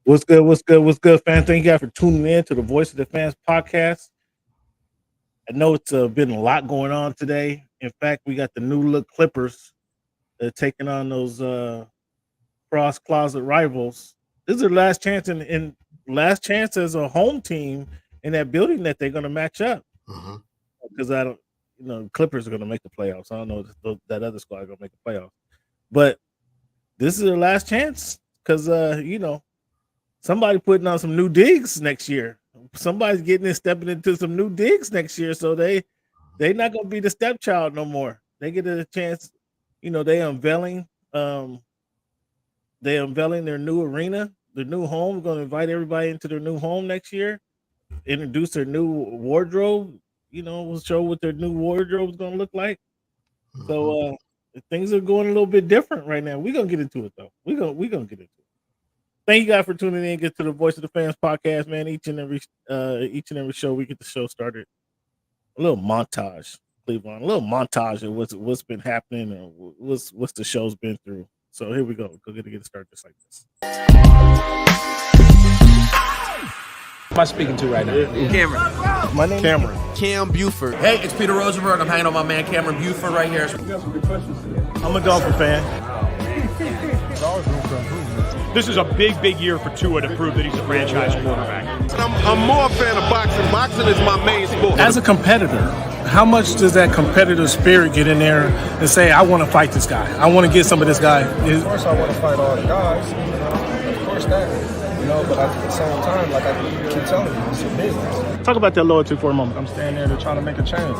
What's good? What's good? What's good, fans? Thank you guys for tuning in to the Voice of the Fans podcast. I know it's been a lot going on today. In fact, we got the new look Clippers taking on those cross closet rivals. This is their last chance in last chance as a home team in that building that they're going to match up. Because I don't, Clippers are going to make the playoffs. I don't know if that other squad is going to make the playoffs, but this is their last chance because somebody putting on some new digs next year. Somebody's stepping into some new digs next year, so they not gonna be the stepchild no more. They get a chance. They unveiling their new arena, their new home. Going to invite everybody into their new home next year. Introduce their new wardrobe. We'll show what their new wardrobe is going to look like. So things are going a little bit different right now. We're gonna get into it though. We're gonna get into it. Thank you guys for tuning in. Get to the Voice of the Fans podcast, man. Each and every show we get the show started. A little montage, Cleveland. A little montage of what's been happening and what's the show's been through. So here we go. Go get it started just like this. Who am I speaking to right now? Cameron. My name is Cameron. Cam Buford. Hey, it's Peter Rosenberg. I'm hanging on my man Cameron Buford right here. I'm a Dolphin fan. This is a big year for Tua to prove that he's a franchise quarterback. I'm more a fan of boxing. Boxing is my main sport. As a competitor, how much does that competitive spirit get in there and say, I want to fight this guy. I want to get some of this guy. Of course, I want to fight all the guys. Of course that. But at the same time, like I keep telling you, it's a business. Talk about that loyalty for a moment. I'm staying there to try to make a change.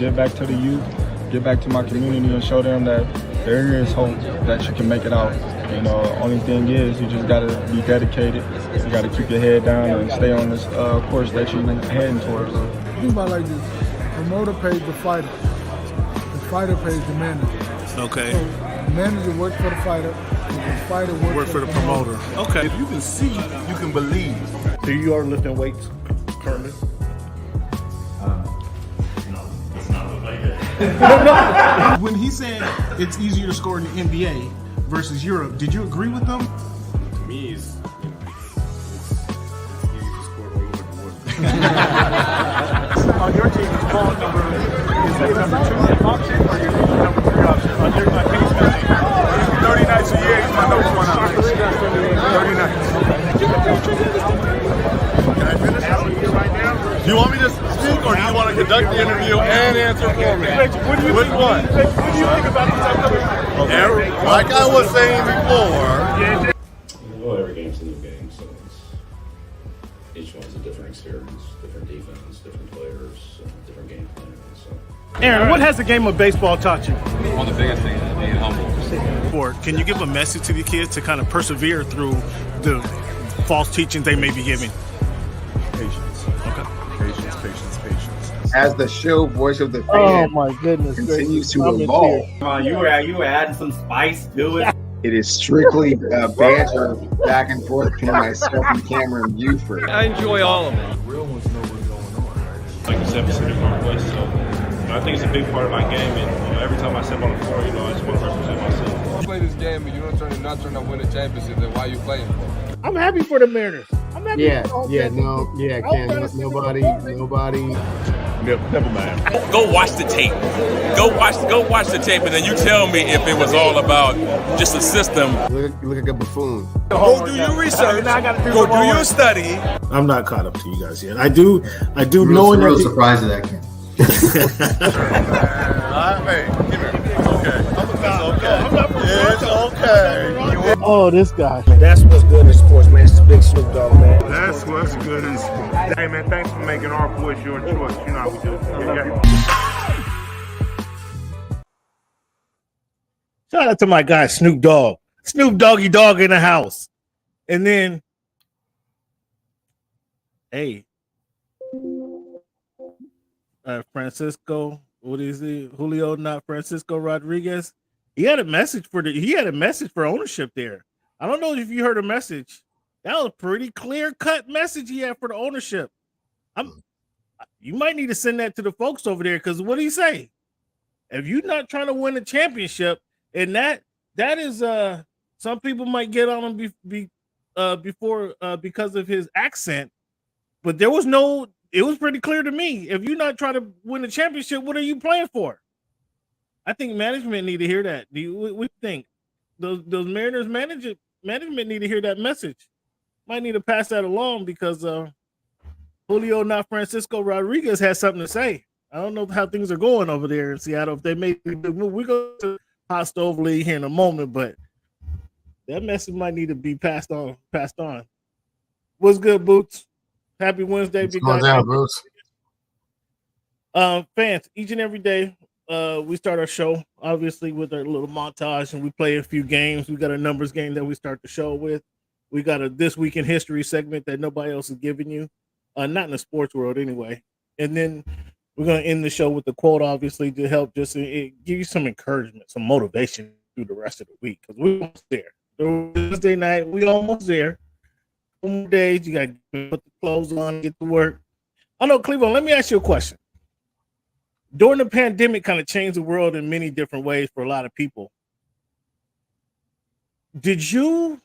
Give back to the youth, get back to my community and show them that there is hope that you can make it out. Only thing is you just got to be dedicated. You got to keep your head down and stay on this course that you're heading towards. Think about it like this. The promoter pays the fighter. The fighter pays the manager. Okay. So the manager works for the fighter. The fighter works for the promoter. Okay. If you can see, you can believe. So you are lifting weights currently? When he said it's easier to score in the NBA versus Europe, did you agree with them? To me, it's easy to score all over the world. On your team, his ball number is that number 2 option or your number 3 option? On your Kenny's team, 30 nights a year, he's my number 1 option. 30 nights. Can I finish? Do you want me to speak or do you want to conduct the interview and answer for me? Which one? What do you think about this upcoming? Like I was saying before. Well, every game's a new game, so each one's a different experience, different defense, different players, different game plan. So, Aaron, what has the game of baseball taught you? one of the biggest things is being humble. Can you give a message to the kids to kind of persevere through the false teachings they may be giving? Patience. Okay. Patience. As the show Voice of the Fan Oh my goodness! continues to I'm in evolve, tears. You were adding some spice to it. it is strictly banter back and forth between myself and Cameron Buford. I enjoy all of it. Real ones know what's going on. Like you said, it's a different voice, so I think it's a big part of my game, and every time I step on the floor, I just want to represent myself. You play this game and you don't turn to win a championship, then why are you playing for? I'm happy for the Mariners. I'm happy for the whole Ken, nobody. Never mind. Go watch the tape. Go watch the tape, and then you tell me if it was all about just a system. You look like a buffoon. Go do your research. Go do your study. I'm not caught up to you guys yet. I do knowing that. surprised at that, Ken. Hey, come here. It's okay. It's okay. Oh, this guy. That's what's good in sports, man. It's Big Snoop Dogg, man. That's what's good. Hey, man, thanks for making our voice your choice. You know how we do it. Shout out to my guy Snoop Dogg. Snoop Doggy Dogg in the house. And then, hey, Francisco, what is he? Julio, not Francisco Rodriguez. He had a message for ownership there. I don't know if you heard a message. That was a pretty clear-cut message he had for the ownership. You might need to send that to the folks over there, because what do you say? If you're not trying to win a championship, and that is some people might get on and be before because of his accent, but there was no. It was pretty clear to me. If you're not trying to win the championship, what are you playing for? I think management need to hear that. Do you? What do you think? Those Mariners management need to hear that message. Might need to pass that along because Julio, not Francisco Rodriguez, has something to say. I don't know how things are going over there in Seattle. If they made the move, we go to hot stove league here in a moment, but that message might need to be passed on. What's good, Boots? Happy Wednesday, big guy. Boots? Fans, each and every day, we start our show obviously with our little montage, and we play a few games. We got a numbers game that we start the show with. We got a This Week in History segment that nobody else is giving you, not in the sports world anyway. And then we're going to end the show with the quote, obviously, to help just give you some encouragement, some motivation through the rest of the week, because we're almost there. Thursday night, we almost there. 2 more days, you got to put the clothes on and get to work. I know, Cleveland, let me ask you a question. During the pandemic, kind of changed the world in many different ways for a lot of people. Did you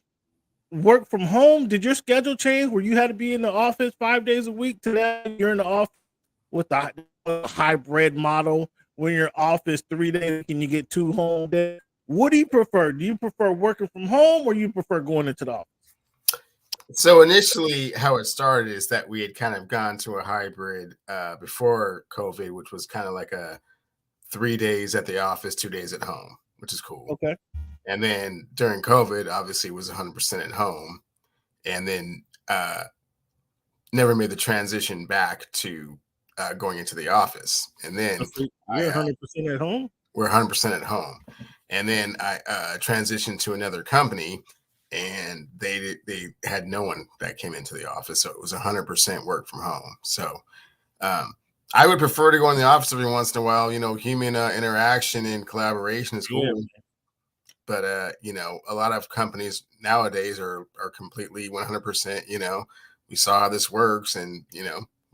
work from home? Did your schedule change where you had to be in the office 5 days a week? Today, you're in the office with the hybrid model. When you're in office 3 days and you get 2 home days. What do you prefer? Do you prefer working from home or you prefer going into the office? So initially how it started is that we had kind of gone to a hybrid before COVID, which was kind of like a 3 days at the office, 2 days at home, which is cool. Okay. And then during COVID, obviously it was 100% at home, and then never made the transition back to going into the office. And then you're 100% at home? We're 100% at home. And then I transitioned to another company, and they had no one that came into the office. So it was 100% work from home. So I would prefer to go in the office every once in a while. You know, human interaction and collaboration is cool. Yeah. But, a lot of companies nowadays are completely 100%, we saw how this works, and,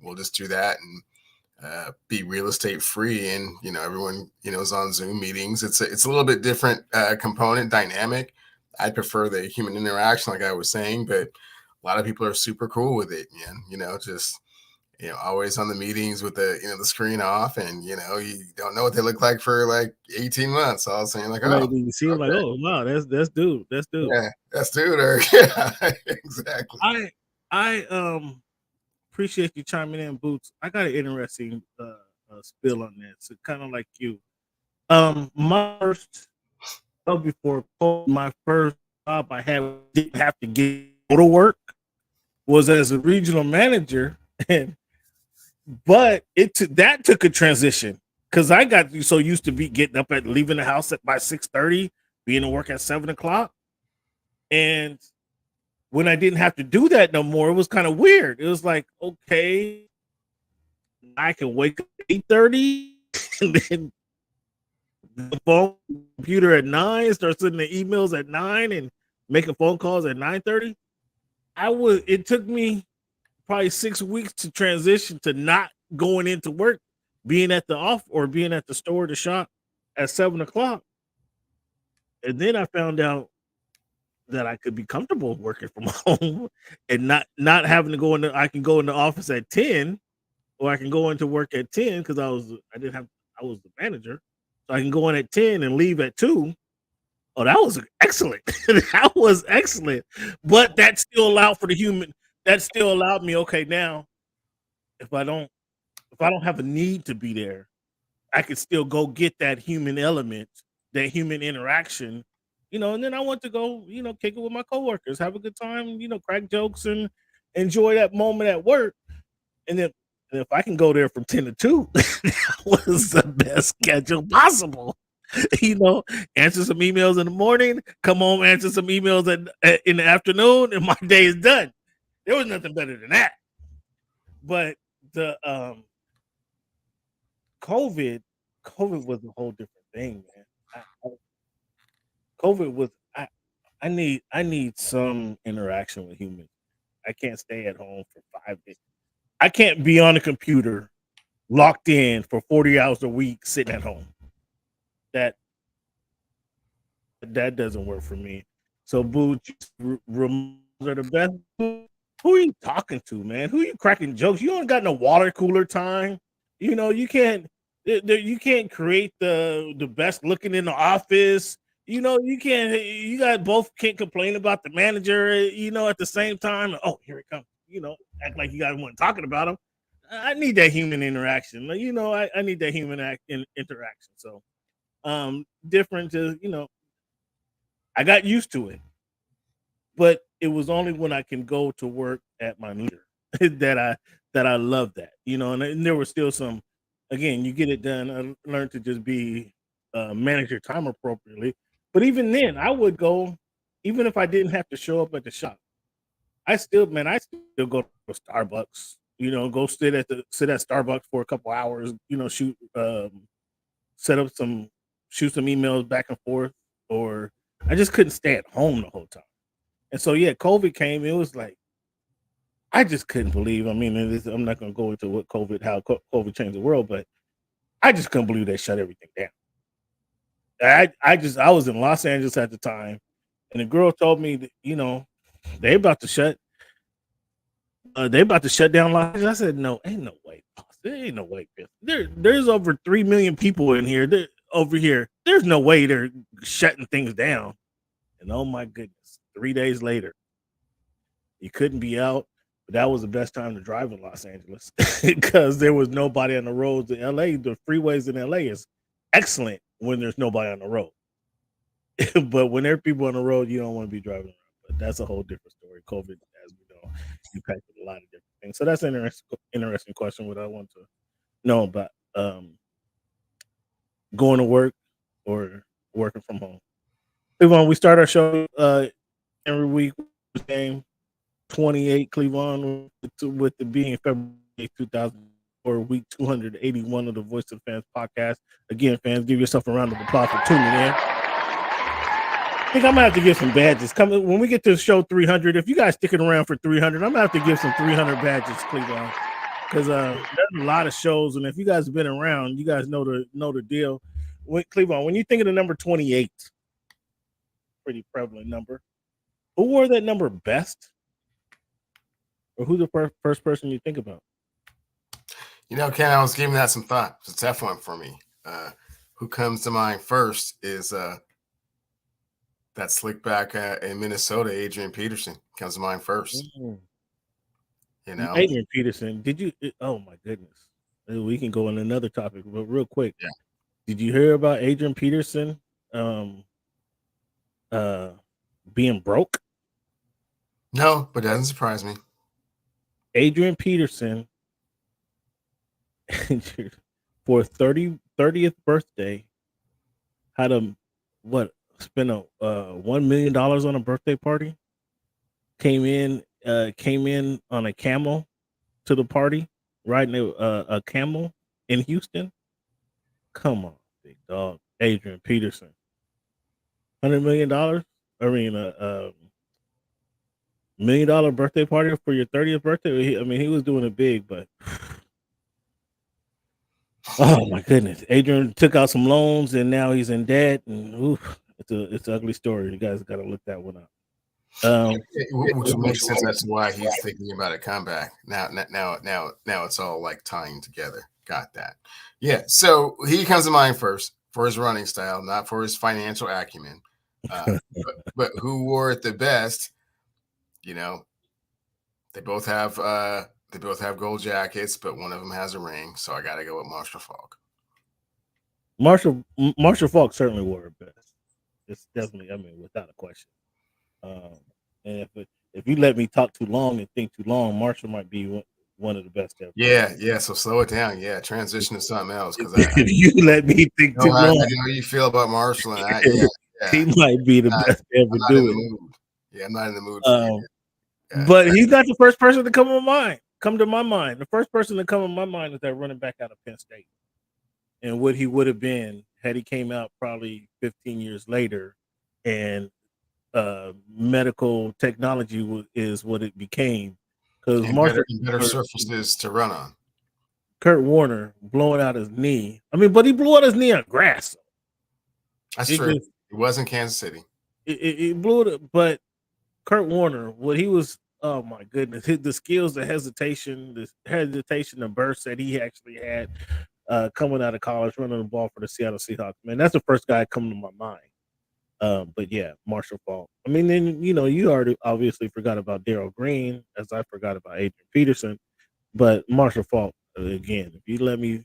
we'll just do that and be real estate free. And, everyone, is on Zoom meetings. It's a little bit different component dynamic. I'd prefer the human interaction, like I was saying, but a lot of people are super cool with it. Always on the meetings with the, the screen off, and, you don't know what they look like for like 18 months. All of a sudden, like, oh, you see like, oh, wow, that's dude. Yeah, that's dude. Or, yeah, exactly. I appreciate you chiming in, Boots. I got an interesting spill on that. So kind of like you. My first job I had, didn't have to go to work, was as a regional manager, but that took a transition because I got so used to be getting up leaving the house by 6:30, being to work at 7:00, and when I didn't have to do that no more, it was kind of weird. It was like, okay, I can wake up at 8:30 and then the phone computer at 9, start sending the emails at 9 and making phone calls at 9:30. It took me probably 6 weeks to transition to not going into work, being at the off or being at the store to shop at 7:00. And then I found out that I could be comfortable working from home and not having to go in. I can go in the office at 10, or I can go into work at 10 because I was the manager. So I can go in at 10 and leave at 2. Oh, that was excellent. That was excellent. But that still allowed for the human. That still allowed me, okay, now if I don't have a need to be there, I could still go get that human element, that human interaction, and then I want to go, kick it with my coworkers, have a good time, crack jokes and enjoy that moment at work. And then if I can go there from 10 to 2, that was the best schedule possible. Answer some emails in the morning, come home, answer some emails in the afternoon, and my day is done. There was nothing better than that. But the COVID was a whole different thing, man. COVID was I need some interaction with humans. I can't stay at home for 5 days. I can't be on a computer locked in for 40 hours a week sitting at home. That doesn't work for me. So, Boo, are the best. Who are you talking to, man? Who are you cracking jokes? You don't got no water cooler time. You know, you can't create the best looking in the office. You know, you got both can't complain about the manager, you know, at the same time. Oh, here it comes. You know, act like you guys weren't talking about him. I need that human interaction. You know, I need that human interaction. So different to, you know, I got used to it. But it was only when I can go to work at my leader that I love that, you know, and there was still some, again, you get it done. I learned to just manage your time appropriately. But even then, I would go, even if I didn't have to show up at the shop, I still go to Starbucks, you know, go sit at Starbucks for a couple hours, you know, shoot some emails back and forth, or I just couldn't stay at home the whole time. And so, yeah, COVID came. It was like, I just couldn't believe. I mean, I'm not going to go into how COVID changed the world, but I just couldn't believe they shut everything down. I was in Los Angeles at the time, and the girl told me that, you know, they about to shut down Los Angeles. I said, no, ain't no way. There ain't no way. There's over 3 million people in here. Over here. There's no way they're shutting things down. And oh my goodness. 3 days later, you couldn't be out, but that was the best time to drive in Los Angeles because there was nobody on the roads in LA. The freeways in LA is excellent when there's nobody on the road. But when there are people on the road, you don't want to be driving around. But that's a whole different story. COVID, as we know, impacted a lot of different things. So that's an interesting question. What I want to know about going to work or working from home. Cleveland, we start our show every week with game 28 Cleveland with it being February 2004, week 281 of the Voice of the Fans podcast. Again, fans, give yourself a round of applause for tuning in. I think I'm gonna have to give some badges. When we get to show 300, if you guys sticking around for 300, I'm gonna have to give some 300 badges, Cleveland, because there's a lot of shows, and if you guys have been around, you guys know the deal. Cleveland, when you think of the number 28, pretty prevalent number. Who wore that number best? Or who's the first person you think about? You know, Ken, I was giving that some thought. It's a tough one for me. Who comes to mind first is that slick back in Minnesota, Adrian Peterson comes to mind first. Mm-hmm. You know, Adrian Peterson. Did you? Oh my goodness. We can go on another topic, but real quick. Yeah. Did you hear about Adrian Peterson being broke? No, but it doesn't surprise me. Adrian Peterson for 30th birthday had spent $1 million on a birthday party. Came in on a camel to the party, riding a camel in Houston. Come on, big dog. Adrian Peterson. $100 million. I mean, $1 million birthday party for your 30th birthday. He was doing it big, but oh my goodness, Adrian took out some loans and now he's in debt, and it's an ugly story. You guys got to look that one up. Which makes sense. That's why he's thinking about a comeback. Now it's all like tying together. Got that? Yeah. So he comes to mind first for his running style, not for his financial acumen. But who wore it the best? You know, they both have gold jackets, but one of them has a ring. So I got to go with Marshall Faulk. Marshall Faulk certainly wore it best. It's definitely, without a question. And if you let me talk too long and think too long, Marshall might be one of the best ever. Yeah. So slow it down. Yeah, transition to something else. Because if you let me think too long, I know how you feel about Marshall, and he might be the best to ever do it. Yeah, I'm not in the mood. But he's not the first person to come to my mind. The first person to come to my mind is that running back out of Penn State, and what he would have been had he came out probably 15 years later, and medical technology is what it became, because better surfaces to run on. Kurt Warner blowing out his knee. But he blew out his knee on grass. That's true. It was in Kansas City. It blew it, but Kurt Warner, what he was, oh my goodness, the skills, the hesitation the burst that he actually had coming out of college, running the ball for the Seattle Seahawks. Man, that's the first guy coming to my mind. But yeah, Marshall Faulk. I mean, then you already obviously forgot about Darrell Green, as I forgot about Adrian Peterson. But Marshall Faulk, again, if you let me,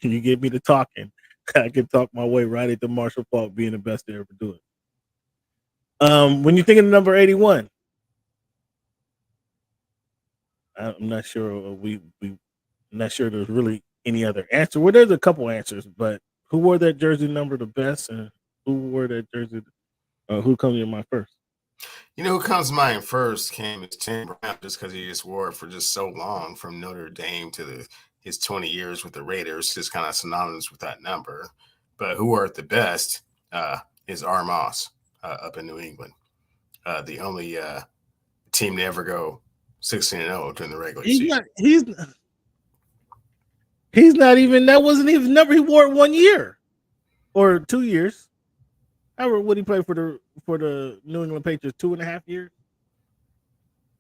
you get me to talking, I can talk my way right into Marshall Faulk being the best to ever do it. When you think of the number 81, I'm not sure not sure there's really any other answer. Well, there's a couple answers, but who wore that jersey number the best, and who wore that jersey? Who comes to mind first? You know who comes to mind first, Cam, is Tim Brown, just because he just wore it for just so long, from Notre Dame to his 20 years with the Raiders, just kind of synonymous with that number. But who wore it the best is R. Moss up in New England, the only team to ever go 16-0 during the regular season. He's not even, that wasn't even the number. He wore it 1 year or 2 years. However, would he play for the New England Patriots 2.5 years?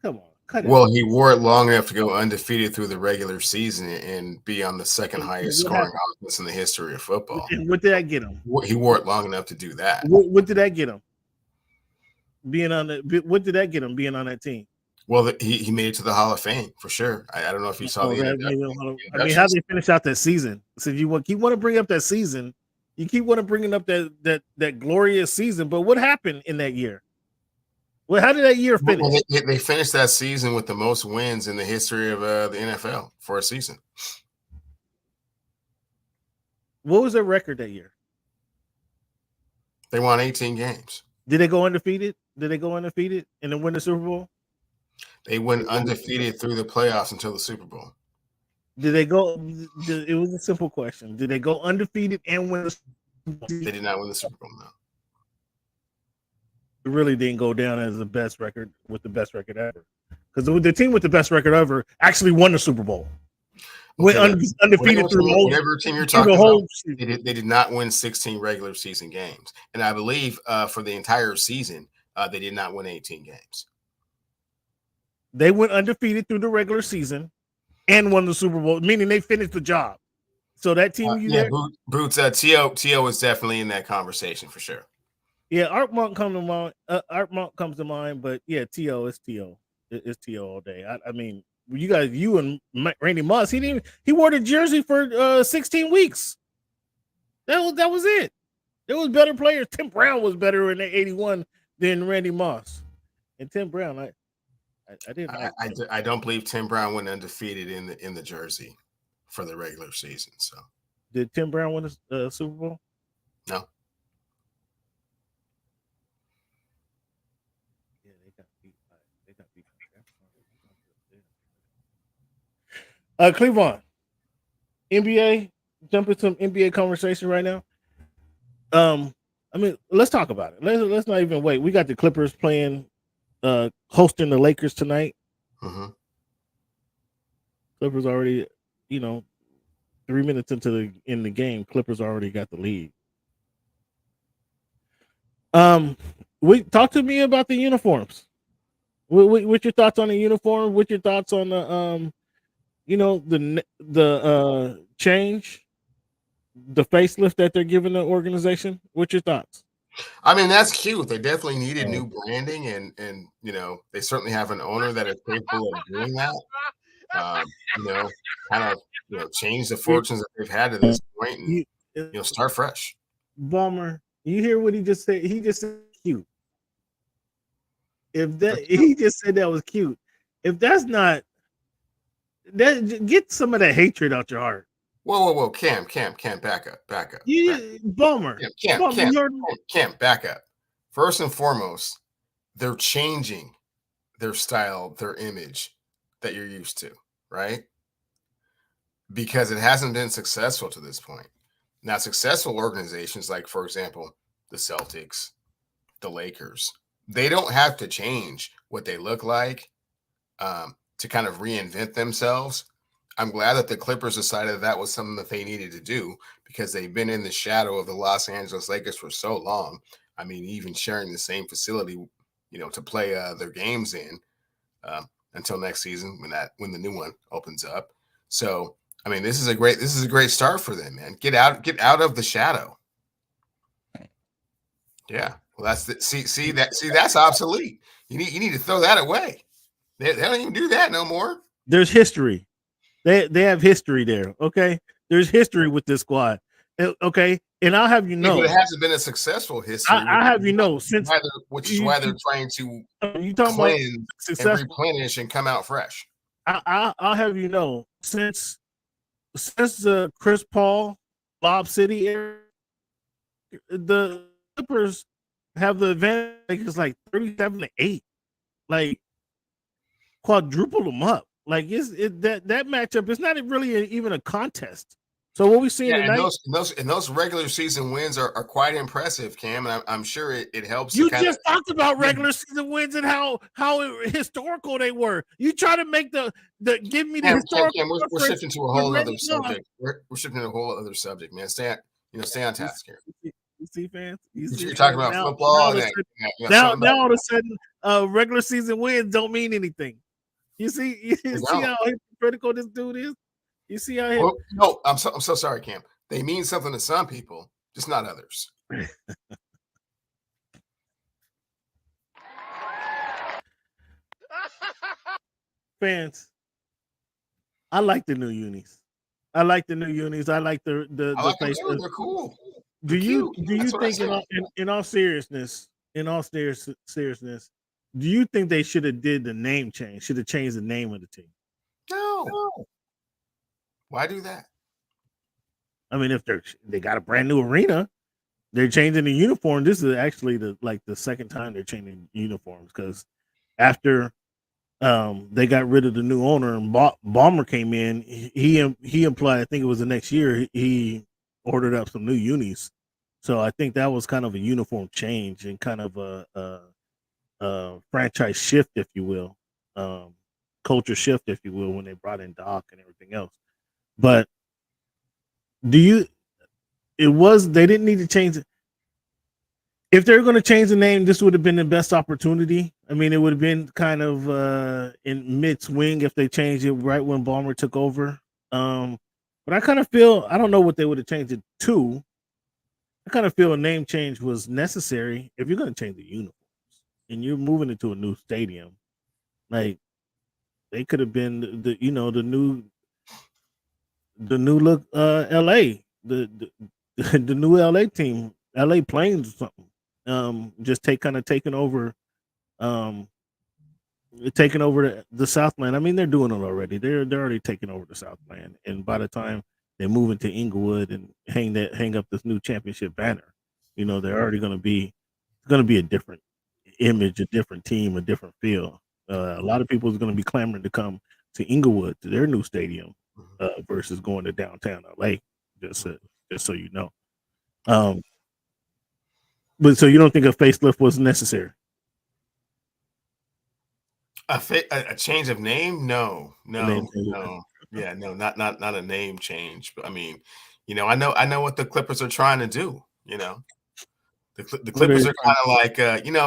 Come on, cut it. Well, he wore it long enough to go undefeated through the regular season and be on the second highest scoring offense in the history of football. What did that get him? He wore it long enough to do that. What did that get him? What did that get him being on that team? Well, he made it to the Hall of Fame for sure. I don't know if you saw the. I mean, how did they finish out that season? So you keep want to bring up that season. You keep want to bringing up that glorious season, but what happened in that year? Well, how did that year finish? Well, they finished that season with the most wins in the history of the NFL for a season. What was their record that year? They won 18 games. Did they go undefeated? Did they go undefeated and then win the Super Bowl? They went undefeated through the playoffs until the Super Bowl. Did they go? It was a simple question. Did they go undefeated and win the Super Bowl? They did not win the Super Bowl, no. It really didn't go down as the best record ever. Because the team with the best record ever actually won the Super Bowl. Went undefeated through the whole. Whatever team you're talking about, they did not win 16 regular season games. And I believe for the entire season, they did not win 18 games. They went undefeated through the regular season and won the Super Bowl, meaning they finished the job. So that team, Boots, T.O. is definitely in that conversation for sure. Yeah, Art Monk comes to mind, but yeah, T.O. is T.O. It's T.O. all day. I mean, you and Randy Moss, he wore the jersey for 16 weeks. That was it. There was better players. Tim Brown was better in the 81 than Randy Moss. And Tim Brown, I don't believe Tim Brown went undefeated in the jersey for the regular season. So did Tim Brown win the Super Bowl? No. Yeah, they got beat. Cleveland, NBA. Jump into some NBA conversation right now. I mean, let's talk about it. Let's not even wait. We got the Clippers playing. Hosting the Lakers tonight. Mm-hmm. Clippers already, 3 minutes into the game, Clippers already got the lead. Talk to me about the uniforms. What's your thoughts on the uniform? What's your thoughts on the the change, the facelift that they're giving the organization? What's your thoughts? I mean, that's cute. They definitely needed new branding, and they certainly have an owner that is capable of doing that. Change the fortunes that they've had to this point, and start fresh. Ballmer, you hear what he just said? He just said cute. He just said that was cute. If that's not that, get some of that hatred out your heart. Whoa, Cam, back up. Ballmer. Cam, back up. First and foremost, they're changing their style, their image that you're used to, right? Because it hasn't been successful to this point. Now, successful organizations like, for example, the Celtics, the Lakers, they don't have to change what they look like to kind of reinvent themselves. I'm glad that the Clippers decided that was something that they needed to do, because they've been in the shadow of the Los Angeles Lakers for so long. I mean, even sharing the same facility to play their games in until next season when the new one opens up. So I mean, this is a great start for them, man. Get out of the shadow. Yeah, well, that's obsolete. You need to throw that away. They don't even do that no more. There's history. They have history there. Okay, there's history with this squad. Okay, and I'll have you know, but it hasn't been a successful history. I have you know, since which is why they're trying to you talking cleanse about and replenish and come out fresh. I'll have you know, since the Chris Paul Lob City era, the Clippers have the advantage. It's like 37-8, like quadruple them up. Like that matchup is not really even a contest. So what we seeing tonight, and those regular season wins are quite impressive, Cam, and I'm sure it helps. You just talked about regular season wins and how historical they were. You try to make the give me the historical. Cam, we're shifting to a whole other subject. We're shifting to a whole other subject, man. Stay on task here. You see, fans. You're talking about football. Now all of a sudden, regular season wins don't mean anything. You see how hypocritical this dude is. You see how no, I'm so sorry, Cam. They mean something to some people, just not others. Fans, I like the new unis. I like the face. They're cool. Do you think in all seriousness, do you think they should have did the name change? Should have changed the name of the team? No. Why do that? I mean, if they got a brand new arena, they're changing the uniform. This is actually the second time they're changing uniforms, because after they got rid of the new owner and Ballmer came in, he implied, I think it was the next year, he ordered up some new unis. So I think that was kind of a uniform change and kind of a franchise shift, if you will, culture shift, if you will, when they brought in Doc and everything else. But they didn't need to change it. If they're going to change the name, this would have been the best opportunity. I mean, it would have been kind of in mid-swing if they changed it right when Ballmer took over. But I kind of feel, I don't know what they would have changed it to. I kind of feel a name change was necessary if you're going to change the uniforms and you're moving into a new stadium. Like, they could have been the new look LA, the new LA team, LA Plains or something. Just taking over the Southland. I mean, they're doing it already. They're already taking over the Southland, and by the time they move into Inglewood and hang up this new championship banner, they're already going to be a different image, a different team, a different feel. A lot of people is going to be clamoring to come to Inglewood, to their new stadium, versus going to downtown LA. Just so you know. But so you don't think a facelift was necessary? A change of name? No. Yeah, no, not a name change. But I mean, I know what the Clippers are trying to do. The Clippers are kind of like,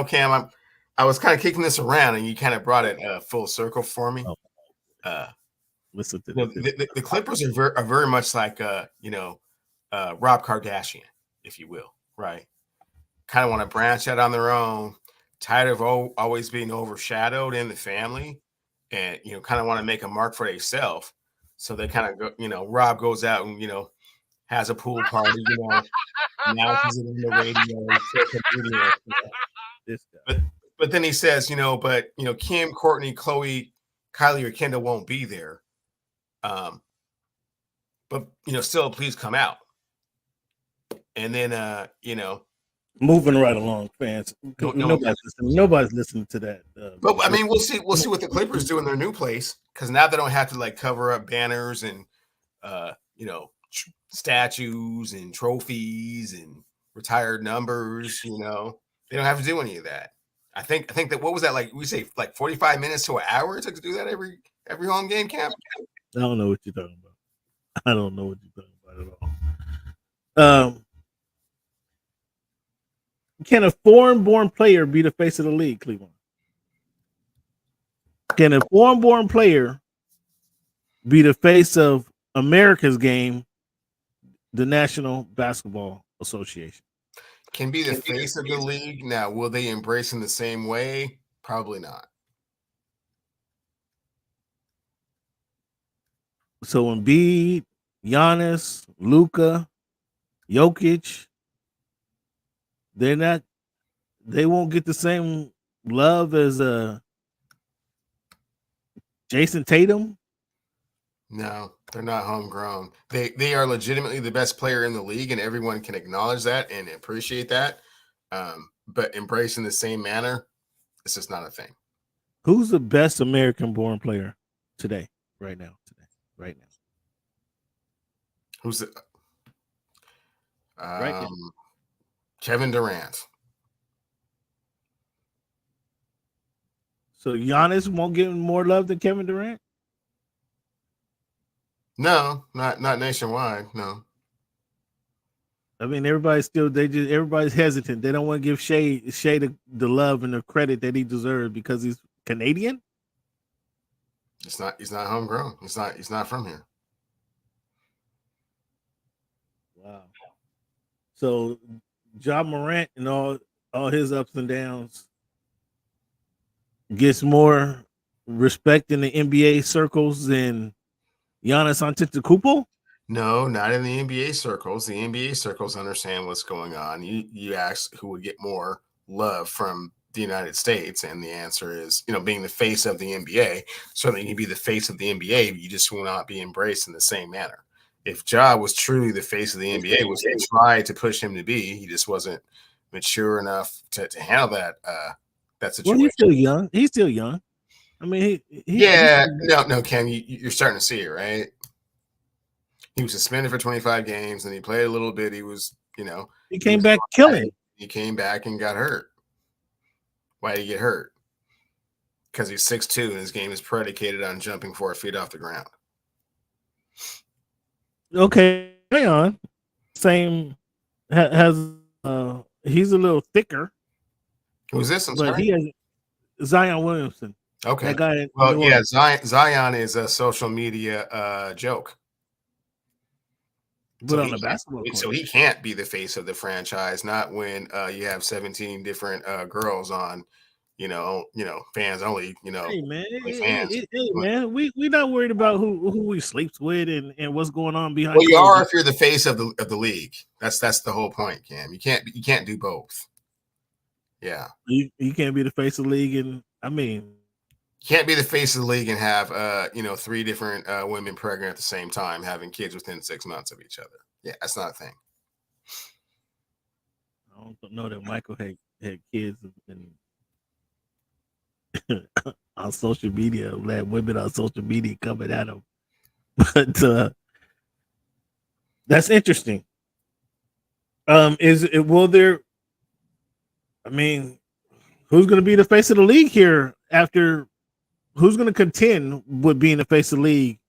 Cam, I was kind of kicking this around, and you kind of brought it full circle for me. Listen to the Clippers are very much like Rob Kardashian, if you will, right? Kind of want to branch out on their own, tired of always being overshadowed in the family, and kind of want to make a mark for themselves. So they kind of go, Rob goes out and has a pool party, announces it on the radio. But then he says, Kim, Courtney, Chloe, Kylie, or Kendall won't be there. But still, please come out. And then moving right along, fans. Nobody's listening to that. But I mean, we'll see what the Clippers do in their new place, because now they don't have to cover up banners and statues and trophies and retired numbers. They don't have to do any of that. I think that, what was that, we say 45 minutes to an hour it took to do that every home game, Cam? I don't know what you're talking about. I don't know what you're talking about at all. Can a foreign-born player be the face of the league, Cleveland? Can a foreign-born player be the face of America's game, the National Basketball Association? Can be the face of the league. Now, will they embrace in the same way? Probably not. So Embiid, Giannis, Luka, Jokic, they won't get the same love as Jason Tatum. No, they're not homegrown. They are legitimately the best player in the league, and everyone can acknowledge that and appreciate that. But embracing the same manner, this is not a thing. Who's the best American-born player today, right now? Who's the Right now. Kevin Durant. So Giannis won't get more love than Kevin Durant? No, not nationwide. No. I mean, everybody's hesitant. They don't want to give Shea the love and the credit that he deserves because he's Canadian. He's not homegrown. He's not from here. Wow. So Ja Morant and all his ups and downs gets more respect in the NBA circles than Giannis Antetokounmpo? No, not in the NBA circles. The NBA circles understand what's going on. You ask who would get more love from the United States, and the answer is, being the face of the NBA. Certainly, you can be the face of the NBA, but you just will not be embraced in the same manner. If Ja was truly the face of the NBA, which they tried to push him to be, he just wasn't mature enough to handle that situation. Well, he's still young. I mean, no, Ken, you're starting to see it, right? He was suspended for 25 games, and he played a little bit. He was, he came back killing. He came back and got hurt. Why did he get hurt? Because he's 6'2", and his game is predicated on jumping 4 feet off the ground. Okay, hang on. Same has he's a little thicker. Who's this? I'm but sorry? He has Zion Williamson. Okay. That guy. Well, yeah, Zion is a social media joke. But on the basketball court. So he can't be the face of the franchise, not when you have 17 different girls on, fans only, Hey man, fans. man, we not worried about who we sleeps with and what's going on behind. Well, you are if you're the face of the league. That's the whole point, Cam. You can't do both. Yeah. You can't be the face of the league, and I mean, you can't be the face of the league and have 3 different women pregnant at the same time, having kids within 6 months of each other. Yeah, that's not a thing. I don't know that Michael had kids and on social media, let women on social media coming at him. But that's interesting. Will there? I mean, who's going to be the face of the league here after? Who's going to contend with being the face of the league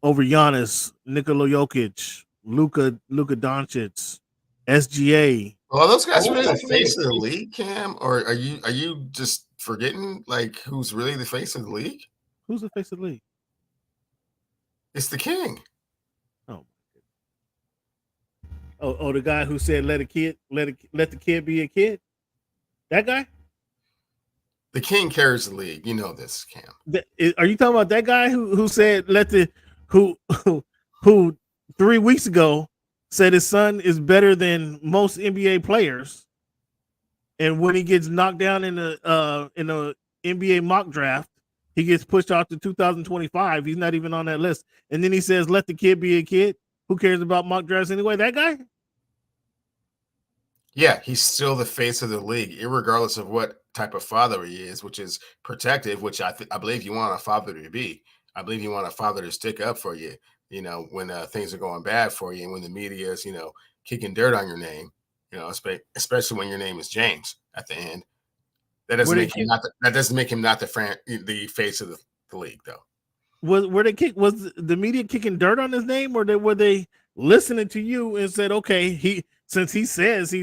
over Giannis, Nikola Jokic, Luka Doncic, SGA? Well, those guys really the face of the league, Cam, or are you just forgetting who's really the face of the league? Who's the face of the league? It's the king. Oh, the guy who said let the kid be a kid. That guy. The king carries the league. You know this, Cam. Are you talking about that guy who said who 3 weeks ago said his son is better than most NBA players, and when he gets knocked down in the NBA mock draft, he gets pushed off to 2025. He's not even on that list, and then he says let the kid be a kid. Who cares about mock drafts anyway? That guy. Yeah, he's still the face of the league, regardless of what type of father he is, which is protective, which I believe you want a father to be. I believe you want a father to stick up for you, when things are going bad for you and when the media is, kicking dirt on your name, especially when your name is James at the end. That doesn't make him not the face of the league, though. Was the media kicking dirt on his name, or were they listening to you and said, okay, since he says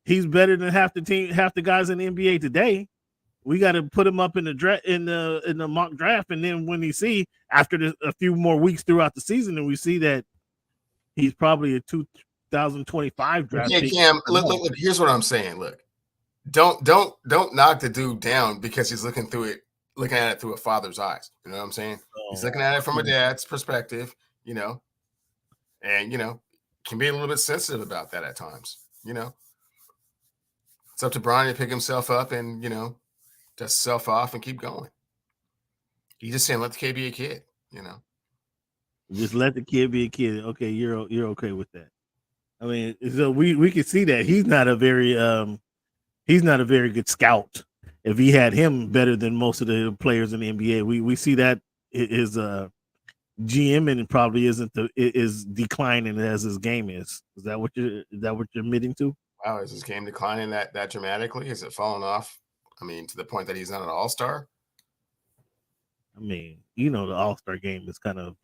he's better than half the guys in the NBA today. We got to put him up in the mock draft, and then when you see after a few more weeks throughout the season, and we see that he's probably a 2025 draft. Yeah, Cam. Look, here's what I'm saying. Look, don't knock the dude down because he's looking at it through a father's eyes. You know what I'm saying? He's looking at it from a dad's perspective. And can be a little bit sensitive about that at times. It's up to Bronny to pick himself up and dust himself off and keep going. He's just saying, let the kid be a kid. Just let the kid be a kid. Okay, you're okay with that. I mean, so we can see that he's not a very good scout. If he had him better than most of the players in the NBA, we see that his GM and probably is declining as his game is. Is that what you're admitting to? Wow, is his game declining that dramatically? Is it falling off? I mean, to the point that he's not an all-star? I mean, the all-star game is kind of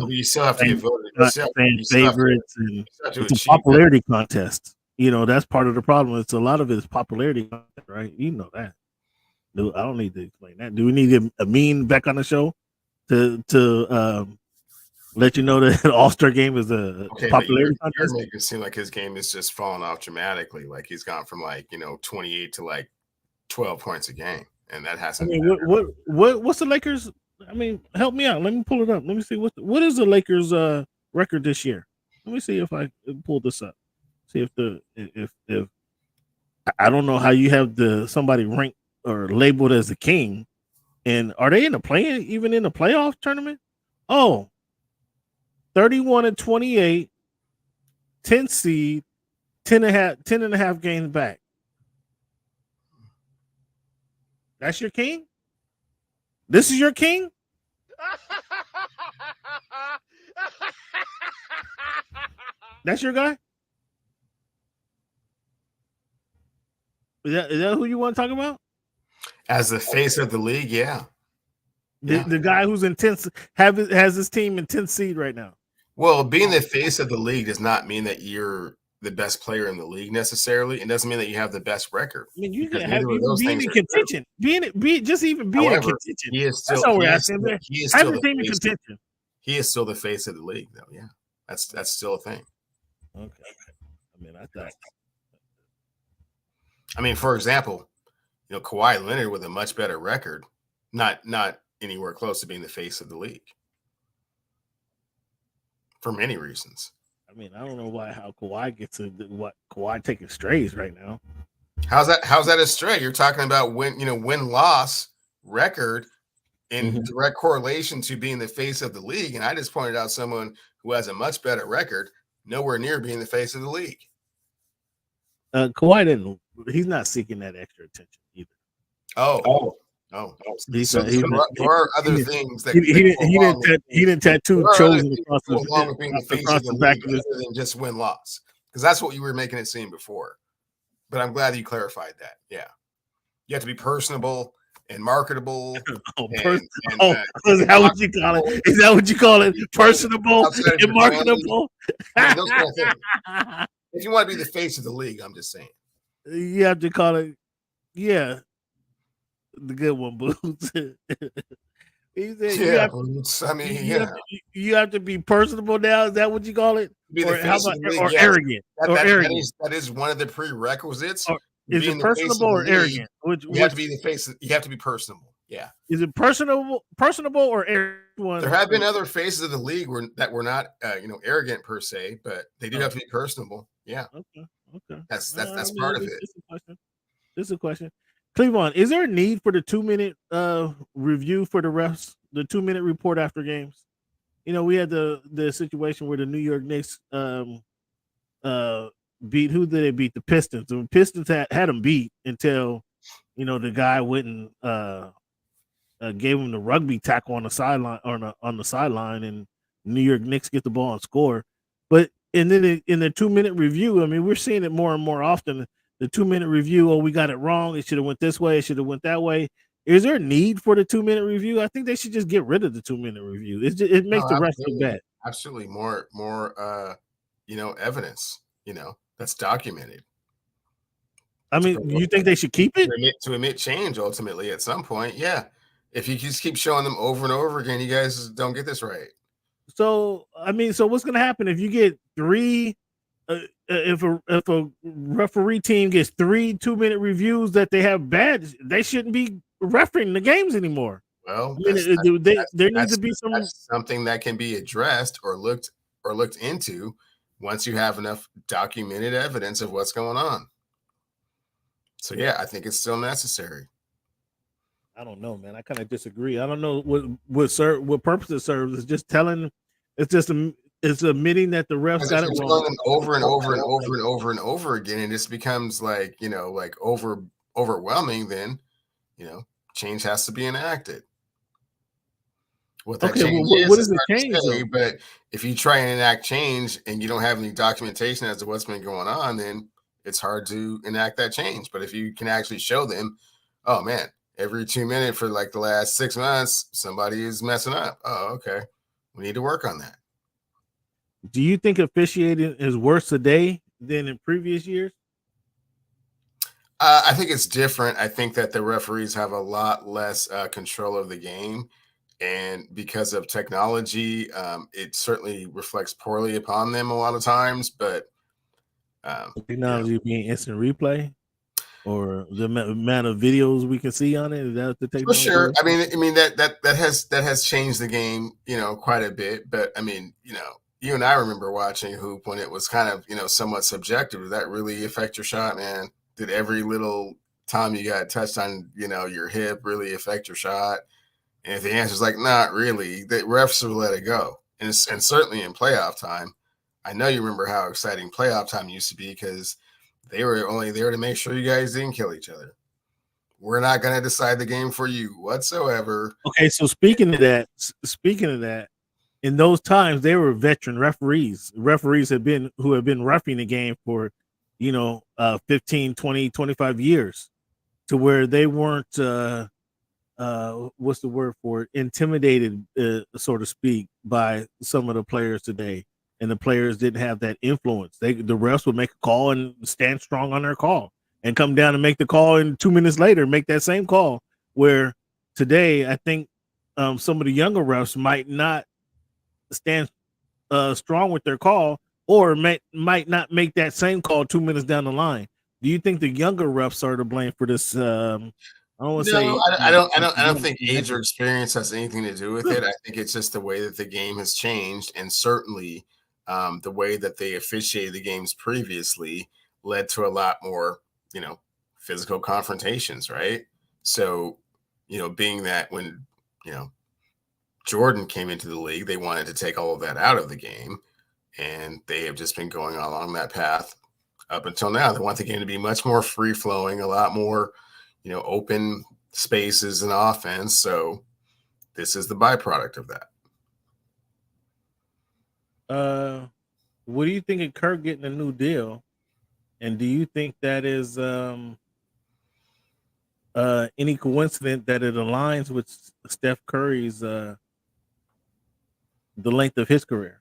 you still have to get voted. Favorites and it's a popularity contest. That's part of the problem. It's a lot of it is popularity content, right? You know that. I don't need to explain that. Do we need a mean back on the show to let you know that the all-star game is a popularity contest? You're making it seem like his game is just falling off dramatically. Like he's gone from 28 to 12 points a game, and that hasn't. I mean, what's the Lakers? I mean, help me out. Let me pull it up. Let me see what is the Lakers record this year. Let me see if I can pull this up. See if I don't know how you have somebody ranked or labeled as the king, and are they even in the playoff tournament? Oh, 31-28, 10 seed, 10 and a half games back. That's your king? This is your king? That's your guy? Is that who you want to talk about? As the face of the league, yeah. The guy who's in 10th has his team in 10th seed right now. Well, being the face of the league does not mean that you're the best player in the league necessarily. It doesn't mean that you have the best record. I mean, you can have being in contention. Being in contention. He is still, That's all we're asking. Have your team in contention. He is still the face of the league, though. Yeah, that's still a thing. Okay. I mean, I thought. I mean, for example, Kawhi Leonard with a much better record, not anywhere close to being the face of the league for many reasons. I mean, I don't know how Kawhi gets Kawhi taking strays right now. How's that a stray? You're talking about win-loss record in direct correlation to being the face of the league. And I just pointed out someone who has a much better record, nowhere near being the face of the league. Kawhi he's not seeking that extra attention either. Oh. So there are other things that he didn't tattoo chosen across the back of his than just win-loss, because that's what you were making it seem before. But I'm glad that you clarified that. Yeah, you have to be personable and marketable. Is that what you call it? Is that what you call it? Personable and marketable. Those kind of things. If you want to be the face of the league, I'm just saying. You have to call it, yeah, the good one, Boots. He said, you have to be personable now. Is that what you call it? Arrogant? That is one of the prerequisites. Is it personable or arrogant? You have to be the face. You have to be personable. Yeah. Is it personable or arrogant? There have been other faces of the league that were not, arrogant per se, but they do have to be personable. Yeah. Okay. That's part of it. This is a question. Cleveland, is there a need for the 2-minute review for the refs? The 2-minute report after games? We had the situation where the New York Knicks beat, who did they beat? The Pistons. The Pistons had them beat until the guy went and gave him the rugby tackle on the sideline on the sideline, and New York Knicks get the ball and score. But and then in the 2-minute review, I mean, we're seeing it more and more often. The 2-minute review, we got it wrong. It should have went this way. It should have went that way. Is there a need for the 2-minute review? I think they should just get rid of the 2-minute review. It makes the rest look bad. Absolutely, more evidence. that's documented. I mean, you think they should keep it? To admit change ultimately at some point, yeah. If you just keep showing them over and over again, you guys don't get this right. So, I mean, so what's going to happen if you get three? If a referee team gets 3 2-minute reviews that they have bad, they shouldn't be refereeing the games anymore. Well, there needs to be something that can be addressed or looked into once you have enough documented evidence of what's going on. So yeah, I think it's still necessary. I don't know, man. I kind of disagree. I don't know what purpose it serves. It's just telling. It's admitting that the refs got it wrong. Them over and over and over and over and over again, and this becomes like overwhelming. Then change has to be enacted. What that change what is the change? But if you try and enact change and you don't have any documentation as to what's been going on, then it's hard to enact that change. But if you can actually show them, oh man, every 2 minutes for like the last 6 months, somebody is messing up. Oh, okay. We need to work on that. Do you think officiating is worse today than in previous years? I think it's different. I think that the referees have a lot less control of the game. And because of technology, it certainly reflects poorly upon them a lot of times. But technology being instant replay, or the amount of videos we can see on it, is that the technology? For sure. I mean that has changed the game, quite a bit. But I mean, you and I remember watching hoop when it was kind of, somewhat subjective. Did that really affect your shot, man? Did every little time you got touched on, your hip really affect your shot? And if the answer is like, not really, the refs will let it go. And certainly in playoff time, I know you remember how exciting playoff time used to be because they were only there to make sure you guys didn't kill each other. We're not going to decide the game for you whatsoever. Okay, so speaking of that, in those times, they were veteran referees. Referees who have been roughing the game for, 15, 20, 25 years, to where they weren't, what's the word for it? Intimidated, so to speak, by some of the players today. And the players didn't have that influence. The refs would make a call and stand strong on their call and come down and make the call, and 2 minutes later make that same call. Where today, I think some of the younger refs might not stand strong with their call, or might not make that same call 2 minutes down the line. Do you think the younger refs are to blame for this? I don't think age or experience has anything to do with it. I think it's just the way that the game has changed, and certainly the way that they officiated the games previously led to a lot more, physical confrontations, right? So, being that when, Jordan came into the league, they wanted to take all of that out of the game, and they have just been going along that path up until now. They want the game to be much more free-flowing, a lot more, open spaces and offense. So this is the byproduct of that. What do you think of Kirk getting a new deal? And do you think that is any coincidence that it aligns with Steph Curry's the length of his career?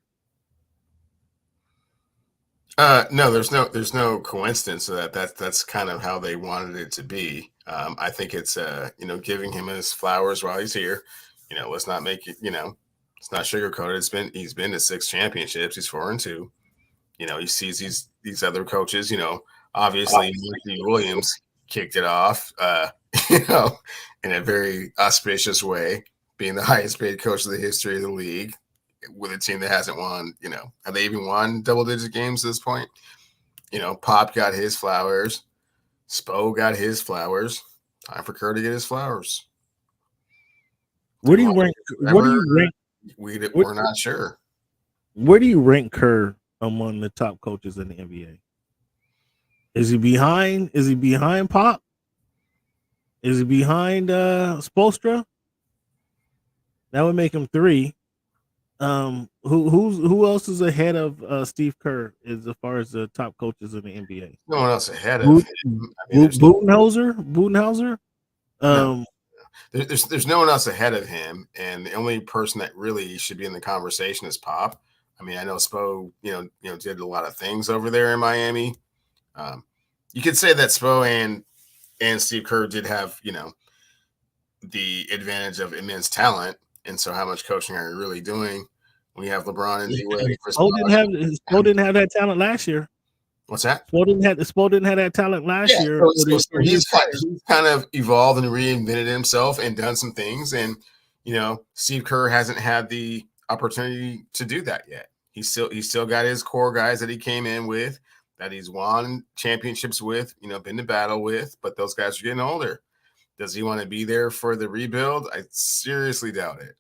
No, there's no coincidence to that. That's kind of how they wanted it to be. I think it's giving him his flowers while he's here. Let's not make it, it's not sugarcoated. He's been to 6 championships. He's 4-2. He sees these other coaches, obviously Monty Williams kicked it off, in a very auspicious way, being the highest paid coach of the history of the league, with a team that hasn't won, have they even won double-digit games at this point? Pop got his flowers. Spo got his flowers. Time for Kerr to get his flowers. Where do you rank? We're not sure. Where do you rank Kerr among the top coaches in the NBA? Is he behind? Is he behind Pop? Is he behind Spoelstra? That would make him 3. Who else is ahead of Steve Kerr as far as the top coaches in the NBA? No one else ahead of him. Budenholzer. No. There's no one else ahead of him, and the only person that really should be in the conversation is Pop. I mean, I know Spo, did a lot of things over there in Miami, You could say that Spo and Steve Kerr did have, the advantage of immense talent. And so how much coaching are you really doing when you have LeBron and D-Wade? Spo didn't have that talent last year. What's that? Spo didn't have that talent last year. So he's kind of evolved and reinvented himself and done some things. And, Steve Kerr hasn't had the opportunity to do that yet. He's still got his core guys that he came in with, that he's won championships with, been to battle with, but those guys are getting older. Does he want to be there for the rebuild? I seriously doubt it.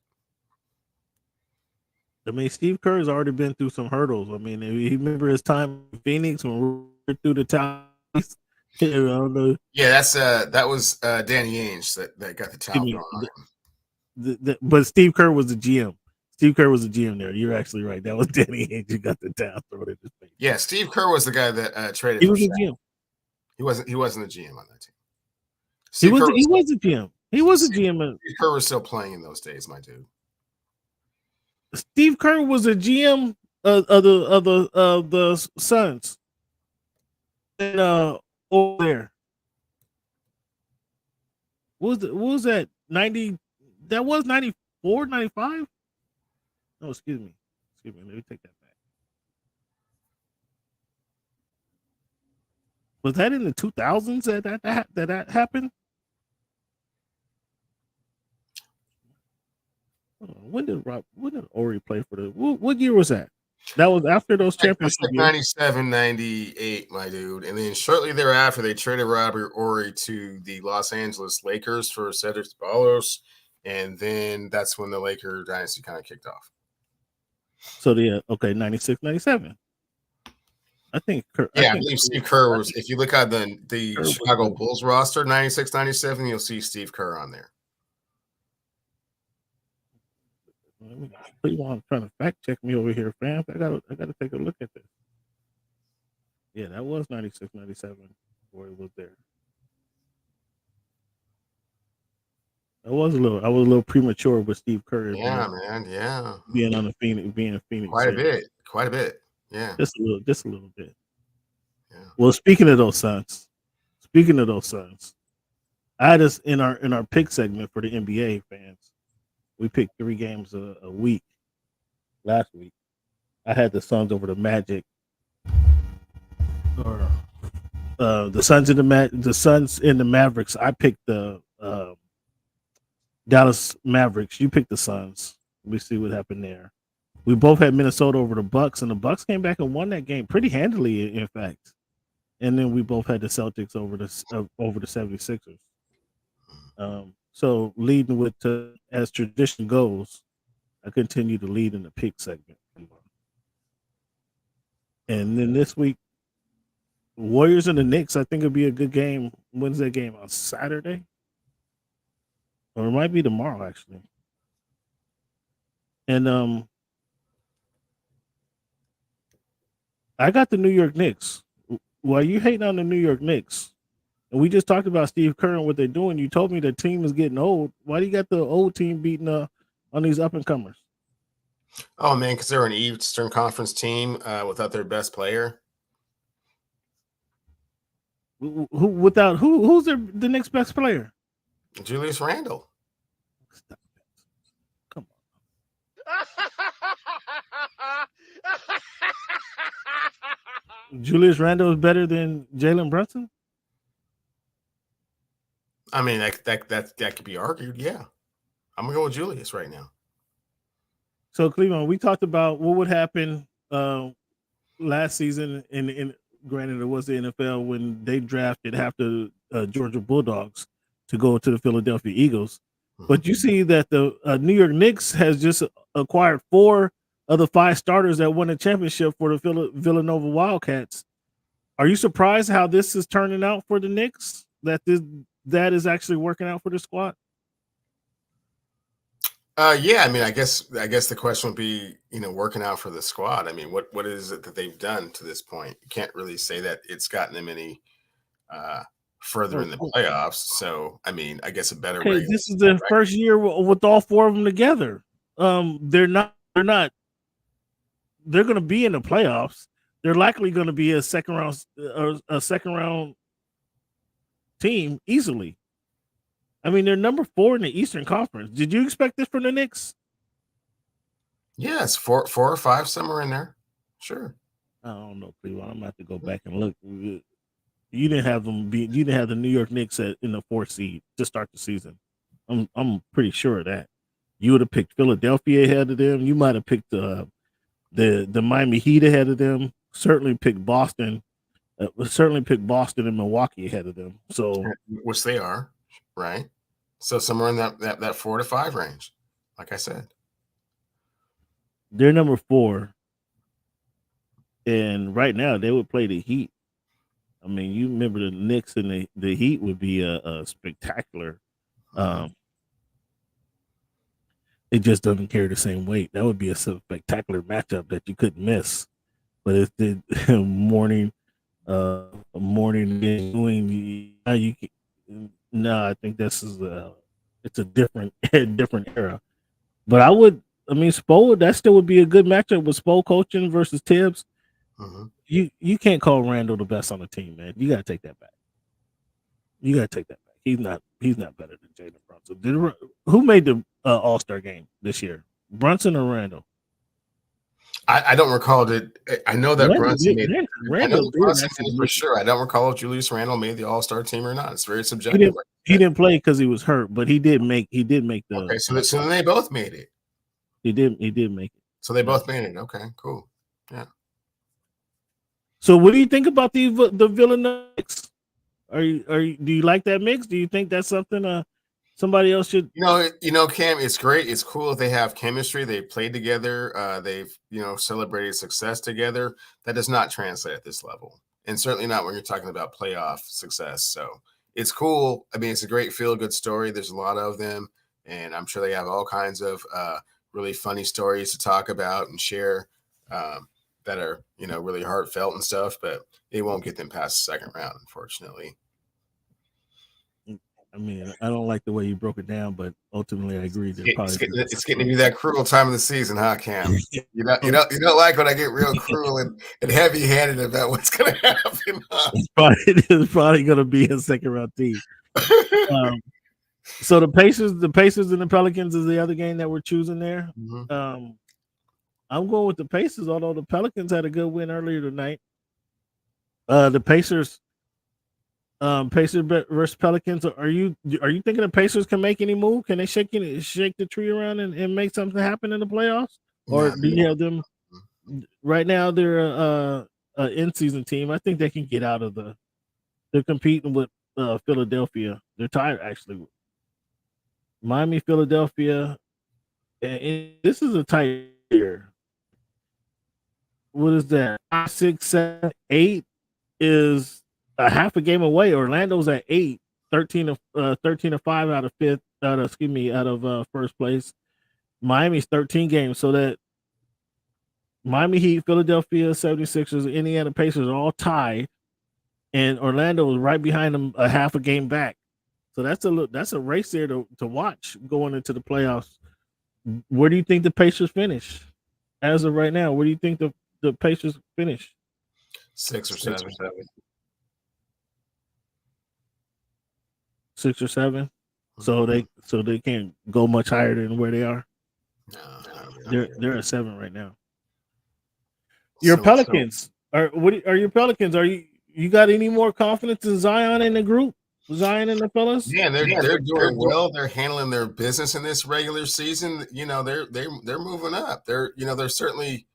I mean, Steve Kerr has already been through some hurdles. I mean, you remember his time in Phoenix when we were through the town. Yeah, that was Danny Ainge that got the top on. But Steve Kerr was the GM. Steve Kerr was the GM there. You're actually right. That was Danny Ainge who got the town thrown in his face. Yeah, Steve Kerr was the guy that traded. He was the GM. He wasn't the GM on that team. He was the GM. He was a GM. Steve Kerr was still playing in those days, my dude. Steve Kerr was a GM of the Suns. And over there. What was that? 90? That was 94, 95? No, excuse me. Let me take that back. Was that in the 2000s that happened? When did Ori play for the? What year was that? That was after those championships. Like 97, 98, my dude. And then shortly thereafter, they traded Robert Ori to the Los Angeles Lakers for Cedric Ceballos. And then that's when the Laker dynasty kind of kicked off. So, 96, 97. I think I believe Steve Kerr was, if you look at the Chicago Bulls roster, 96, 97, you'll see Steve Kerr on there. I'm trying to fact check me over here, fam. I gotta take a look at this. Yeah, that was 96, 97 where it was there. I was a little premature with Steve Kerr. Yeah, man. Yeah. Being a Phoenix. Quite a bit. Yeah. Just a little bit. Yeah. Well, speaking of those Suns, I had us in our pick segment for the NBA fans. We picked 3 games a week. Last week, I had the Suns over the Magic, or the Suns and the Mavericks. I picked the Dallas Mavericks. You picked the Suns. We see what happened there. We both had Minnesota over the Bucks, and the Bucks came back and won that game pretty handily, in fact. And then we both had the Celtics over the 76ers. So leading with, as tradition goes, I continue to lead in the pick segment. And then this week, Warriors and the Knicks, I think it'll be a good game. When's that game? On Saturday? Or it might be tomorrow, actually. And I got the New York Knicks. While you hating on the New York Knicks, and we just talked about Steve Kerr and what they're doing, you told me the team is getting old. Why do you got the old team beating on these up-and-comers? Oh, man, because they're an Eastern Conference team without their best player. Who's the next best player? Julius Randle. Stop it. Come on. Julius Randle is better than Jalen Brunson? I mean, that could be argued, yeah. I'm going to go with Julius right now. So, Cleveland, we talked about what would happen last season, and granted, it was the NFL when they drafted half the Georgia Bulldogs to go to the Philadelphia Eagles. Mm-hmm. But you see that the New York Knicks has just acquired 4 of the 5 starters that won a championship for the Villanova Wildcats. Are you surprised how this is turning out for the Knicks? That is actually working out for the squad? Yeah, I mean, I guess the question would be, working out for the squad. I mean, what is it that they've done to this point? You can't really say that it's gotten them any further in the playoffs. So, I mean, I guess a better way. This is the first year with all 4 of them together. They're going to be in the playoffs. they're likely going to be a second round team easily. I mean, they're number 4 in the Eastern Conference. Did you expect this from the Knicks? Yes, 4 or 5 somewhere in there. Sure. I don't know, Cleveland. I'm gonna have to go back and look. You didn't have them be. You didn't have the New York Knicks in the 4th seed to start the season. I'm pretty sure of that. You would have picked Philadelphia ahead of them. You might have picked the Miami Heat ahead of them. Certainly picked Boston. Certainly picked Boston and Milwaukee ahead of them. So, which they are, right? So somewhere in that 4 to 5 range, like I said. They're number 4. And right now they would play the Heat. I mean, you remember the Knicks and the Heat would be a spectacular. It just doesn't carry the same weight. That would be a spectacular matchup that you couldn't miss. But it's the morning doing. No, I think this is it's a different era. But Spo, that still would be a good matchup with Spo coaching versus Tibbs. You can't call Randall the best on the team, man. You got to take that back. He's not better than Jalen Brunson. Who made the All-Star game this year? Brunson or Randall? I don't recall it. I know that Brunson made it. Randall Brunson made it for sure. I don't recall if Julius Randle made the All-Star team or not. It's very subjective. He didn't play because he was hurt, but he did make the. Okay, so then they both made it. He did make it. So they both made it. Okay, cool. Yeah. So what do you think about the Villanova mix? Do you like that mix? Do you think that's something somebody else should? You know, Cam, it's great. It's cool if they have chemistry. They played together. They've celebrated success together. That does not translate at this level, and certainly not when you're talking about playoff success. So it's cool. I mean, it's a great feel-good story. There's a lot of them, and I'm sure they have all kinds of really funny stories to talk about and share. That are, really heartfelt and stuff, but it won't get them past the second round, unfortunately. I mean, I don't like the way you broke it down, but ultimately I agree. It's getting to be that cruel time of the season, huh, Cam? You don't like when I get real cruel and heavy-handed about what's going to happen. Huh? It's probably going to be a second round team. So the Pacers and the Pelicans is the other game that we're choosing there. Mm-hmm. I'm going with the Pacers, although the Pelicans had a good win earlier tonight. The Pacers versus Pelicans. Are you thinking the Pacers can make any move? Can they shake the tree around and make something happen in the playoffs? Or do you have them right now? They're a in-season team. I think they can get out of they're competing with Philadelphia. They're tied actually. Miami, Philadelphia, and this is a tight year. What is that? 6, 7, 8 is a half a game away. Orlando's at 8, 13 of 5 out of first place. Miami's 13 games, so that Miami Heat, Philadelphia 76ers, Indiana Pacers are all tied, and Orlando is right behind them, a half a game back. So that's a race there to watch going into the playoffs. Where do you think the Pacers finish? As of right now, where do you think the Pacers finish? 6 or 7. 6 or 7. So they can't go much higher than where they are. No. They're at 7 right now. Your Pelicans are your Pelicans? Are you got any more confidence in Zion in the group? Zion and the fellas? Yeah, they're doing well. They're handling their business in this regular season. They're moving up. They're certainly,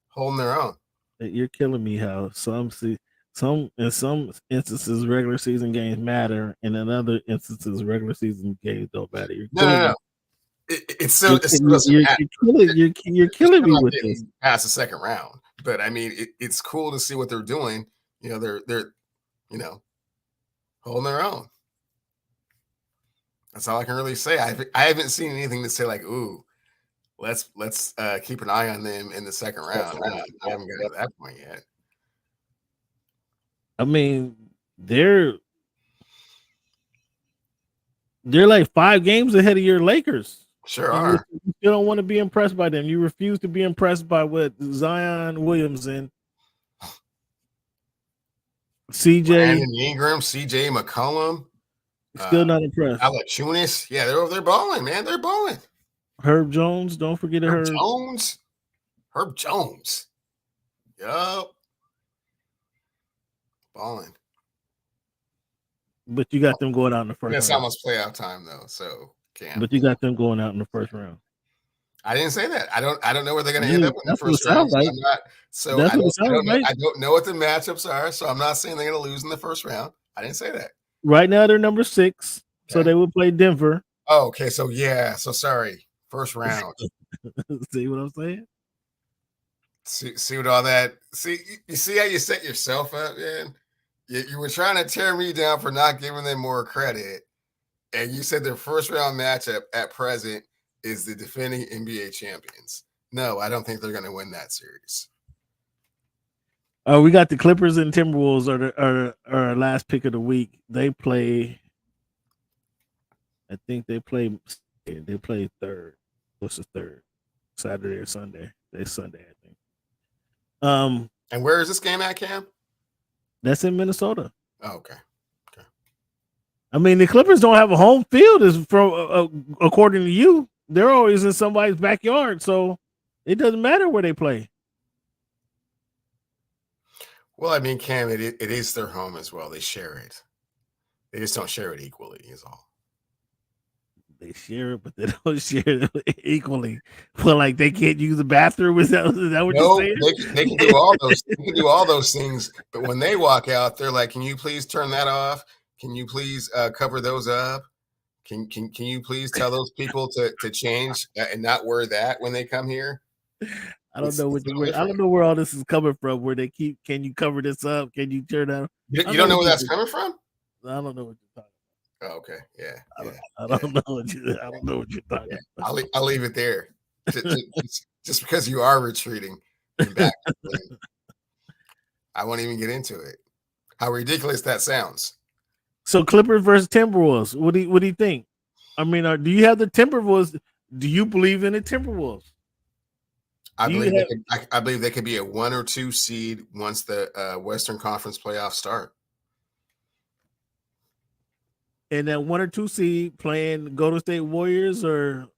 holding their own. You're killing me. How in some instances regular season games matter, and in other instances regular season games don't matter. No. You're killing me with this. Past the second round, but I mean, it's cool to see what they're doing. They're holding their own. That's all I can really say. I haven't seen anything to say like, "Ooh, let's keep an eye on them in the second round." I haven't got to that point yet. I mean, they're like 5 games ahead of your Lakers. Sure are. You don't want to be impressed by them. You refuse to be impressed by what Zion Williamson CJ Brandon Ingram, CJ McCollum. still not impressed. Valanciunas. Yeah, they're balling, man. They're balling. Herb Jones, don't forget Herb Jones. Yup. Balling. But you got them going out in the first That's round. almost playoff time though. So But you got them going out in the first round. I didn't say that. I don't know where they're going to end up in the first round. Right. I Right. don't know what the matchups are, so I'm not saying they're going to lose in the first round. I didn't say that. Right now they're number 6, so they will play Denver. Oh, okay. So so sorry. First round. See what I'm saying? See what all that. You see how you set yourself up, man. You were trying to tear me down for not giving them more credit, and you said their first round matchup at present is the defending NBA champions. No, I don't think they're going to win that series. We got the Clippers and Timberwolves are our last pick of the week. They play. I think they play third. What's the third? Saturday or Sunday? It's Sunday, I think. And where is this game at, Cam? That's in Minnesota. Oh, okay. I mean, the Clippers don't have a home field, as from according to you. They're always in somebody's backyard, so it doesn't matter where they play. Well, I mean, Cam, it is their home as well. They share it. They just don't share it equally, is all. They share it, but they don't share it equally. Well, like they can't use the bathroom. Is that what you're saying? They can do all those. They can do all those things, but when they walk out, they're like, "Can you please turn that off? Can you please cover those up? Can you please tell those people to change and not wear that when they come here?" I don't know where all this is coming from. Where they keep, can you cover this up? Can you turn that? You don't know where that's coming from? I don't know what you're talking. Oh, okay, yeah. I don't know what you're talking about. I'll leave it there. Just because you are retreating back, I won't even get into it. How ridiculous that sounds. So Clippers versus Timberwolves. What do you think? I mean, do you have the Timberwolves? Do you believe in the Timberwolves? I believe they could be a 1 or 2 seed once the Western Conference playoffs start. And that 1 or 2 seed playing Golden State Warriors or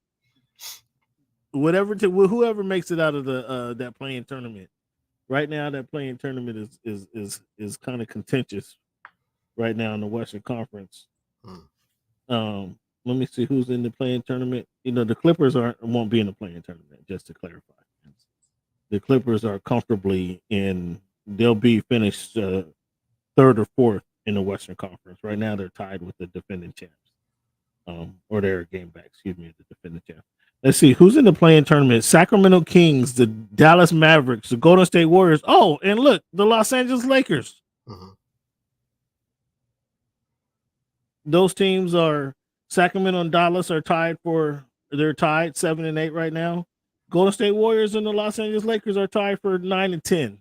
whatever, whoever makes it out of the that playing tournament. Right now, that playing tournament is kind of contentious. Right now in the Western Conference. Let me see who's in the playing tournament. You know, the Clippers won't be in the playing tournament, just to clarify. The Clippers are comfortably in, they'll be finished 3rd or 4th in the Western Conference. Right now they're tied with the defending champs. Or they're a game back, the defending champs. Let's see who's in the playing tournament. Sacramento Kings, the Dallas Mavericks, the Golden State Warriors. Oh, and look, the Los Angeles Lakers. Those teams are Sacramento and Dallas are tied they're tied 7 and 8 right now. Golden State Warriors and the Los Angeles Lakers are tied for 9 and 10.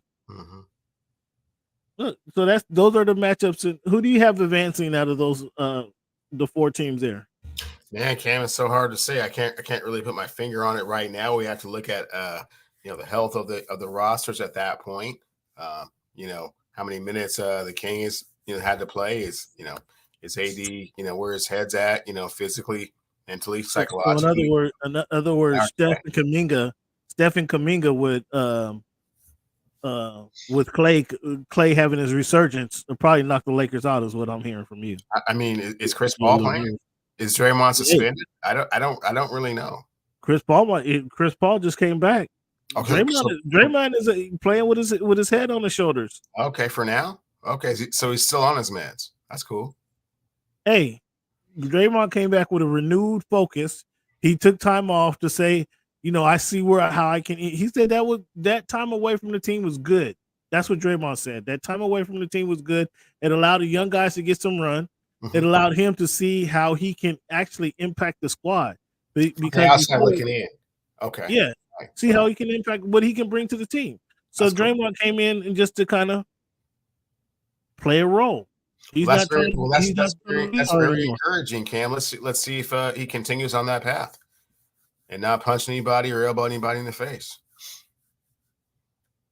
Look, so those are the matchups. And who do you have advancing out of those the 4 teams there? Man, Cam, it's so hard to say. I can't really put my finger on it right now. We have to look at the health of the rosters at that point. How many minutes the Kings had to play is AD, where his head's at, physically, mentally, psychologically. So in other words, Stephen Kuminga with Clay having his resurgence will probably knock the Lakers out, is what I'm hearing from you. I mean, is Chris Paul playing? Is Draymond suspended? I don't really know. Chris Paul just came back. Okay, Draymond is playing with his head on his shoulders. Okay, for now. Okay, so he's still on his meds. That's cool. Hey, Draymond came back with a renewed focus. He took time off to say, I see how I can eat. He said that time away from the team was good. That's what Draymond said. That time away from the team was good. It allowed the young guys to get some run. It allowed him to see how he can actually impact the squad. Because outside looking in. Okay. Yeah. See how he can impact what he can bring to the team. So that's Draymond cool. Came in and just to kind of play a role. That's very encouraging, Cam. Let's see if he continues on that path and not punch anybody or elbow anybody in the face.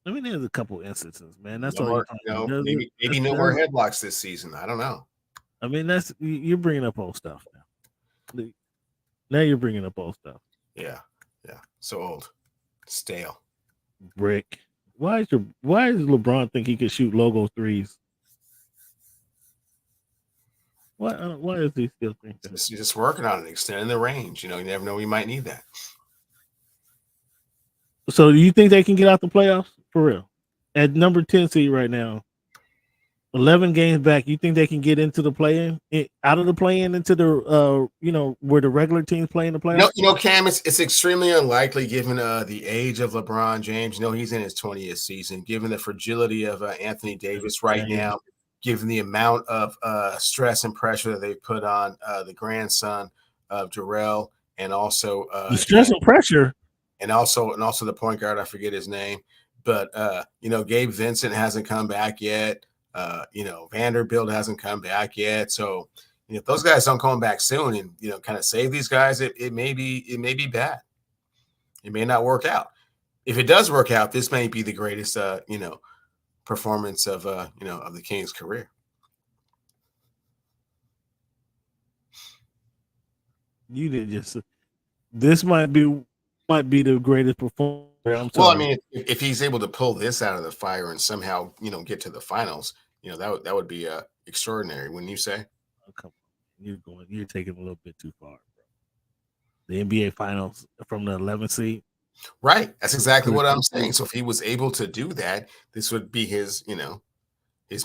I mean, there's a couple instances, man. That's No all more, you're talking about. maybe no more headlocks this season. I don't know. I mean, you're bringing up old stuff now. Now you're bringing up old stuff. Yeah. So old, stale. Brick. Why does LeBron think he could shoot logo threes? Why does he still think that? He's just working on it, extending the range. You never know. We might need that. So do you think they can get out the playoffs for real? At number 10 seed right now, 11 games back, you think they can get into the play-in, out of the play-in into the where the regular teams play in the playoffs? Cam, it's extremely unlikely given the age of LeBron James. He's in his 20th season. Given the fragility of Anthony Davis right now, given the amount of stress and pressure that they put on the grandson of Jarrell, and also the stress and pressure, and also the point guard, I forget his name, but Gabe Vincent hasn't come back yet. Vanderbilt hasn't come back yet. So if those guys don't come back soon and kind of save these guys, it may be bad. It may not work out. If it does work out, this may be the greatest performance of of the Kings' career. You did just. This might be the greatest performance. Well, I mean, if he's able to pull this out of the fire and somehow get to the finals, that would be extraordinary. Wouldn't you say? Oh, come on. You're taking a little bit too far, bro. The NBA Finals from the 11th seed. Right. That's exactly what I'm saying. So if he was able to do that, this would be his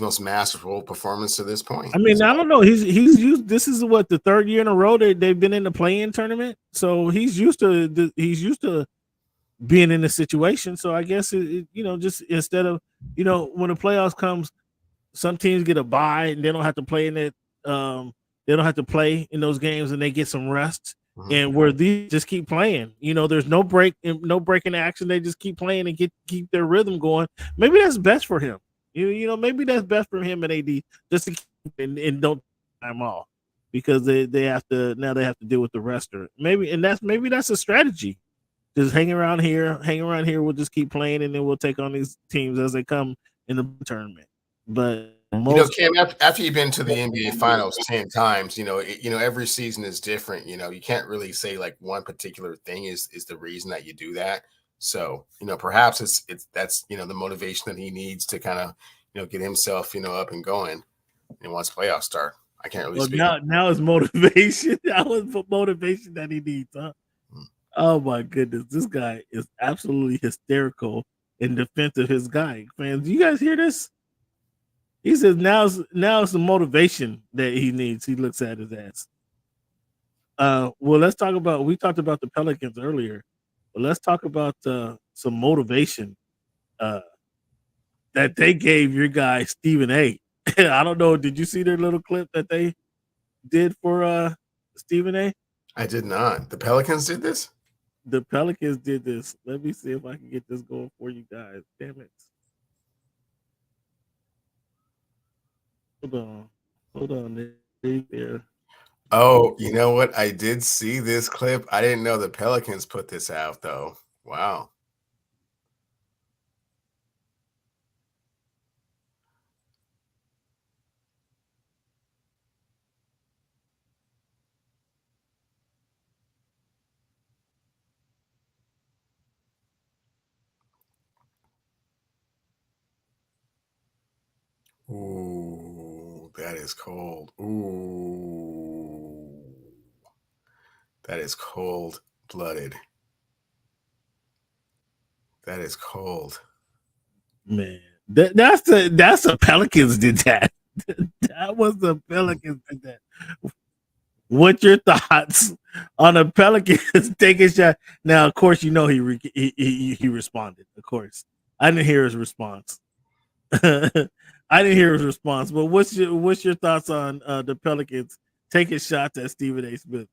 most masterful performance to this point. I mean, I don't know. He's used. This is what, the third year in a row that they've been in the play-in tournament. So he's used to being in the situation. So I guess just instead of when the playoffs comes, some teams get a bye and they don't have to play in it. They don't have to play in those games and they get some rest. Mm-hmm. And where these just keep playing, there's no break in action. They just keep playing and keep their rhythm going. Maybe that's best for him. Maybe that's best for him and AD, just to keep and don't time off, because they have to deal with the rest of it. Maybe that's a strategy. Just hang around here. We'll just keep playing, and then we'll take on these teams as they come in the tournament. But Cam, after you've been to the NBA Finals 10 times, every season is different. You can't really say like one particular thing is the reason that you do that. So, perhaps that's the motivation that he needs to kind of, get himself, up and going. And once playoffs start, I can't really speak. Now it's motivation. That was motivation that he needs, huh? Oh my goodness, this guy is absolutely hysterical in defense of his guy. Fans, do you guys hear this? He says now it's the motivation that he needs. He looks at his ass. Well, let's talk about. We talked about the Pelicans earlier, but let's talk about some motivation that they gave your guy Stephen A. I don't know. Did you see their little clip that they did for Stephen A? I did not. The Pelicans did this? The Pelicans did this. Let me see if I can get this going for you guys. Damn it. Hold on. There. Oh, you know what? I did see this clip. I didn't know the Pelicans put this out, though. Wow. Ooh, that is cold. Ooh, that is cold-blooded. That is cold. Man, that's the Pelicans did that. That was the Pelicans did that. What's your thoughts on the Pelicans taking a shot? Now, of course, he responded. Of course, I didn't hear his response. I didn't hear his response, but what's your thoughts on the Pelicans taking shots at Stephen A. Smith?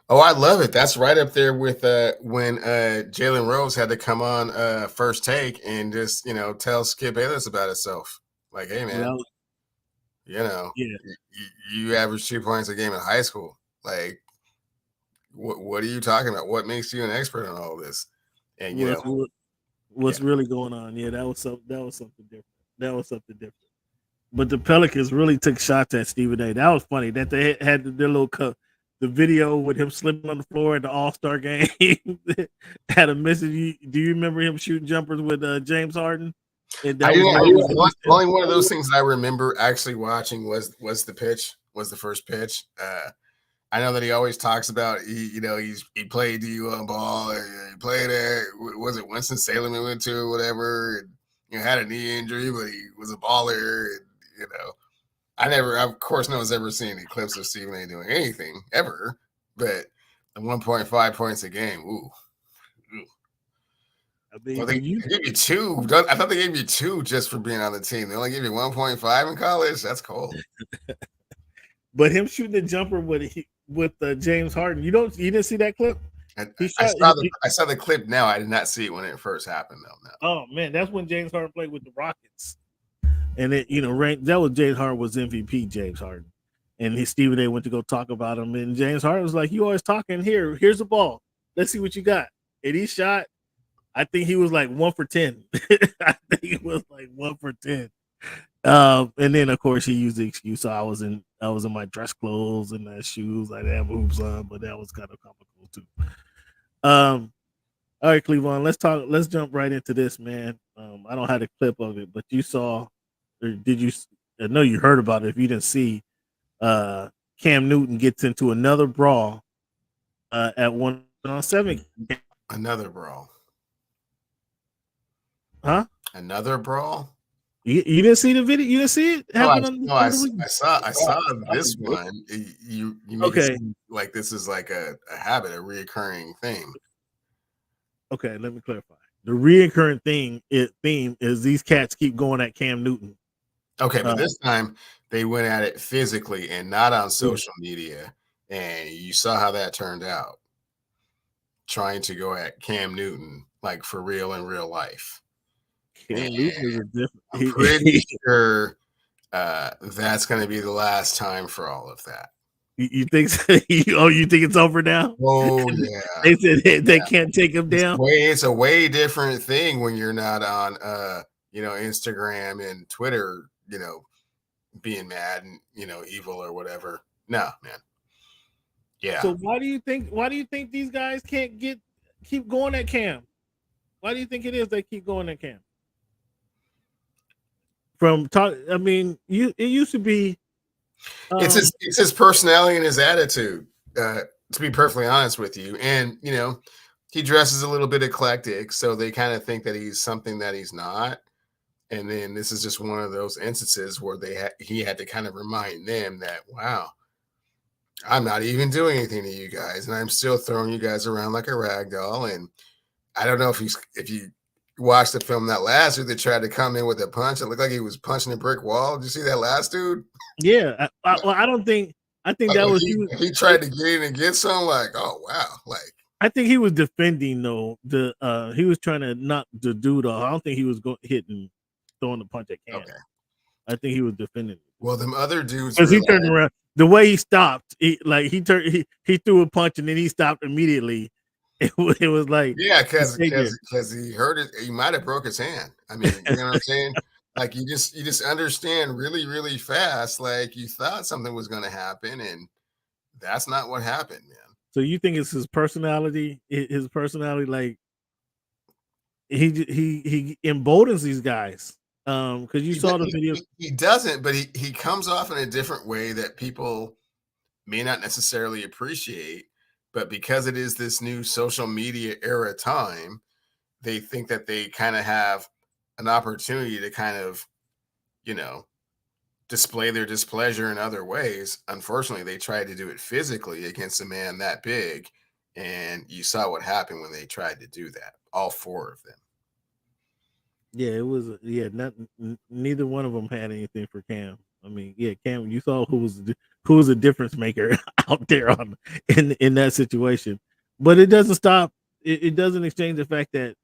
Oh, I love it. That's right up there with when Jalen Rose had to come on First Take and just tell Skip Bayless about himself. Like, hey man, you average 2 points a game in high school. Like, what are you talking about? What makes you an expert on all this? And what's really going on. Yeah, that was something different. But the Pelicans really took shots at Stephen A. That was funny that they had their little the video with him slipping on the floor at the All-Star game. Had a message. Do you remember him shooting jumpers with James Harden? Only one of those things that I remember actually watching was the pitch, was the first pitch. I know that he always talks about he played DU ball, he played at, was it Winston-Salem he went to or whatever, and had a knee injury, but he was a baller. And, I of course, no one's ever seen any clips of Stephen A. doing anything ever, but the 1.5 points a game, ooh. I mean, Well, they gave you 2. I thought they gave you 2 just for being on the team. They only gave you 1.5 in college. That's cold. But him shooting the jumper with James Harden, you didn't see that clip? I saw the clip now. I did not see it when it first happened though. No. Oh man, that's when James Harden played with the Rockets, and it that was James Harden was MVP. James Harden, and Stephen A. went to go talk about him, and James Harden was like, "You always talking here's the ball. Let's see what you got." And he shot. I think he was like 1 for 10. I think he was like 1 for 10. And then of course he used the excuse. So I was in my dress clothes and my shoes. I didn't have hoops on, but that was kind of comical too. All right, Cleavon, let's jump right into this, man. I don't have a clip of it, but you saw, or did you? I know you heard about it. If you didn't see, Cam Newton gets into another brawl at 1-on-7. Another brawl. Huh? Another brawl? You didn't see the video? You didn't see it? I saw this one. You make it seem like this is like a habit, a reoccurring thing. Okay, let me clarify. The reoccurring theme is these cats keep going at Cam Newton. Okay, but this time they went at it physically and not on social media. And you saw how that turned out. Trying to go at Cam Newton, like for real in real life. Cam Newton is a different. I'm pretty sure that's going to be the last time for all of that. You think so? You think it's over now? Oh yeah. They said they can't take him down. It's a way different thing when you're not on Instagram and Twitter, being mad and evil or whatever. No, man. Yeah. So why do you think these guys can't keep going at Cam? Why do you think it is they keep going at Cam? It used to be. It's his personality and his attitude. To be perfectly honest with you, and he dresses a little bit eclectic, so they kind of think that he's something that he's not. And then this is just one of those instances where he had to kind of remind them that, wow, I'm not even doing anything to you guys, and I'm still throwing you guys around like a rag doll. And I don't know if you watched the film that last dude that tried to come in with a punch. It looked like he was punching a brick wall. Did you see that last dude? Yeah. I think that was he tried to get in and get some. Like, oh wow, like I think he was defending though. He was trying to knock the dude off. I don't think he was hitting, throwing the punch at Cam. Okay. I think he was defending. Well, them other dudes, because he turned around. The way he stopped, he threw a punch and then he stopped immediately. It was like, yeah, because he hurt it. He might have broke his hand. I mean, you know what I'm saying? Like you just understand really, really fast. Like you thought something was going to happen, and that's not what happened, man. So you think it's his personality? His personality, like he emboldens these guys. Because you saw the video. He doesn't, but he comes off in a different way that people may not necessarily appreciate. But because it is this new social media era time, they think that they kind of have an opportunity to kind of, display their displeasure in other ways. Unfortunately, they tried to do it physically against a man that big. And you saw what happened when they tried to do that. All 4 of them. Yeah, it was. Yeah, neither one of them had anything for Cam. I mean, yeah, Cam. You saw who was a difference maker out there in that situation. But it doesn't stop. It doesn't exchange the fact that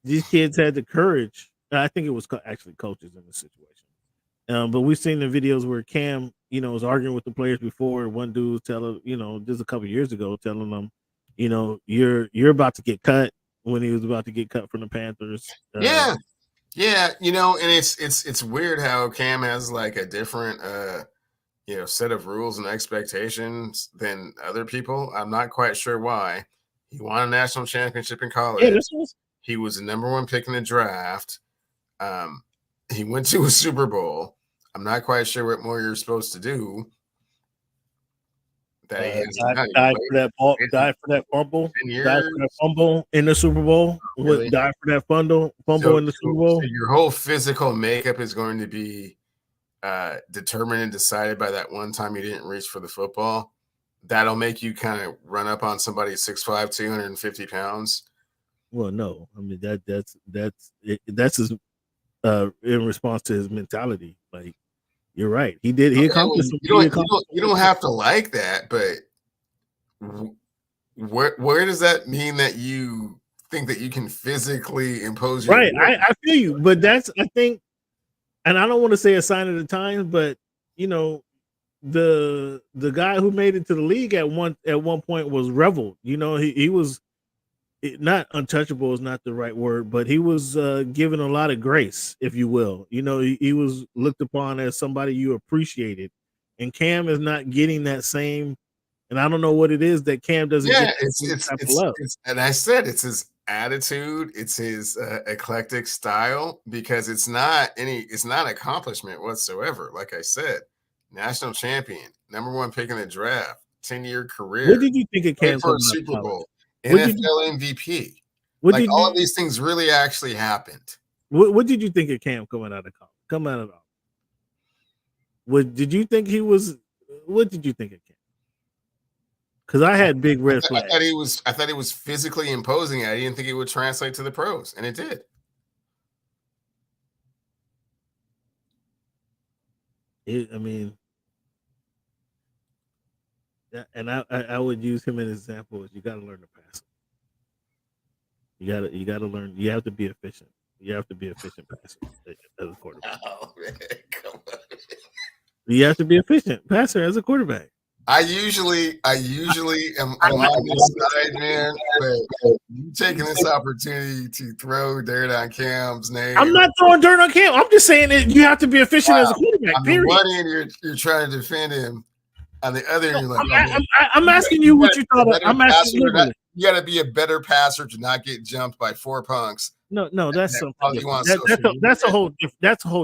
these kids had the courage. I think it was actually coaches in the situation. But we've seen the videos where Cam, was arguing with the players before. One dude telling, just a couple years ago, telling them, you're about to get cut. when he was about to get cut from the Panthers. Yeah, you know, and it's weird how Cam has like a different set of rules and expectations than other people. I'm not quite sure why. He won a national championship in college. Yeah, he was the number one pick in the draft. He went to a Super Bowl. I'm not quite sure what more you're supposed to do. Died for that fumble. Died for that fumble in the Super Bowl. Really? Died for that fumble in the Super Bowl. So your whole physical makeup is going to be determined and decided by that one time you didn't reach for the football. That'll make you kind of run up on somebody 6'5", 250 pounds. Well, no, I mean that's his in response to his mentality. Like, you're right. He did. He accomplished. You don't have to like that, but where does that mean that you think that you can physically impose your right? I feel you, but that's, I think, and I don't want to say a sign of the times, but you know, the guy who made it to the league at one point was Revel. You know, he was not untouchable is not the right word, but he was given a lot of grace, if you will. You know, he was looked upon as somebody you appreciated, and Cam is not getting that same. And I don't know what it is that Cam doesn't get. It's and I said it's his attitude, it's his eclectic style, because it's not accomplishment whatsoever. Like I said, national champion, number one pick in the draft, 10-year career. What did you think of Cam for a Super Bowl? NFL MVP. Like all of these things really actually happened. What did you think of Cam coming out of college? What did you think he was? What did you think of Cam? Because I had big red flags. I thought he was physically imposing. I didn't think it would translate to the pros, and it did. I mean, and I would use him as an example. Is you got to learn to pass. You got to learn. You have to be efficient. You have to be efficient passer as a quarterback. Oh man, come on. You have to be efficient passer as a quarterback. I usually am on this side, man, but you taking this opportunity to throw dirt on Cam's name. I'm not throwing dirt on Cam. I'm just saying that you have to be efficient as a quarterback. On the one end, you're trying to defend him. On the other end, you're like, I'm asking you what you thought. I'm asking you. You got to be a better passer to not get jumped by four punks. No, that's something different. That's a whole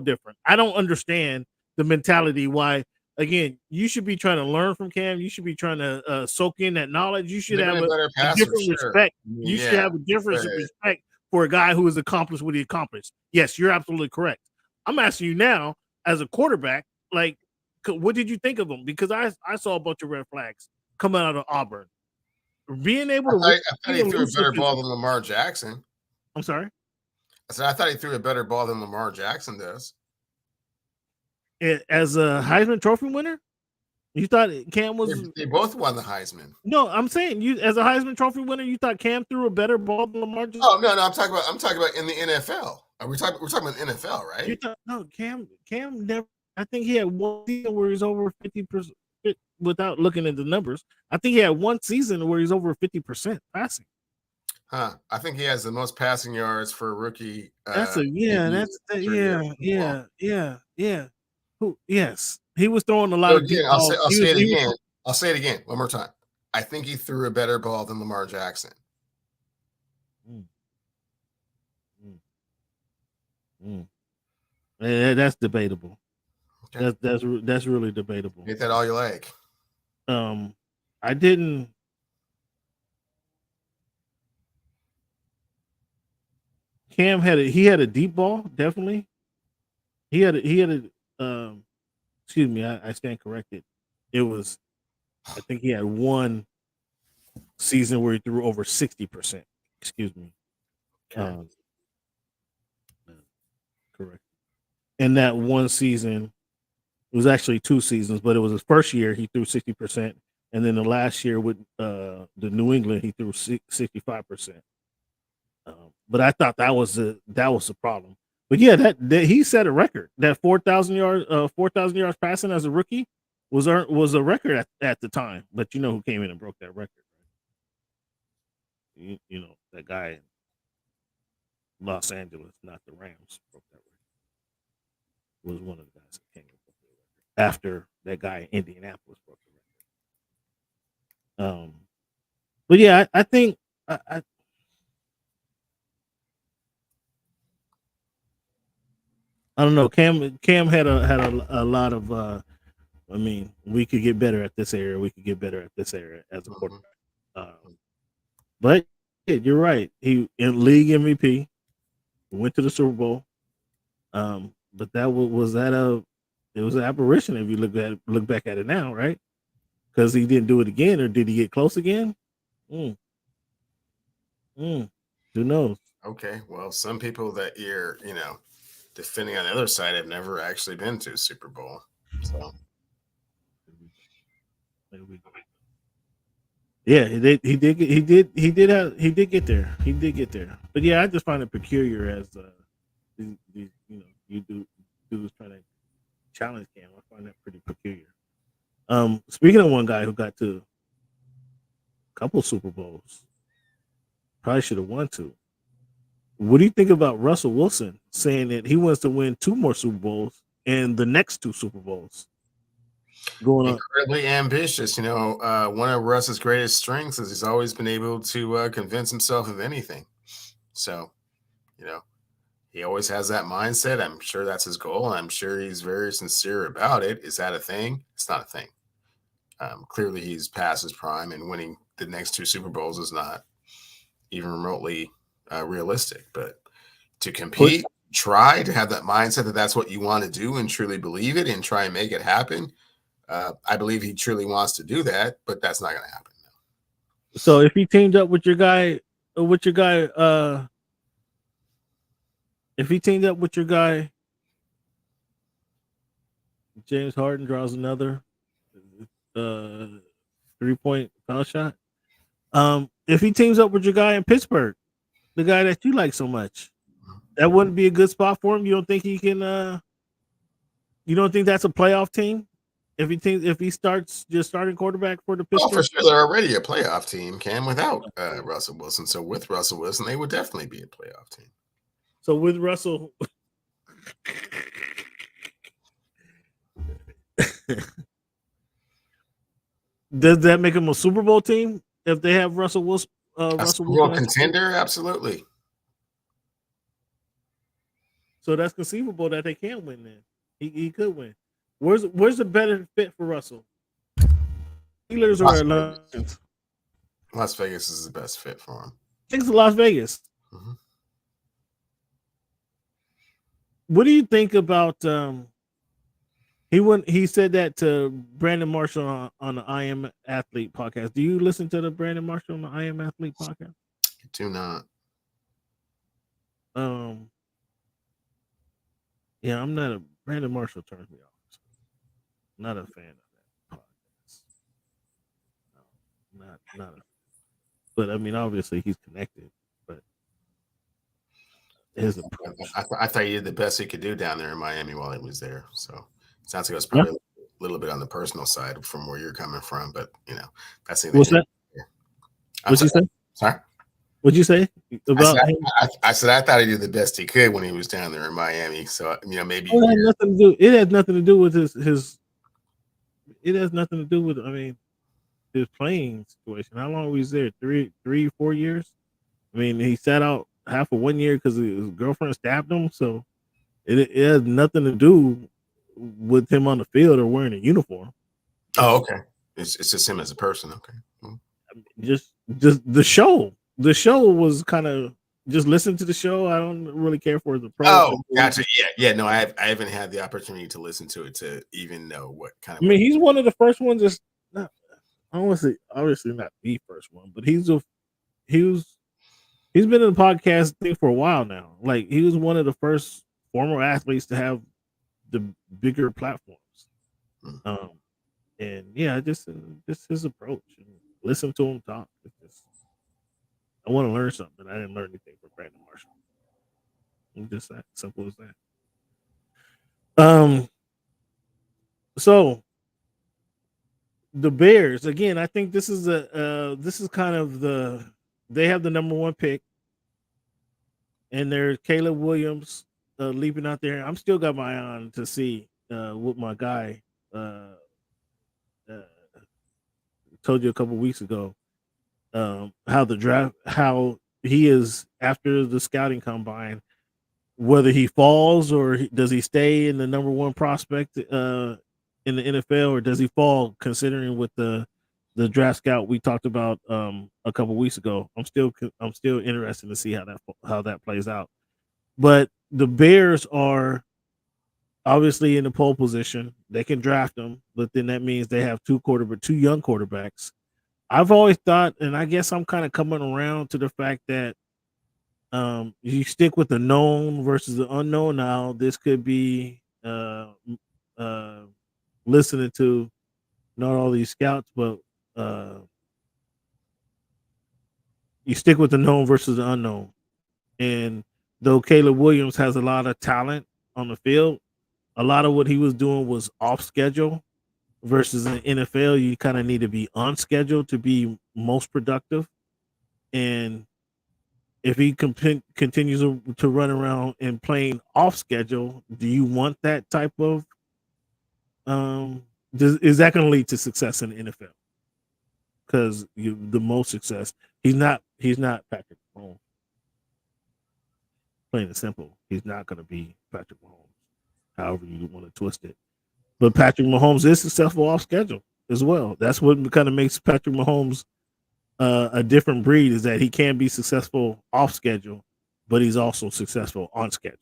different. I don't understand the mentality why. Again, you should be trying to learn from Cam. You should be trying to soak in that knowledge. You should have a different respect. You should have a different respect for a guy who has accomplished what he accomplished. Yes, you're absolutely correct. I'm asking you now, as a quarterback, like, what did you think of him? Because I saw a bunch of red flags coming out of Auburn. Being able to, I thought he threw a better ball than Lamar Jackson. I'm sorry. I said I thought he threw a better ball than Lamar Jackson does. As a Heisman Trophy winner, you thought Cam was? They both won the Heisman. No, I'm saying you, as a Heisman Trophy winner, you thought Cam threw a better ball than Lamar Jackson? Oh no, I'm talking about in the NFL. We're talking about NFL, right? No, Cam never. I think he had one season where he's over 50%. Without looking at the numbers, I think he had one season where he's over 50% passing. I think he has the most passing yards for a rookie. Yes, he was throwing a lot of. Again, I'll say it again. I'll say it again one more time. I think he threw a better ball than Lamar Jackson. That's debatable. Okay. That's really debatable. Get that all you like. I didn't. Cam had a deep ball, definitely. He had a excuse me, I stand corrected. It was, I think he had one season where he threw over 60%. Excuse me. Correct. And that one season, it was actually 2 seasons, but it was his first year he threw 60%, and then the last year with the New England he threw 65%. But I thought that was the problem. But yeah, that he set a record. That 4,000 yards passing as a rookie was a record at the time. But you know who came in and broke that record? Right? You know that guy Los Angeles, not the Rams, broke that record. Was one of the guys that came up with the record after that guy in Indianapolis broke the record. But yeah, I think I don't know. Cam had a lot of. I mean, we could get better at this area. We could get better at this area as a quarterback. But yeah, you're right. He in league MVP, went to the Super Bowl. But that was it was an apparition if you look back at it now, right? Because he didn't do it again, or did he get close again? Who knows? Okay, well, some people that you're, defending on the other side have never actually been to a Super Bowl. So, yeah, he did get there. He did get there. But yeah, I just find it peculiar as you dudes trying to challenge Cam. I find that pretty peculiar. Speaking of one guy who got to a couple Super Bowls, probably should have won two. What do you think about Russell Wilson saying that he wants to win 2 more Super Bowls and the next 2 Super Bowls? Going on. Incredibly ambitious. One of Russ's greatest strengths is he's always been able to convince himself of anything. So, he always has that mindset. I'm sure that's his goal, and I'm sure he's very sincere about it. Is that a thing? It's not a thing. Clearly, he's past his prime, and winning the next 2 Super Bowls is not even remotely realistic. But to compete, try to have that mindset that that's what you want to do and truly believe it and try and make it happen. I believe he truly wants to do that, but that's not going to happen. So if he teamed up with your guy, James Harden draws another 3-point foul shot. If he teams up with your guy in Pittsburgh, the guy that you like so much, that wouldn't be a good spot for him. You don't think he can? You don't think that's a playoff team? If he starts just starting quarterback for the Pittsburgh, for sure, they're already a playoff team, Cam, without Russell Wilson. So with Russell Wilson, they would definitely be a playoff team. So with Russell, does that make him a Super Bowl team if they have Russell Wilson? A Super Bowl contender, absolutely. So that's conceivable that they can win. Then he could win. Where's the better fit for Russell? Steelers or Lions? Las Vegas is the best fit for him. I think it's Las Vegas. Mm-hmm. What do you think about he said that to Brandon Marshall on the I Am Athlete podcast. Do you listen to the Brandon Marshall on the I Am Athlete podcast? I do not. Yeah, I'm not a Brandon Marshall turns me off. Not a fan of that podcast. No, not a, but I mean obviously he's connected, but his approach. I thought he did the best he could do down there in Miami while he was there. So it sounds like it was probably a little bit on the personal side from where you're coming from, but that's the What's that? What'd you say? Sorry? What'd you say about I said I thought he did the best he could when he was down there in Miami. So maybe it has nothing to do. It has nothing to do with his. It has nothing to do with. I mean, his playing situation. How long was he there? 4 years. I mean, he sat out half of 1 year because his girlfriend stabbed him. So it has nothing to do with him on the field or wearing a uniform. Oh, okay. It's just him as a person. Okay. Just the show. The show was kind of just listen to the show. I don't really care for the pro. Oh, gotcha. Yeah. No, I haven't had the opportunity to listen to it to even know what kind of. I mean, he's one of the first ones. That's not. I don't want to say obviously not the first one, but he's been in the podcast thing for a while now. Like he was one of the first former athletes to have the bigger platforms. And yeah, just his approach. And listen to him talk. I want to learn something. I didn't learn anything from Brandon Marshall. It's just that simple as that. So the Bears again. I think this is kind of they have the number 1 pick, and there's Caleb Williams leaping out there. I'm still got my eye on to see what my guy told you a couple weeks ago. How he is after the scouting combine, whether he falls or does he stay in the number one prospect in the NFL, or does he fall considering with the draft scout we talked about a couple weeks ago. I'm still interested to see how that plays out. But the Bears are obviously in the pole position. They can draft them, but then that means they have two young quarterbacks. I've always thought, and I guess I'm kind of coming around to the fact that you stick with the known versus the unknown. Now, this could be listening to not all these scouts, but you stick with the known versus the unknown. And though Caleb Williams has a lot of talent on the field, a lot of what he was doing was off schedule. Versus in the NFL, you kind of need to be on schedule to be most productive. And if he continues to run around and playing off schedule, do you want that type of is that going to lead to success in the NFL? Because the most success, he's not Patrick Mahomes. Plain and simple, he's not going to be Patrick Mahomes. However you want to twist it. But Patrick Mahomes is successful off schedule as well. That's what kind of makes Patrick Mahomes a different breed, is that he can be successful off schedule, but he's also successful on schedule.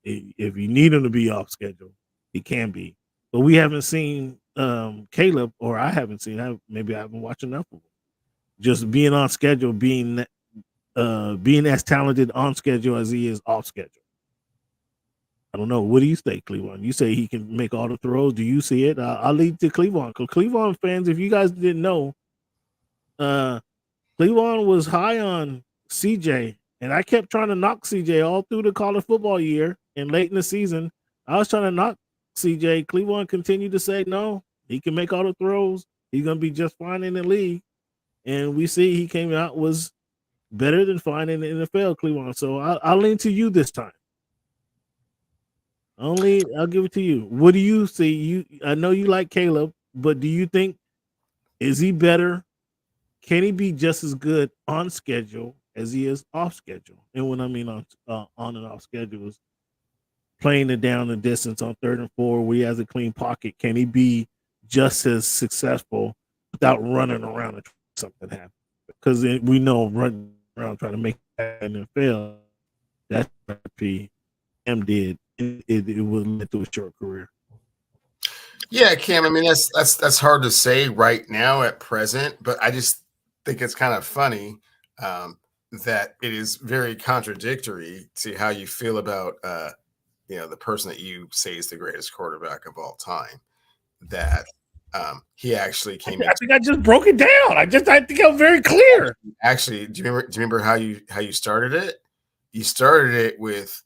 If you need him to be off schedule, he can be. But we haven't seen Caleb, or I haven't seen. Maybe I haven't watched enough of him. Just being on schedule, being as talented on schedule as he is off schedule. I don't know. What do you say, Cleveland? You say he can make all the throws. Do you see it? I'll lead to Cleveland. Because Cleveland fans, if you guys didn't know, Cleveland was high on CJ, and I kept trying to knock CJ all through the college football year and late in the season. I was trying to knock CJ. Cleveland continued to say, no, he can make all the throws. He's going to be just fine in the league. And we see he came out, was better than fine in the NFL, Cleveland. So I'll lean to you this time. I'll give it to you. What do you see? I know you like Caleb, but do you think, is he better? Can he be just as good on schedule as he is off schedule? And when I mean on and off schedule is playing it down the distance on 3rd and 4 where he has a clean pocket. Can he be just as successful without running around and something happen? Because we know running around trying to make that in the NFL, that's what PM did. It would lead to a short career. Yeah, Cam. I mean, that's hard to say right now at present, but I just think it's kind of funny that it is very contradictory to how you feel about the person that you say is the greatest quarterback of all time. That he actually came. I think I just broke it down. I think I'm very clear. Actually, do you remember how you started it? You started it with,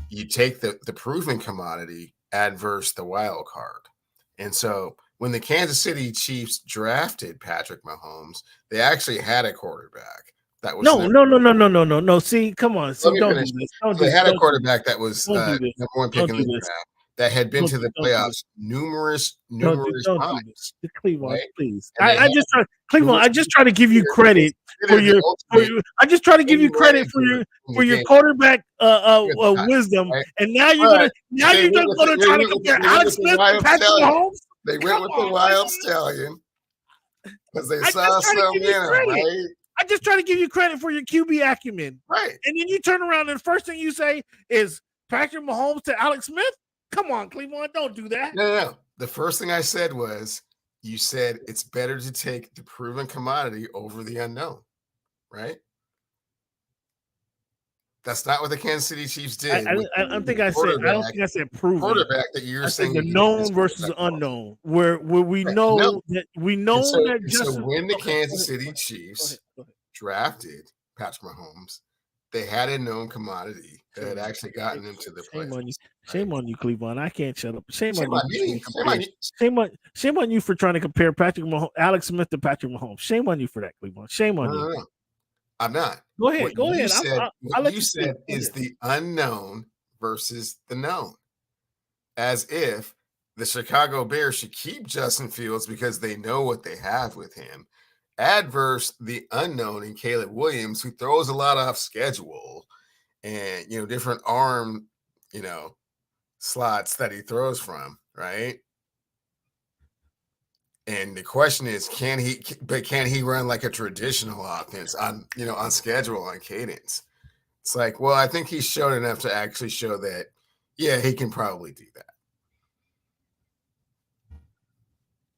you take the proven commodity, adverse the wild card. And so when the Kansas City Chiefs drafted Patrick Mahomes, they actually had a quarterback that was no. See, come on. See, don't do this. They had a quarterback that was number one pick in the draft that had been to the playoffs numerous times. Cleveland, right? Please. I just try to give you credit for your. I just try to give you credit for your quarterback wisdom, right? And now you're gonna try to compare Alex Smith to Patrick Mahomes. They went with the wild stallion because they saw something in him, right? I just try to give you credit for your QB acumen, right? And then you turn around and the first thing you say is Patrick Mahomes to Alex Smith. Come on, Cleveland, don't do that. No. The first thing I said was, you said it's better to take the proven commodity over the unknown, right? That's not what the Kansas City Chiefs did. I don't think I said proven. Quarterback that you're saying the known versus the unknown, where we know that So when the Kansas City Chiefs drafted Patrick Mahomes, they had a known commodity that had actually gotten them to the playoffs. Shame on you, Cleveland. I can't shut up. Shame on you for trying to compare Alex Smith to Patrick Mahomes. Shame on you for that, Cleveland. Shame on you. I'm not. Go ahead. What Go you ahead. said, I'll what let you speak. said Go is ahead. the unknown versus the known, as if the Chicago Bears should keep Justin Fields because they know what they have with him. Adverse the unknown in Caleb Williams, who throws a lot off schedule and different arm, slots that he throws from, right? And the question is, can he run like a traditional offense on schedule, on cadence? It's like, well, I think he's shown enough to actually show that, yeah, he can probably do that.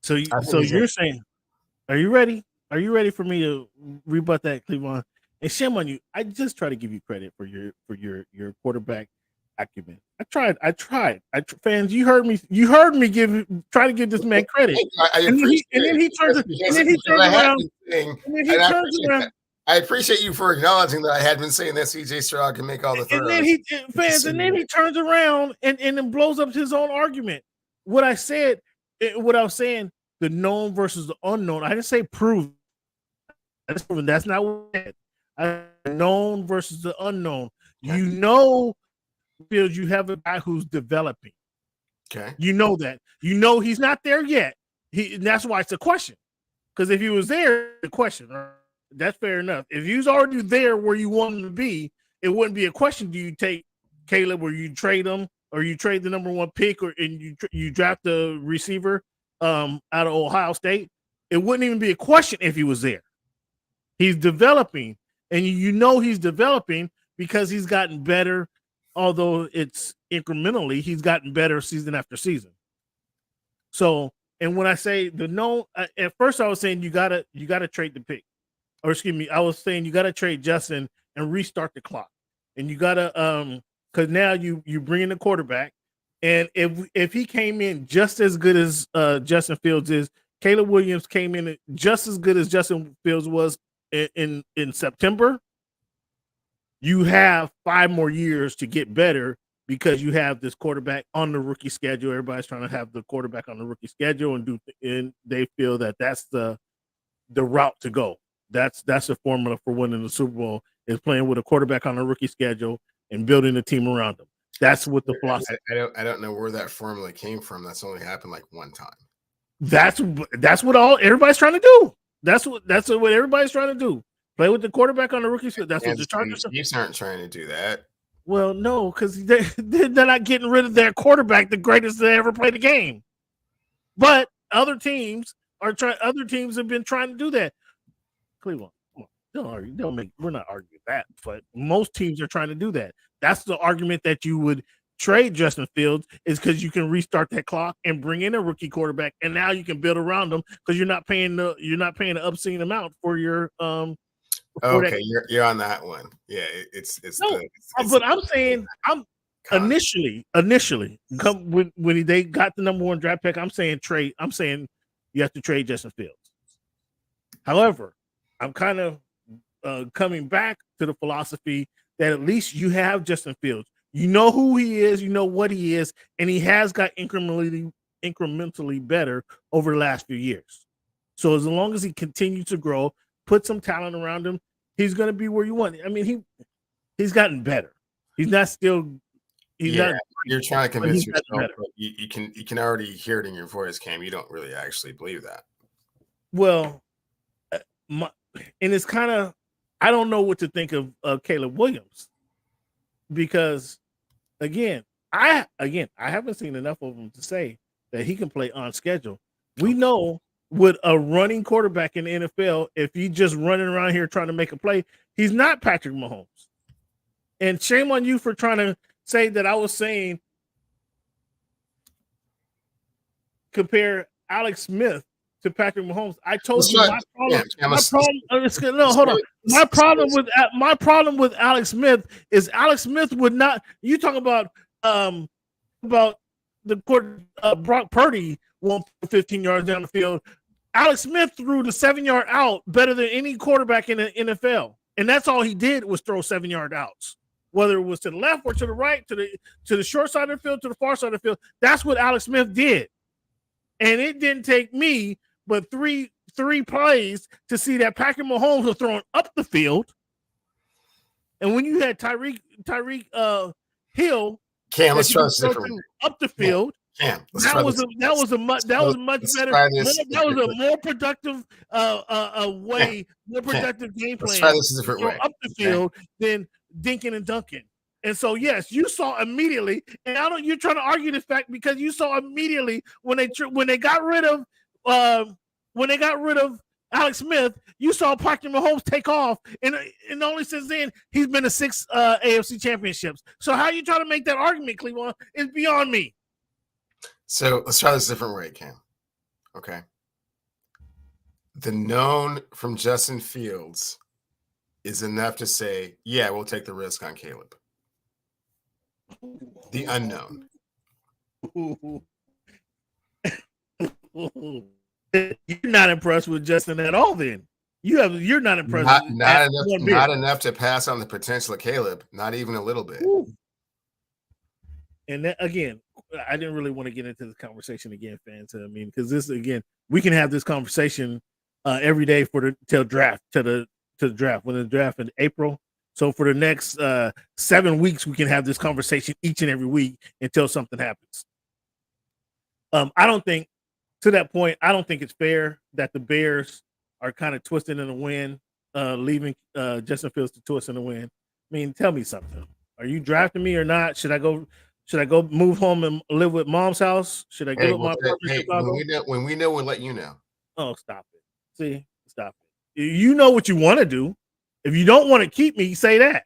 So you're saying, are you ready? Are you ready for me to rebut that, Cleveland? And shame on you. I just try to give you credit for your quarterback acumen. I tried. Fans, you heard me. You heard me try to give this man credit. And then he turns around. I appreciate you for acknowledging that I had been saying that CJ Stroud can make all the throws. And then he turns around and then blows up his own argument. What I was saying, the known versus the unknown. I didn't say proven. That's not what I said. Known versus the unknown. Okay. Fields, you have a guy who's developing. Okay. You know that. You know he's not there yet. That's why it's a question. Because if he was there, the question. That's fair enough. If he was already there where you want him to be, it wouldn't be a question. Do you take Caleb, or you trade him, or you trade the number 1 pick, and you draft the receiver out of Ohio State? It wouldn't even be a question if he was there. He's developing, and he's developing because he's gotten better. Although it's incrementally, he's gotten better season after season. So, and when I say the known, at first I was saying you gotta trade the pick, or excuse me, I was saying you gotta trade Justin and restart the clock, and you gotta because now you bring in the quarterback, and if he came in just as good as Justin Fields is, Caleb Williams came in just as good as Justin Fields was in September. You have 5 more years to get better because you have this quarterback on the rookie schedule. Everybody's trying to have the quarterback on the rookie schedule and they feel that that's the route to go. That's the formula for winning the Super Bowl, is playing with a quarterback on the rookie schedule and building a team around them. That's what the philosophy. I don't know where that formula came from. That's only happened like one time. That's what everybody's trying to do. That's what everybody's trying to do. Play with the quarterback on the rookie schedule. That's what the Chargers aren't trying to do that. Well, no, because they're not getting rid of their quarterback, the greatest to ever play the game. But other teams have been trying to do that. Cleveland, come on, we're not arguing that, but most teams are trying to do that. That's the argument that you would trade Justin Fields, is because you can restart that clock and bring in a rookie quarterback, and now you can build around them because you're not paying an obscene amount for your Okay, you're on that one. Yeah, but I'm saying initially when they got the number 1 draft pick, I'm saying you have to trade Justin Fields. However, I'm kind of coming back to the philosophy that at least you have Justin Fields. You know who he is, you know what he is, and he has got incrementally better over the last few years. So as long as he continues to grow, put some talent around him, he's going to be where you want. I mean, he's gotten better. He's not still. You're trying to convince yourself, but you can already hear it in your voice, Cam. You don't really actually believe that. Well, and it's kind of, I don't know what to think of Caleb Williams, because again, I haven't seen enough of him to say that he can play on schedule. We know, with a running quarterback in the NFL, if he's just running around here trying to make a play, he's not Patrick Mahomes. And shame on you for trying to say that I was saying compare Alex Smith to Patrick Mahomes. I told you my problem with Alex Smith is Alex Smith would not. You talk about the court. Brock Purdy won't put 15 yards down the field. Alex Smith threw the 7-yard out better than any quarterback in the NFL, and that's all he did was throw 7-yard outs. Whether it was to the left or to the right, to the short side of the field, to the far side of the field, that's what Alex Smith did. And it didn't take me but three plays to see that Patrick Mahomes was throwing up the field And when you had Tyreek Hill, Cam, let's that you try could this throw different. to up the field. Cam, let's That try was this. a much better, let's try this that was a differently. more productive way, more productive game Let's plan try this a to different throw way. up the field than dinking and dunking. And so, yes, you saw immediately, and I don't. You're trying to argue this fact because you saw immediately when they got rid of Alex Smith, you saw Patrick Mahomes take off, and only since then he's been to 6 AFC championships. So how you trying to make that argument, Cleveland, is beyond me. So let's try this a different way, Cam. Okay. The known from Justin Fields is enough to say, yeah, we'll take the risk on Caleb. The unknown. You're not impressed with Justin at all. Then you're not impressed. Not enough to pass on the potential of Caleb. Not even a little bit. And that, again, I didn't really want to get into this conversation again, fans. I mean, because this again, we can have this conversation every day till draft to the draft when the draft in April. So for the next 7 weeks, we can have this conversation each and every week until something happens. I don't think, to that point, I don't think it's fair that the Bears are kind of twisting in the wind, leaving Justin Fields to twist in the wind. I mean, tell me something. Are you drafting me or not? Should I go move home and live with mom's house? Should I give up my apartment in Chicago? When we know, we'll let you know. Oh, stop it. See, stop it. You know what you want to do. If you don't want to keep me, say that.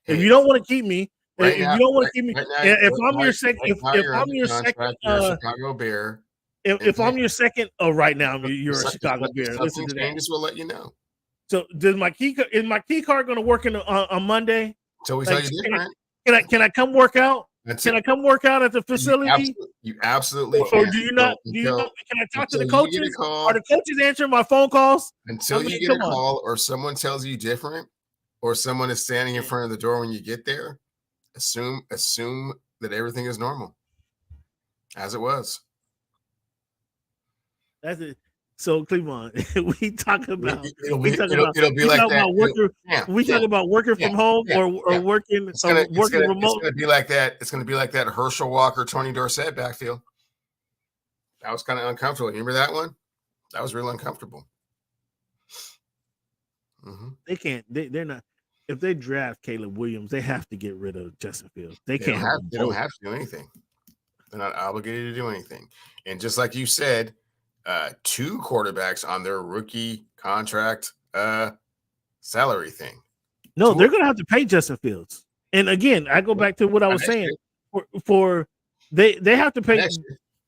If you don't want to keep me, if you don't want to keep me, if I'm your second, if I'm your second, Chicago Bear. If I'm your second, right now you're a Chicago Bear. Listen to that. We'll let you know. So is my key card going to work on Monday? So we tell you different. Can I come work out? Can I come work out at the facility? You absolutely can. Or do you not? Can I talk to the coaches? Are the coaches answering my phone calls? Until you get a call or someone tells you different, or someone is standing in front of the door when you get there, assume that everything is normal, as it was. That's it. So Cleveland, we talk about it'll be like that. We talk about working from home or working remote. It's gonna be like that. It's gonna be like that Herschel Walker, Tony Dorsett backfield. That was kind of uncomfortable. You remember that one? That was real uncomfortable. Mm-hmm. They can't. They're not. If they draft Caleb Williams, they have to get rid of Justin Fields. They can't. They don't have to do anything. They're not obligated to do anything. And just like you said, 2 quarterbacks on their rookie contract salary thing. No, they're going to have to pay Justin Fields. And again, I go back to what I was saying. They have to pay.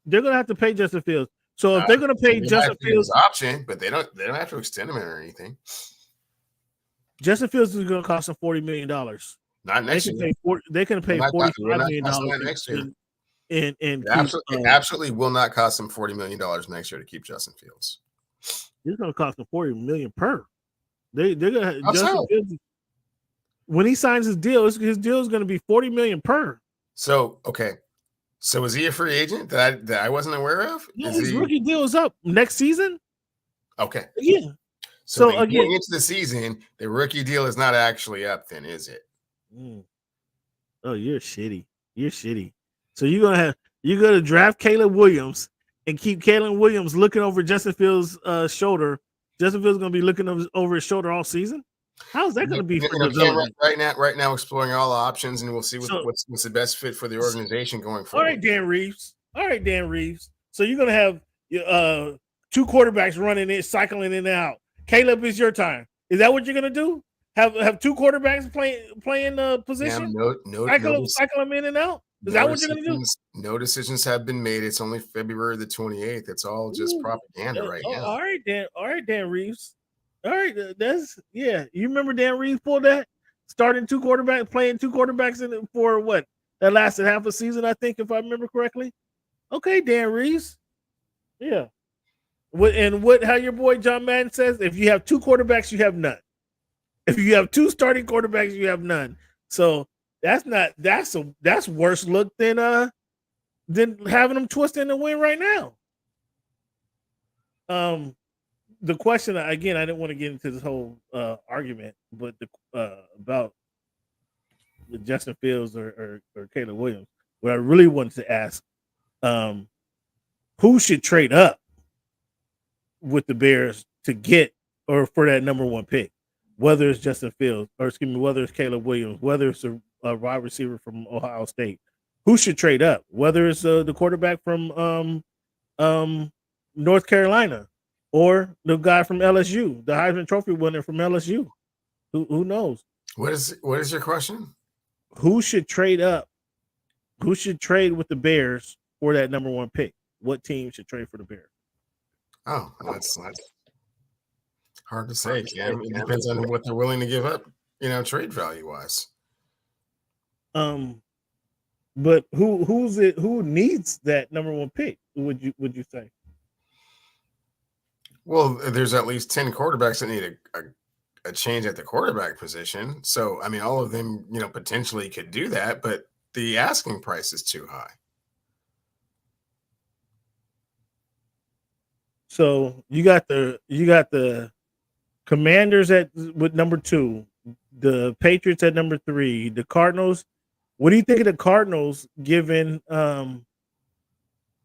They're going to have to pay Justin Fields. So if they're going to pay Justin Fields option, but they don't have to extend him or anything. Justin Fields is going to cost them $40 million. Not next year. They can pay $45 million next year. And absolutely will not cost them $40 million next year to keep Justin Fields. It's going to cost them $40 million per. They're going to Fields, when he signs his deal is going to be $40 million per. So okay, so is he a free agent that I wasn't aware of? No, his rookie deal is up next season. Okay, yeah. So again, going into the season, the rookie deal is not actually up. Then is it? Oh, you're shitty. You're shitty. So you're gonna draft Caleb Williams and keep Caleb Williams looking over Justin Fields' shoulder. Justin Fields gonna be looking over his shoulder all season. How's that gonna be for development? Right now, exploring all options, and we'll see what's the best fit for the organization going forward. All right, Dan Reeves. So you're gonna have 2 quarterbacks running in, cycling in and out. Caleb, it's your time. Is that what you're gonna do? Have 2 quarterbacks playing the position? Cycle them in and out. Is that what you're gonna do? No decisions have been made. It's only February the 28th. It's all just propaganda right now. All right, Dan Reeves. All right, You remember Dan Reeves pulled that? Starting 2 quarterbacks, playing 2 quarterbacks for what? That lasted half a season, I think, if I remember correctly. Okay, Dan Reeves. Yeah. How your boy John Madden says, if you have 2 quarterbacks, you have none. If you have 2 starting quarterbacks, you have none. So that's worse look than having them twist in the win right now. The question again, I didn't want to get into this whole argument, but about Justin Fields or Caleb Williams. What I really wanted to ask, who should trade up with the Bears to get or for that number one pick? Whether it's Justin Fields or whether it's Caleb Williams, whether it's a wide receiver from Ohio State, who should trade up? Whether it's the quarterback from North Carolina or the guy from LSU, the Heisman Trophy winner from LSU. Who knows? What is your question? Who should trade up? Who should trade with the Bears for that number one pick? What team should trade for the Bears? Oh, that's hard to say, Cam. It depends on what they're willing to give up, trade value wise. But who needs that number one pick? Would you say? Well, there's at least 10 quarterbacks that need a change at the quarterback position. So, I mean, all of them, potentially could do that, but the asking price is too high. So you got the Commanders with number 2, the Patriots at number 3, the Cardinals. What do you think of the Cardinals given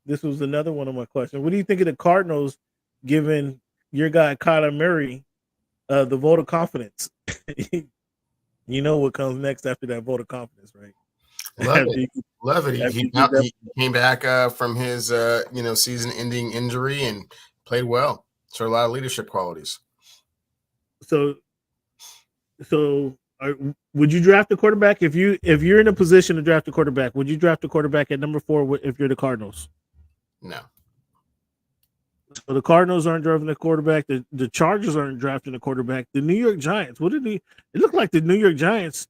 this was another one of my questions. What do you think of the Cardinals giving your guy Kyler Murray the vote of confidence? You know what comes next after that vote of confidence, right? Love it. He came back from his season-ending injury and played well. So a lot of leadership qualities. So would you draft a quarterback if you're in a position to draft a quarterback? Would you draft a quarterback at number 4 if you're the Cardinals? No. So the Cardinals aren't drafting a quarterback. The Chargers aren't drafting a quarterback. The New York Giants. It looked like the New York Giants.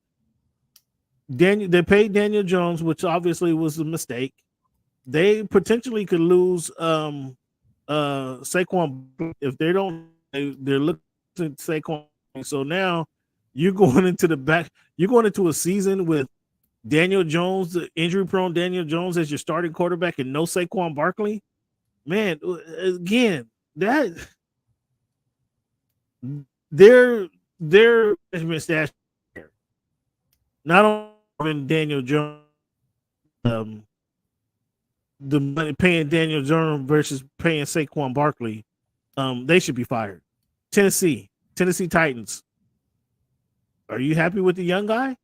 They paid Daniel Jones, which obviously was a mistake. They potentially could lose Saquon if they don't. They're looking at Saquon. So now you're going into a season with Daniel Jones, the injury-prone Daniel Jones, as your starting quarterback, and no Saquon Barkley. Man, again, that their management staff, not only Daniel Jones, the money paying Daniel Jones versus paying Saquon Barkley, they should be fired. Tennessee Titans. Are you happy with the young guy?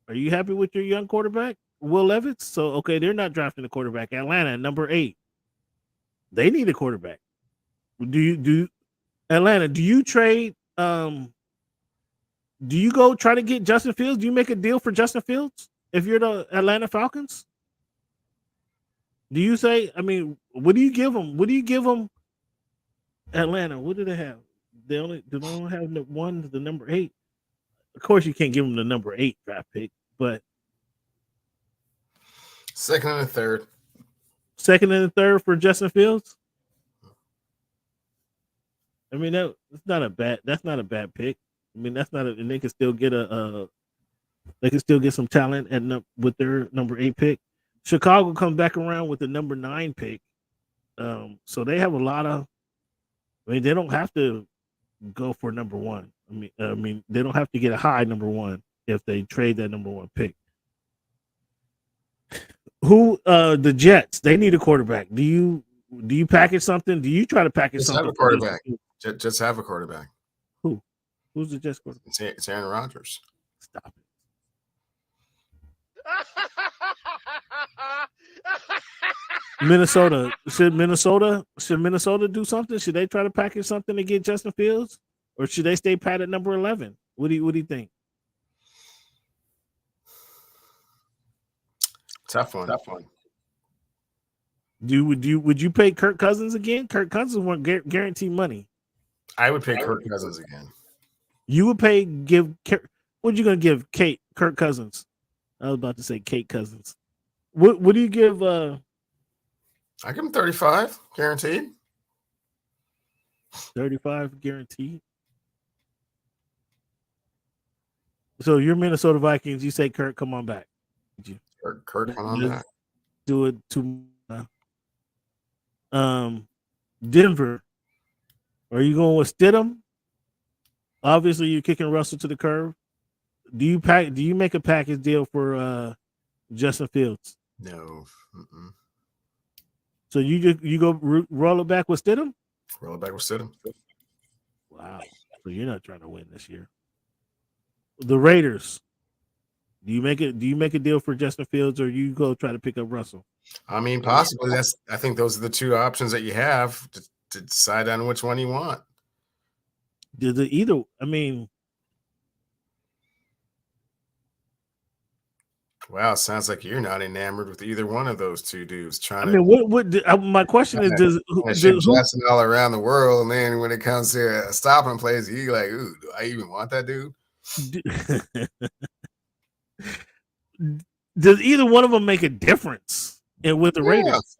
Are you happy with your young quarterback, Will Levis? So okay, they're not drafting a quarterback. Atlanta, number 8. They need a quarterback. Atlanta, do you trade? Do you go try to get Justin Fields? Do you make a deal for Justin Fields if you're the Atlanta Falcons? Do you say, what do you give them? What do you give them? Atlanta, what do they have? They only have the number 8. Of course, you can't give them the number 8 draft pick, but second and a third for Justin Fields. That's not a bad pick. And they can still get some talent with their number 8 pick. Chicago comes back around with the number 9 pick. So they have a lot of. They don't have to go for number 1. They don't have to get a high number 1 if they trade that number 1 pick. Who the Jets? They need a quarterback. Do you package something? Do you try to package something? Have a quarterback. Just have a quarterback. Who? Who's the Jets quarterback? It's Aaron Rodgers. Stop it. Minnesota. Should Minnesota do something? Should they try to package something to get Justin Fields, or should they stay pat at number 11? What do you think? Tough one. Would you pay Kirk Cousins again? Kirk Cousins won't guarantee money. I would pay Kirk Cousins again. You would what are you gonna give Kirk Cousins? I was about to say Kate Cousins. What do you give? I give him 35 guaranteed. 35 guaranteed. So you're Minnesota Vikings. You say Kirk, come on back. Kirk, come on back. Do it to Denver. Are you going with Stidham? Obviously, you're kicking Russell to the curb. Do you make a package deal for Justin Fields? No. Mm-mm. So you go roll it back with Stidham? Roll it back with Stidham. Wow. So you're not trying to win this year. The Raiders. Do you make a deal for Justin Fields, or you go try to pick up Russell? I mean, possibly. I think those are the two options that you have to decide on which one you want. Wow, sounds like you're not enamored with either one of those two dudes. My question is, does Justin all around the world, and then when it comes to stopping plays, you like, ooh, do I even want that dude? Does either one of them make a difference with the Raiders?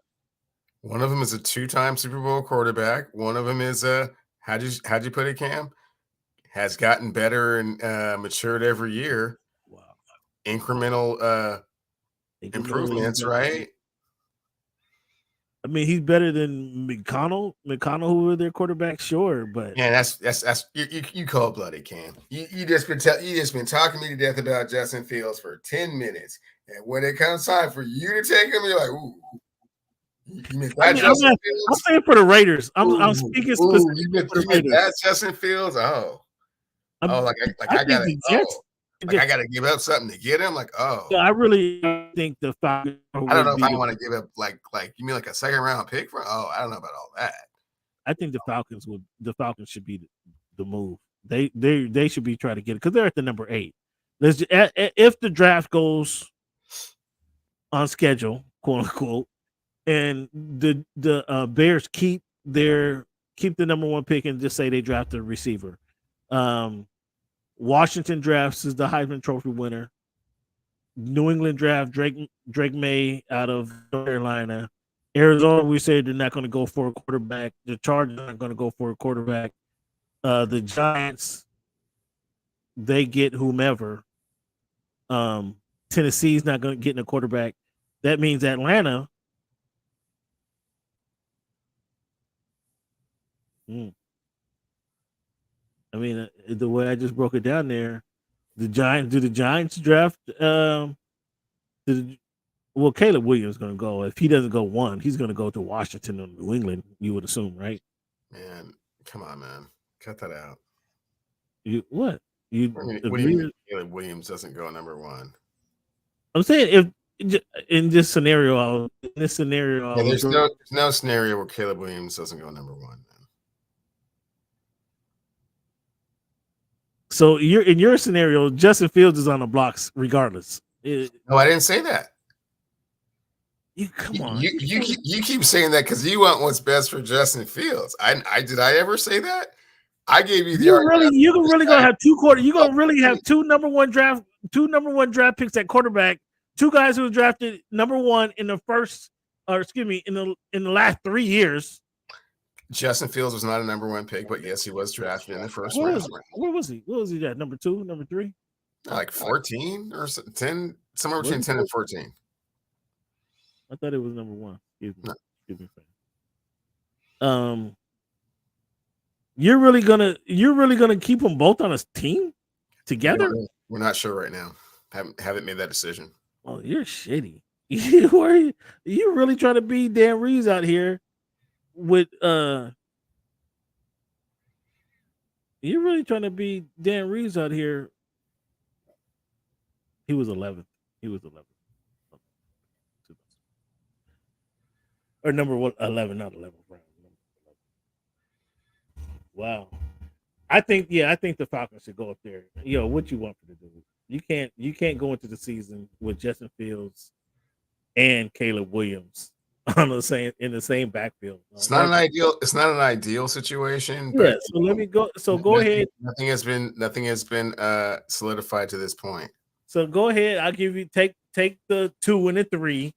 One of them is a 2-time Super Bowl quarterback. One of them is how'd you put it, Cam? Has gotten better and matured every year. Wow. Incremental improvements, right? I mean, he's better than McConnell. McConnell, who were their quarterback, sure, but yeah, that's you cold blooded, Cam. You just been talking me to death about Justin Fields for 10 minutes, and when it comes time for you to take him, you're like, ooh. You meant that Justin Fields? I'm saying for the Raiders. I'm speaking specifically. You meant that Justin Fields? I gotta give up something to get him. Like, oh, yeah, I really think the Falcons. I don't know if I want to give up like you mean like a second round pick for? Oh, I don't know about all that. I think the Falcons should be the move. They should be trying to get it because they're at the number 8. If the draft goes on schedule, quote unquote, and the Bears keep the number 1 pick and just say they draft a receiver. Washington drafts is the Heisman Trophy winner. New England draft Drake May out of North Carolina. Arizona, we say they're not going to go for a quarterback. The Chargers aren't going to go for a quarterback. The Giants, they get whomever. Tennessee's not going to get a quarterback. That means Atlanta. I mean, the way I just broke it down there, the Giants draft? Caleb Williams is going to go. If he doesn't go 1, he's going to go to Washington or New England. You would assume, right? Man, come on, man, cut that out. What do you mean Caleb Williams doesn't go number 1? I'm saying in this scenario, there's no scenario where Caleb Williams doesn't go number 1. So in your scenario, Justin Fields is on the blocks regardless. No, I didn't say that. Come on. You keep saying that because you want what's best for Justin Fields. Did I ever say that? I gave you the argument. You're really gonna have 2 quarter. You're gonna really have 2 number 1 draft picks at quarterback. 2 guys who were drafted number 1 in the first, or excuse me, in the last 3 years. Justin Fields was not a number 1 pick, but yes, he was drafted in the first round. Where was he? What was he at? Number 2, number 3? Like 14 or 10, somewhere between 10 and 14. I thought it was number 1. Excuse me. You're really gonna keep them both on a team together? We're not sure right now. Haven't made that decision. Oh, you're shitty. You really trying to be Dan Reeves out here with you're really trying to be Dan Reeves out here. He was 11th. Or number 11, not 11th round. Wow. I think the Falcons should go up there. What you want for the dude? You can't go into the season with Justin Fields and Caleb Williams in the same backfield. It's not an ideal situation. Yeah. So let me go. So go ahead. Nothing has been solidified to this point. So go ahead. I'll give you take the 2 and the 3.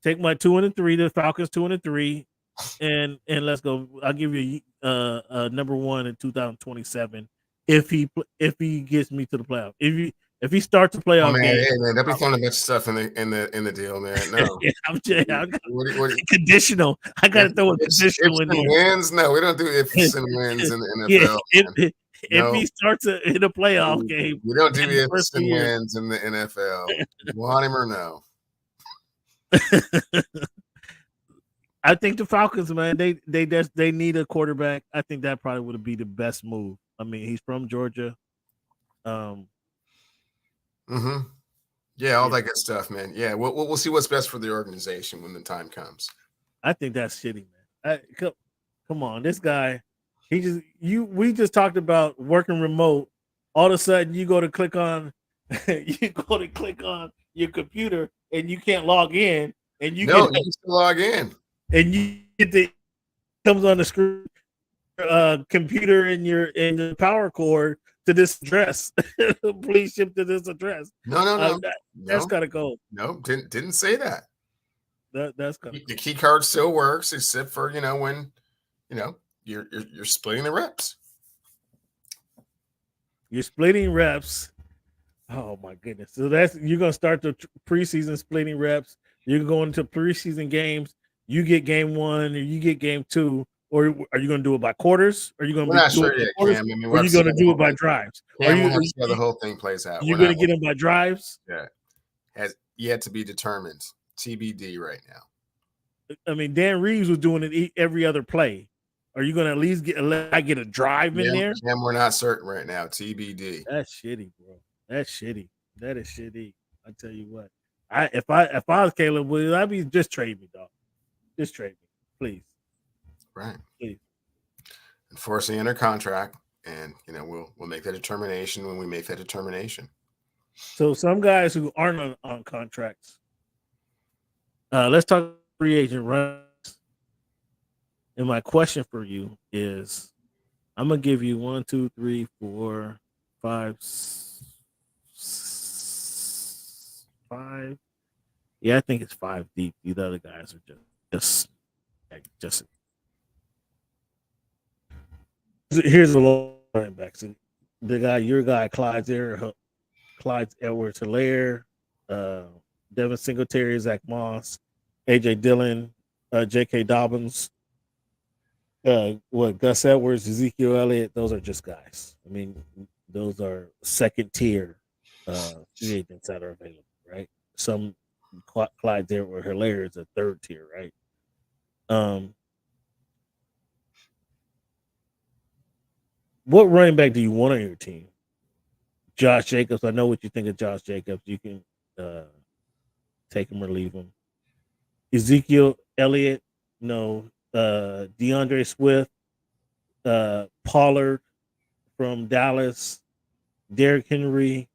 Take my 2 and the 3. The Falcons 2 and the 3, and let's go. I'll give you number 1 in 2027 if he gets me to the playoff. If he starts the playoff game, hey, man, they'll be throwing a bunch of stuff in the deal, man. No, conditional. I got to throw a conditional in there. Wins? No, we don't do ifs and wins in the NFL. if he starts in a playoff game. We don't do in the ifs first and year. wins in the NFL. You want him or no? I think the Falcons, man, they need a quarterback. I think that probably would be the best move. I mean, he's from Georgia. Yeah, all that good stuff, man. Yeah, we'll see what's best for the organization when the time comes. I think that's shitty, man. Come on, this guy. We just talked about working remote. All of a sudden, you go to click on your computer and you can't log in, and you can log in, and you get the comes on the screen, computer in the power cord to this address. Please ship to this address. No. That's gotta go. No, didn't say that. That's gotta the key card still works, except for when you're splitting the reps. You're splitting reps. Oh my goodness! So you're gonna start the preseason splitting reps. You're going to preseason games. You get game 1 or you get game 2, or are you going to do it by quarters? Are you going to We're not sure yet, Cam. Or are you going to do it by drives? Cam, we'll see how the whole thing plays out. You're going to get them by drives? Yeah, has yet to be determined. TBD right now. I mean, Dan Reeves was doing it every other play. Are you going to at least get a drive in there? Cam, we're not certain right now. TBD. That's shitty, bro. That's shitty. That is shitty. I tell you what. If I was Caleb Williams, I'd be just trade me, dog. Just trade me, please. Right. Please. Enforce the under contract, and we'll make that determination when we make that determination. So some guys who aren't on contracts. Let's talk free agent runs. And my question for you is, I'm gonna give you 1, 2, 3, 4, 5. 5. Yeah, I think it's 5 deep. These other guys are just. Here's a long running back. So your guy, Clyde Edwards-Helaire, Devin Singletary, Zach Moss, AJ Dillon, J.K. Dobbins, Gus Edwards, Ezekiel Elliott. Those are just guys. I mean, those are second tier free agents that are available. Right, some Clyde Edwards-Helaire is a third tier, right? What running back do you want on your team? Josh Jacobs. I know what you think of Josh Jacobs. You can take him or leave him. Ezekiel Elliott, no. DeAndre Swift, Pollard from Dallas, Derrick Henry,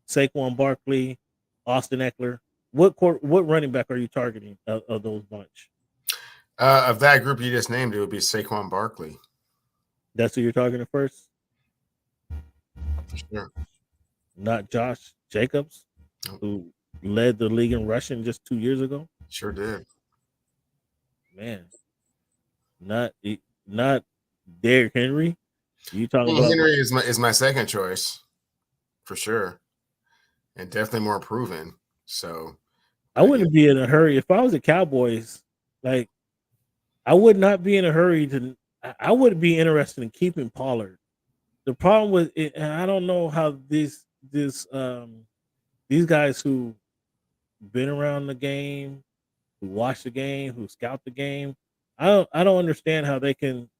Saquon Barkley, Austin Eckler. What running back are you targeting of those bunch? Of that group you just named, it would be Saquon Barkley. That's who you're targeting first? For sure. Not Josh Jacobs, who led the league in rushing just 2 years ago? Sure did. Man. Not Derrick Henry? You talking about Henry is my second choice, for sure. And definitely more proven. So I wouldn't be in a hurry if I was the Cowboys. Like, I would not be in a hurry I would be interested in keeping Pollard. The problem with it, and I don't know how these guys who been around the game, who watch the game, who scout the game, I don't understand how they can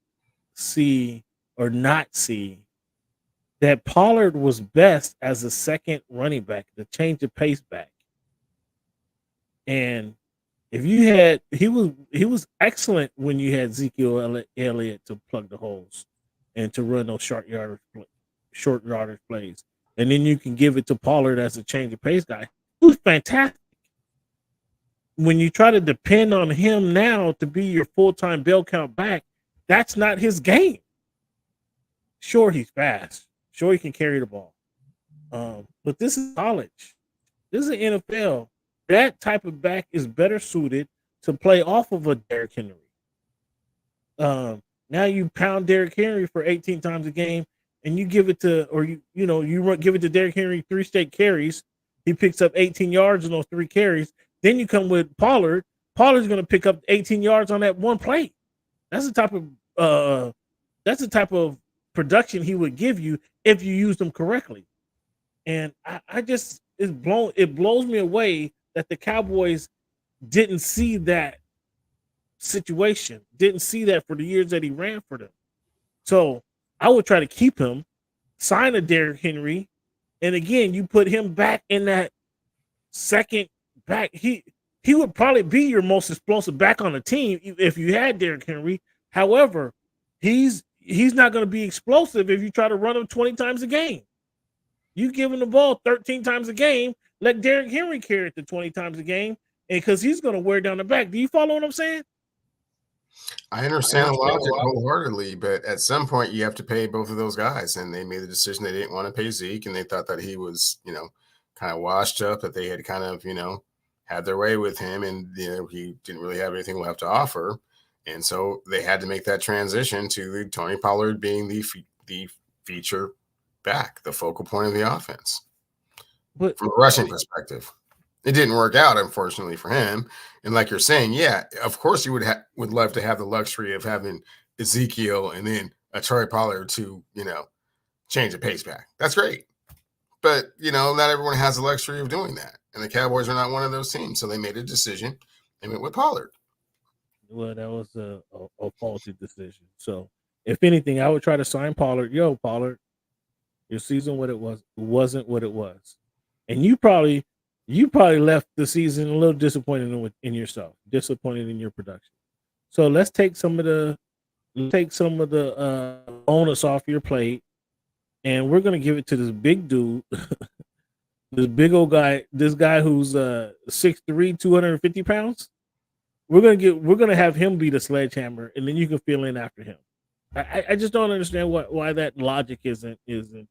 see or not see that Pollard was best as a second running back, the change of pace back. And if you had, he was excellent when you had Ezekiel Elliott to plug the holes and to run those short yardage plays. And then you can give it to Pollard as a change of pace guy. He was fantastic. When you try to depend on him now to be your full-time bell count back, that's not his game. Sure, he's fast. Sure, he can carry the ball. But this is college. This is the NFL. That type of back is better suited to play off of a Derrick Henry. Now you pound Derrick Henry for 18 times a game, and you give it to, or you give it to Derrick Henry 3 straight carries. He picks up 18 yards in those 3 carries. Then you come with Pollard. Pollard's going to pick up 18 yards on that one play. That's the type of production he would give you if you used him correctly. And it blows me away that the Cowboys didn't see that situation, didn't see that for the years that he ran for them. So I would try to keep him, sign a Derrick Henry, and again, you put him back in that second back. He would probably be your most explosive back on the team if you had Derrick Henry. However, he's not going to be explosive if you try to run him 20 times a game. You give him the ball 13 times a game, let Derrick Henry carry it to 20 times a game, and because he's going to wear down the back. Do you follow what I'm saying? I understand the logic wholeheartedly, but at some point you have to pay both of those guys, and they made the decision they didn't want to pay Zeke, and they thought that he was, kind of washed up, that they had kind of, had their way with him, and he didn't really have anything left to offer, and so they had to make that transition to Tony Pollard being the feature back, the focal point of the offense. But from a rushing perspective, it didn't work out, unfortunately, for him. And like you're saying, yeah, of course you would love to have the luxury of having Ezekiel and then a Troy Pollard to, change the pace back. That's great. But, not everyone has the luxury of doing that. And the Cowboys are not one of those teams. So they made a decision and went with Pollard. Well, that was a faulty decision. So if anything, I would try to sign Pollard. Yo, Pollard, your season wasn't what it was. And you probably left the season a little disappointed in yourself, disappointed in your production. So let's take some of the onus off your plate, and we're gonna give it to this big dude, this big old guy, this guy who's 6'3", 250 pounds. We're gonna have him be the sledgehammer, and then you can fill in after him. I just don't understand why that logic isn't used in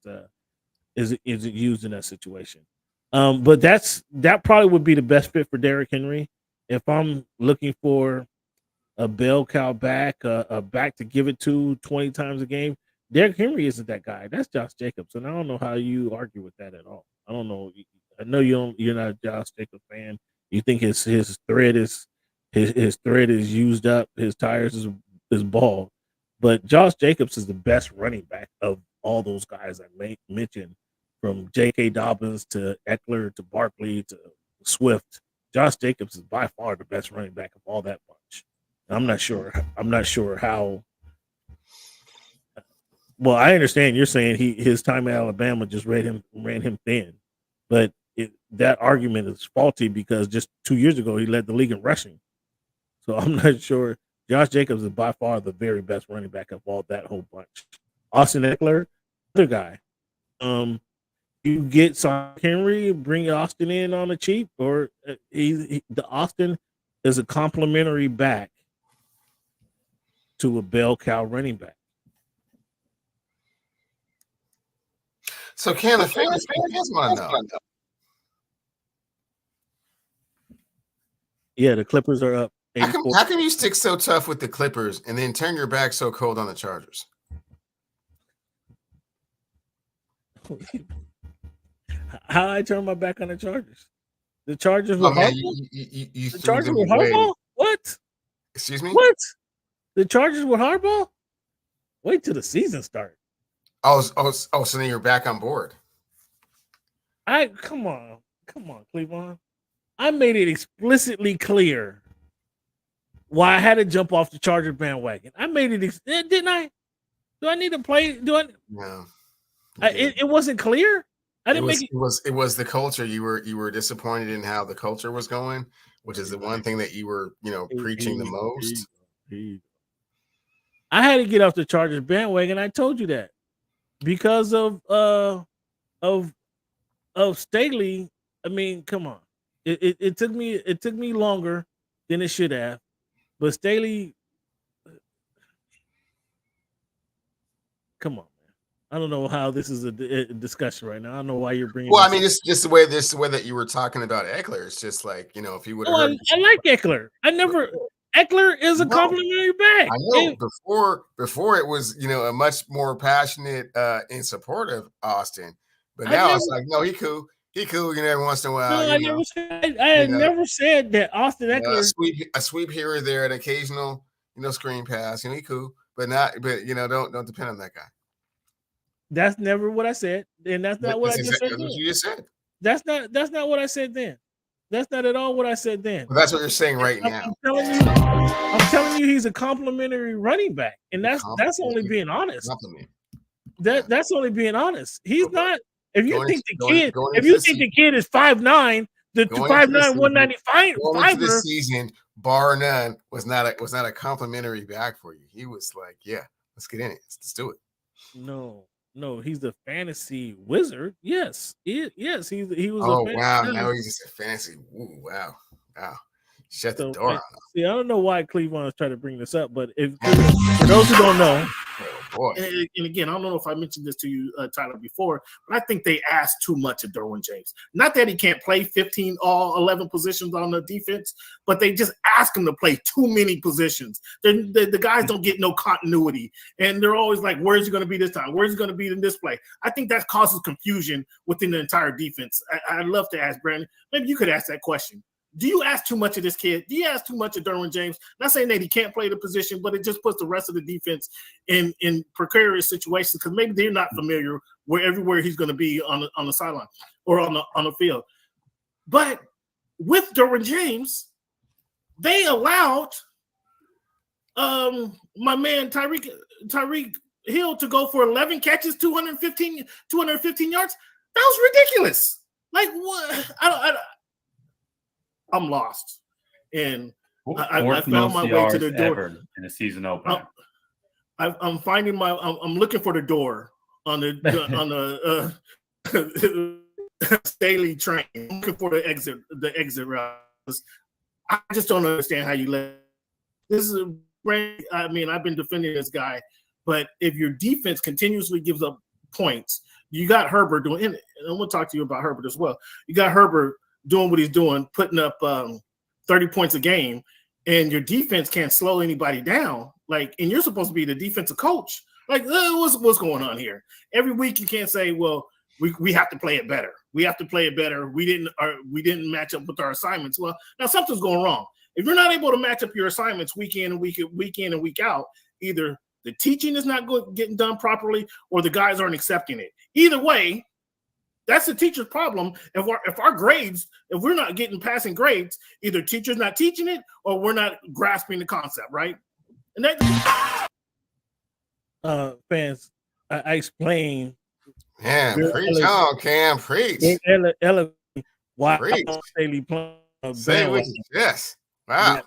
that situation. But that probably would be the best fit for Derrick Henry. If I'm looking for a bell cow back, a back to give it to 20 times a game, Derrick Henry isn't that guy. That's Josh Jacobs, and I don't know how you argue with that at all. I don't know. I know you're not a Josh Jacobs fan. You think his thread is used up. His tires is bald. But Josh Jacobs is the best running back of all those guys I mentioned, from J.K. Dobbins to Eckler to Barkley to Swift. Josh Jacobs is by far the best running back of all that bunch. I'm not sure how. Well, I understand you're saying his time at Alabama just ran him thin, but that argument is faulty because just 2 years ago he led the league in rushing. So I'm not sure. Josh Jacobs is by far the very best running back of all that whole bunch. Austin Eckler, other guy. You get Henry, bring Austin in on the cheap, or the Austin is a complimentary back to a bell cow running back. So can the fans want to know? Yeah, the Clippers are up. How come you stick so tough with the Clippers and then turn your back so cold on the Chargers? How I turn my back on the Chargers? The Chargers were horrible. The Chargers were horrible. What? Excuse me? What? The Chargers were horrible? Wait till the season starts. Oh, so then you're back on board. Come on, Cleveland. I made it explicitly clear why I had to jump off the Charger bandwagon. I made it, didn't I? Do I need to play? No. It wasn't clear. I didn't make it. It was the culture. You were disappointed in how the culture was going, which is the one thing that you were, preaching the most. I had to get off the Chargers bandwagon. I told you that because of Staley. I mean, come on. It took me longer than it should have, but Staley. Come on. I don't know how this is a discussion right now. I don't know why you're bringing. Well, I mean, it's just the way that you were talking about Eckler. It's just like, if you would have heard. I like Eckler. Eckler is a complimentary back. I know. Before it was, a much more passionate and supportive Austin, but now it's like, no, he cool. He cool. Every once in a while. No, I had never said that Austin Eckler. A sweep here or there, an occasional, screen pass. He cool, but don't depend on that guy. That's never what I said, and that's not what I just said. That's what you just said. That's not what I said then. That's not at all what I said then. Well, that's what you're saying right now. I'm telling you, he's a complimentary running back, and that's only being honest. That's only being honest. He's not. If you think the kid is 5'9", the 5'9", 195 this season, bar none, was not a complimentary back for you. He was like, yeah, let's get in it. Let's do it. No, he's the fantasy wizard. Yes, he was. Oh wow, now he's just a fantasy. Ooh, wow. Shut the door on him. See, I don't know why Cleveland is trying to bring this up, but for those who don't know, and again, I don't know if I mentioned this to you, Tyler, before, but I think they asked too much of Derwin James. Not that he can't play 15 all 11 positions on the defense, but they just ask him to play too many positions. The guys don't get no continuity, and they're always like, where's he going to be this time? Where's he going to be in this play? I think that causes confusion within the entire defense. I'd love to ask Brandon. Maybe you could ask that question. Do you ask too much of this kid? Do you ask too much of Derwin James? Not saying that he can't play the position, but it just puts the rest of the defense in precarious situations because maybe they're not familiar everywhere he's going to be on the sideline or on the field. But with Derwin James, they allowed my man Tyreek Hill to go for 11 catches, 215 yards. That was ridiculous. Like what? I'm lost, and I found my way to the door in a season opener. I'm finding I'm looking for the door on the Staley train. I'm looking for the exit route. I just don't understand how you let this is. I mean, I've been defending this guy, but if your defense continuously gives up points, you got Herbert doing. And I'm going to talk to you about Herbert as well. You got Herbert doing what he's doing, putting up 30 points a game, and your defense can't slow anybody down. Like, and you're supposed to be the defensive coach. Like, what's going on here? Every week you can't say, well, we have to play it better. We have to play it better. We didn't match up with our assignments. Well, now something's going wrong. If you're not able to match up your assignments week in and week out, either the teaching is not getting done properly or the guys aren't accepting it. Either way, that's the teacher's problem. If our grades, if we're not getting passing grades, either teacher's not teaching it or we're not grasping the concept, right? And that fans, I explain. Man, preach on, Cam, preach. Why Staley playing? Say what you yes. Wow.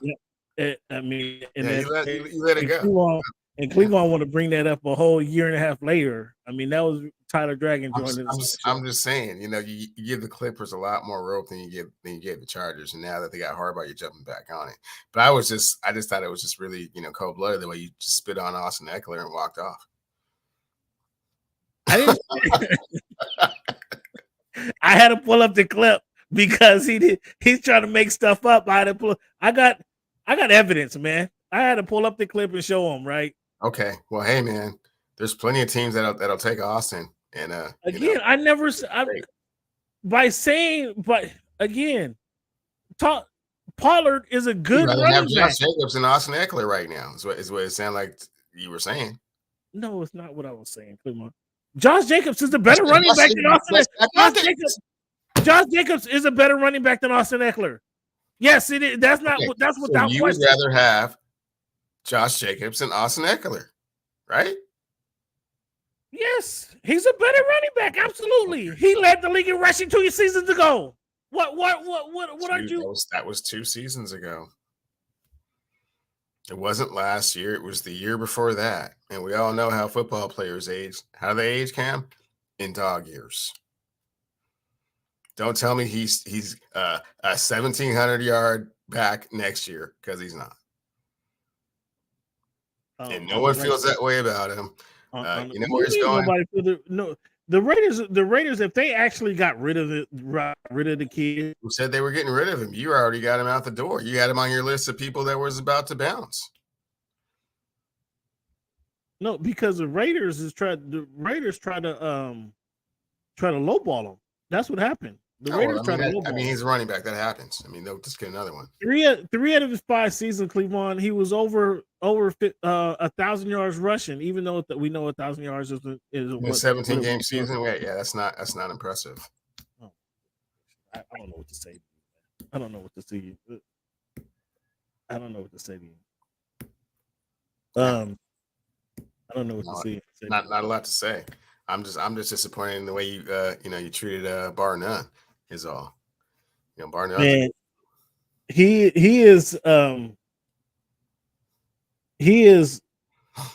I mean, and you let it go. And Cleveland want to bring that up a whole year and a half later. I mean, that was Tyler Dragon joining us. I'm just saying, you give the Clippers a lot more rope than you gave the Chargers, and now that they got Harbaugh, you're jumping back on it. But I just thought it was just really, cold blooded the way you just spit on Austin Eckler and walked off. I didn't. I had to pull up the clip because he's trying to make stuff up. I got evidence, man. I had to pull up the clip and show him, right? Okay. Well, hey, man, there's plenty of teams that'll take Austin. And again, Pollard is a good running back. Josh Jacobs and Austin Eckler right now is what it sounded like you were saying. No, it's not what I was saying. Come on. Josh Jacobs is a better running back than Austin Eckler. Josh Jacobs is a better running back than Austin Eckler. Yes, it is. That's without question. You would rather have Josh Jacobs and Austin Eckler, right? Yes, he's a better running back. Absolutely, he led the league in rushing 2 seasons ago. What are you? That was 2 seasons ago. It wasn't last year. It was the year before that. And we all know how football players age. How do they age, Cam? In dog years. Don't tell me he's a 1,700-yard back next year, because he's not. And no one feels that way about him. You know where he's going. The Raiders, if they actually got rid of the kid, who said they were getting rid of him? You already got him out the door. You had him on your list of people that was about to bounce. No, because the Raiders try to lowball him. That's what happened. The Oh, Raiders well, try to I mean, lowball. he's a running back. That happens. I mean, they'll just get another one. Three out of his 5 seasons, Cleveland, he was over 1,000 yards rushing. Even though we know 1,000 yards is In a 17 game season. Yeah, that's not impressive. I don't know what to say. I don't know what to say. I don't know what to say to you. I don't know what to say. Not a lot to say. I'm just disappointed in the way you treated Bar None is all. Bar None. Man, he is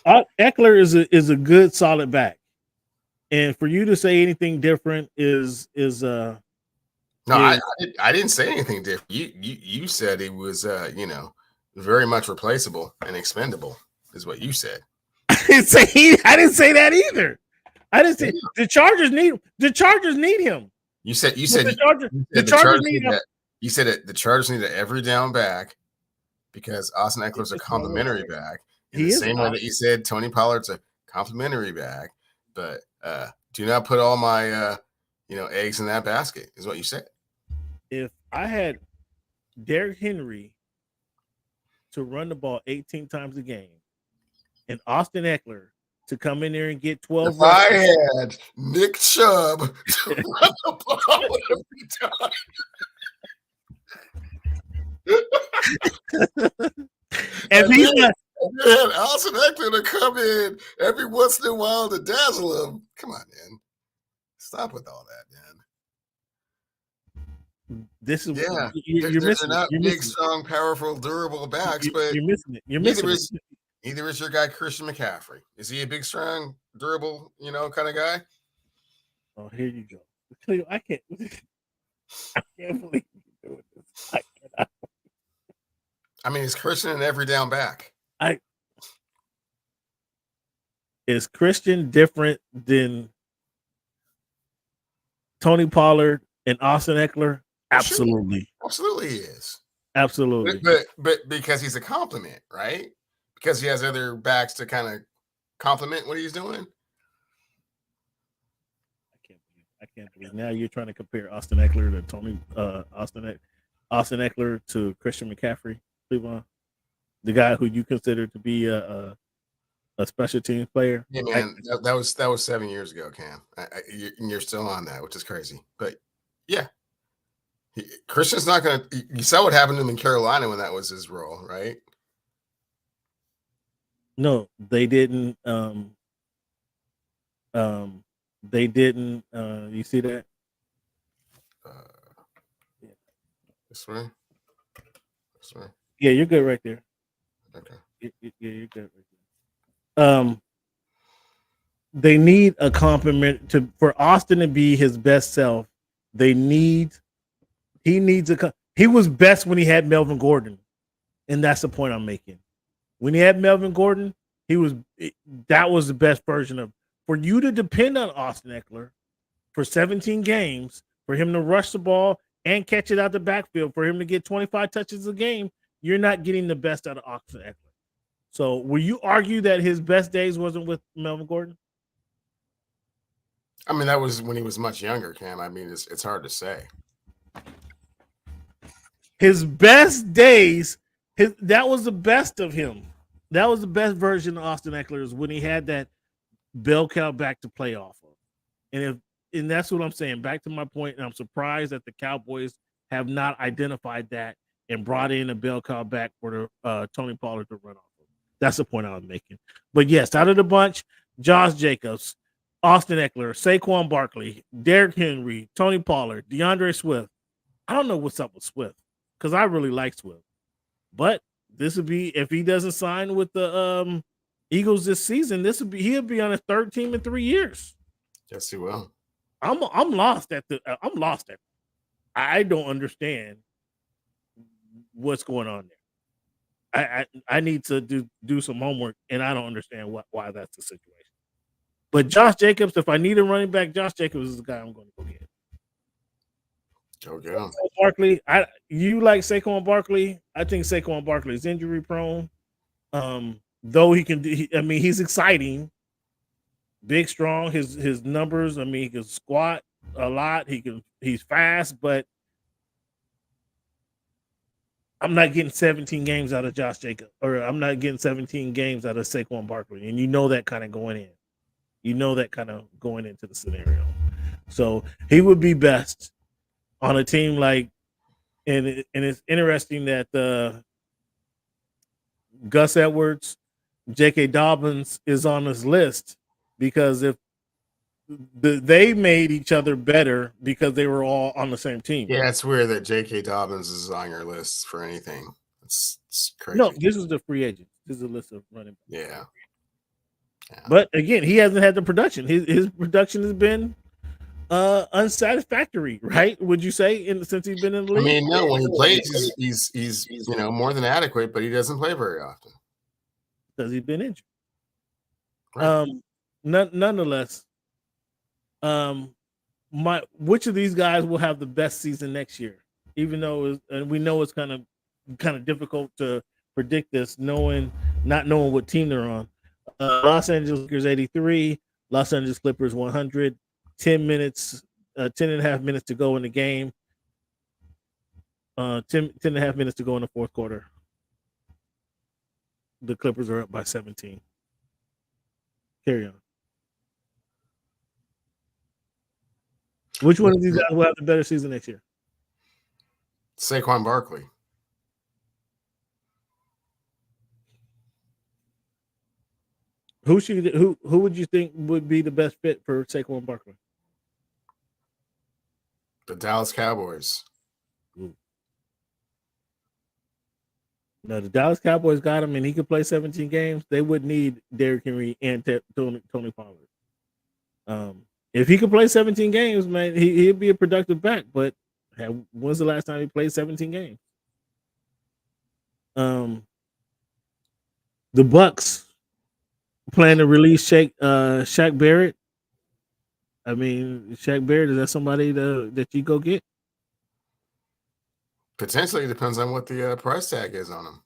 Eckler is a good solid back, and for you to say anything different is no. I didn't say anything different. You said it was very much replaceable and expendable is what you said. I didn't say that either. I didn't say the Chargers need him. The Chargers need him. You said the Chargers need him. You said that the Chargers need an every down back because Austin Eckler's a complimentary back. In the same way that you said Tony Pollard's a complimentary back, but do not put all my eggs in that basket, is what you said. If I had Derrick Henry to run the ball 18 times a game and Austin Eckler to come in there and get 12 if I had Nick Chubb to run the ball every time. and he's not. And Austin Eckler to come in every once in a while to dazzle him. Come on, man. Stop with all that, man. This is you're missing. Not big, strong, powerful, durable backs, but you're missing it. You're missing it. Either is your guy Christian McCaffrey. Is he a big, strong, durable, kind of guy? Oh, here you go. I can't believe you're doing this. I cannot. I mean, is Christian an every down back? Is Christian different than Tony Pollard and Austin Eckler? Absolutely. Sure. Absolutely he is. Absolutely. But because he's a compliment, right? Because he has other backs to kind of compliment what he's doing. I can't believe now you're trying to compare Austin Eckler to Austin Eckler to Christian McCaffrey, Cleveland, the guy who you consider to be a special teams player. Yeah, man, that was 7 years ago, Cam. You're still on that, which is crazy. But yeah, Christian's not going to. You saw what happened to him in Carolina when that was his role, right? No, they didn't. They didn't. You see that? This way. This way. Yeah, you're good right there. Okay. Yeah, you're good right there. They need a compliment for Austin to be his best self. He needs he was best when he had Melvin Gordon, and that's the point I'm making. When he had Melvin Gordon, that was the best version of. For you to depend on Austin Eckler for 17 games, for him to rush the ball and catch it out the backfield, for him to get 25 touches a game, you're not getting the best out of Austin Eckler. So will you argue that his best days wasn't with Melvin Gordon? I mean, that was when he was much younger, Cam. I mean, it's hard to say. His best days, that was the best of him. That was the best version of Austin Eckler is when he had that bell cow back to play off of. And that's what I'm saying. Back to my point, and I'm surprised that the Cowboys have not identified that and brought in a bell cow back for Tony Pollard to run off of. That's the point I was making. But yes, out of the bunch, Josh Jacobs, Austin Eckler, Saquon Barkley, Derrick Henry, Tony Pollard, DeAndre Swift. I don't know what's up with Swift because I really like Swift. But this would be, if he doesn't sign with the Eagles this season, he'll be on his third team in 3 years. Yes, he will. I'm lost at I don't understand what's going on there. I need to do some homework, and I don't understand why that's the situation. But Josh Jacobs, if I need a running back, Josh Jacobs is the guy I'm going to go get. Okay. Barkley, you like Saquon Barkley? I think Saquon Barkley is injury prone. Though he can do, he's exciting, big, strong. His numbers. He can squat. a lot. He's fast, but I'm not getting 17 games out of Josh Jacobs, or I'm not getting 17 games out of Saquon Barkley. And you know that kind of going in. You know that kind of going into the scenario. So he would be best on a team like, and it's interesting that Gus Edwards, J.K. Dobbins is on this list because if they made each other better because they were all on the same team. Yeah, it's weird that J.K. Dobbins is on your list for anything. It's crazy. No, this is the free agent. This is a list of running backs. Yeah. But again, he hasn't had the production. His production has been unsatisfactory, right? Would you say since he's been in the league? I mean, no, when he plays, he's more than adequate, but he doesn't play very often because he's been injured. Right. Nonetheless, which of these guys will have the best season next year? Even though and we know it's kind of difficult to predict this, not knowing what team they're on. Los Angeles Lakers 83, Los Angeles Clippers 100, 10 and a half minutes to go in the game. 10 and a half minutes to go in the fourth quarter. The Clippers are up by 17. Carry on. Which one of these guys will have the better season next year? Saquon Barkley. Who would you think would be the best fit for Saquon Barkley? The Dallas Cowboys. No, the Dallas Cowboys got him, and he could play 17 games. They would need Derrick Henry and Tony Pollard. If he could play 17 games, man, he'd be a productive back. But when's the last time he played 17 games? The Bucks plan to release Shaq Barrett. I mean, Shaq Barrett, is that somebody that you go get? Potentially, depends on what the price tag is on him.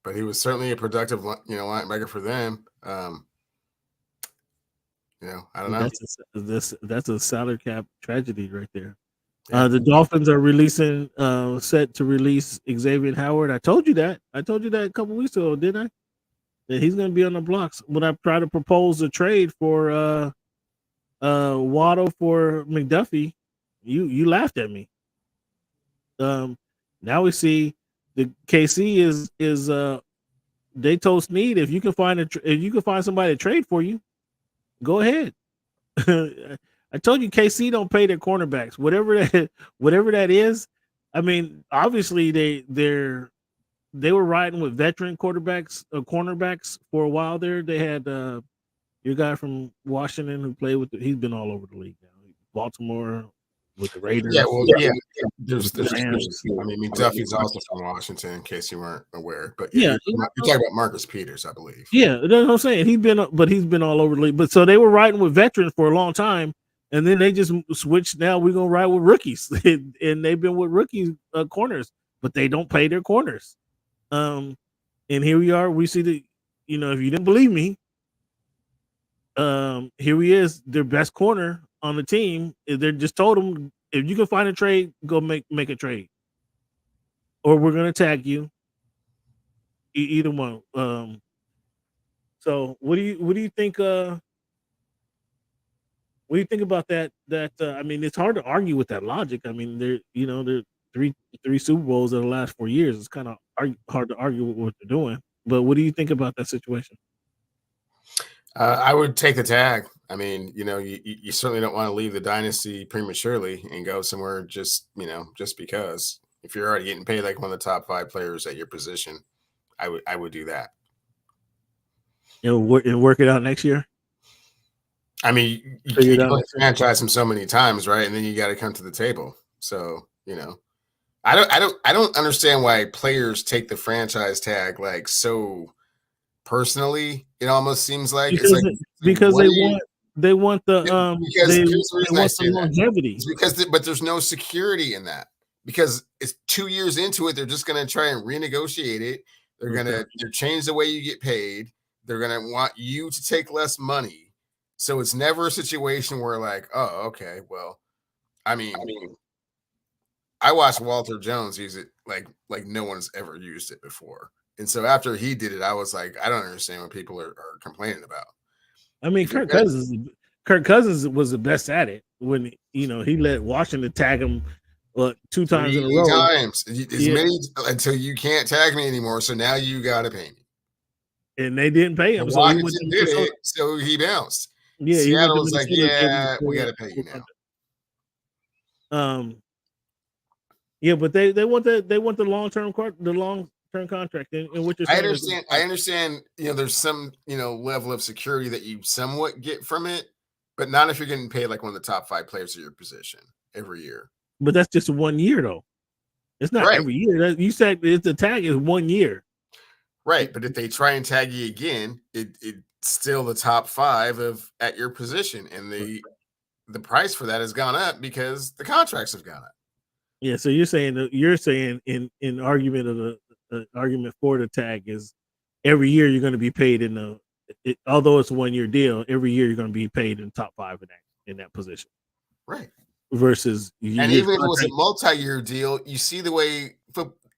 But he was certainly a productive, linebacker for them. I don't know. That's a salary cap tragedy right there. Yeah. The Dolphins are set to release Xavier Howard. I told you that a couple weeks ago, didn't I? That he's going to be on the blocks. When I tried to propose a trade for Waddle for McDuffie, you laughed at me. Now we see the KC is they told Snead, if you can find somebody to trade for you, go ahead. I told you KC don't pay their cornerbacks, whatever that is. I mean, obviously they were riding with veteran cornerbacks for a while there. They had your guy from Washington who played he's been all over the league now. Baltimore with the Raiders. Yeah, well, yeah. There's I mean, McDuffie's also from Washington, in case you weren't aware. But you're talking about Marcus Peters, I believe. Yeah, that's what I'm saying. He's been all over the league. But so they were riding with veterans for a long time, and then they just switched. Now we're gonna ride with rookies, and they've been with rookie corners, but they don't pay their corners. And here we are. We see if you didn't believe me, here he is, their best corner on the team. They just told him, if you can find a trade, go make a trade, or we're gonna tag you. Either one. So what do you think? What do you think about that? I mean, it's hard to argue with that logic. I mean, they're three Super Bowls in the last 4 years. It's kind of hard to argue with what they're doing. But what do you think about that situation? I would take the tag. I mean, you certainly don't want to leave the dynasty prematurely and go somewhere just because. If you're already getting paid like one of the top 5 players at your position, I would do that. And work it out next year. I mean, you can franchise him so many times, right? And then you got to come to the table. So, I don't understand why players take the franchise tag like so personally. It almost seems like because they want the longevity. It's but there's no security in that, because it's 2 years into it. They're just going to try and renegotiate it. They're change the way you get paid. They're going to want you to take less money. So it's never a situation where like, oh, okay, well, I mean, I watched Walter Jones use it like no one's ever used it before. And so after he did it, I was like, I don't understand what people are complaining about. I mean, Kirk Cousins was the best at it when he let Washington tag him 2 times in a row. Many until you can't tag me anymore. So now you got to pay me. And they didn't pay him. So he did it. So he bounced. Yeah, Seattle was like, yeah, we got to pay you now. Yeah, but they want the long-term contract. And what you're saying I understand. There's some level of security that you somewhat get from it, but not if you're getting paid like one of the top 5 players of your position every year. But that's just 1 year, though. It's not every year. You said the tag is 1 year, right? But if they try and tag you again, it's still the top 5 at your position, and the price for that has gone up because the contracts have gone up. Yeah, so you're saying in argument of the argument for the tag is every year you're going to be paid although it's a 1 year deal, every year you're going to be paid in top 5 in that position, right? Versus and even if it was a multi-year deal, you see the way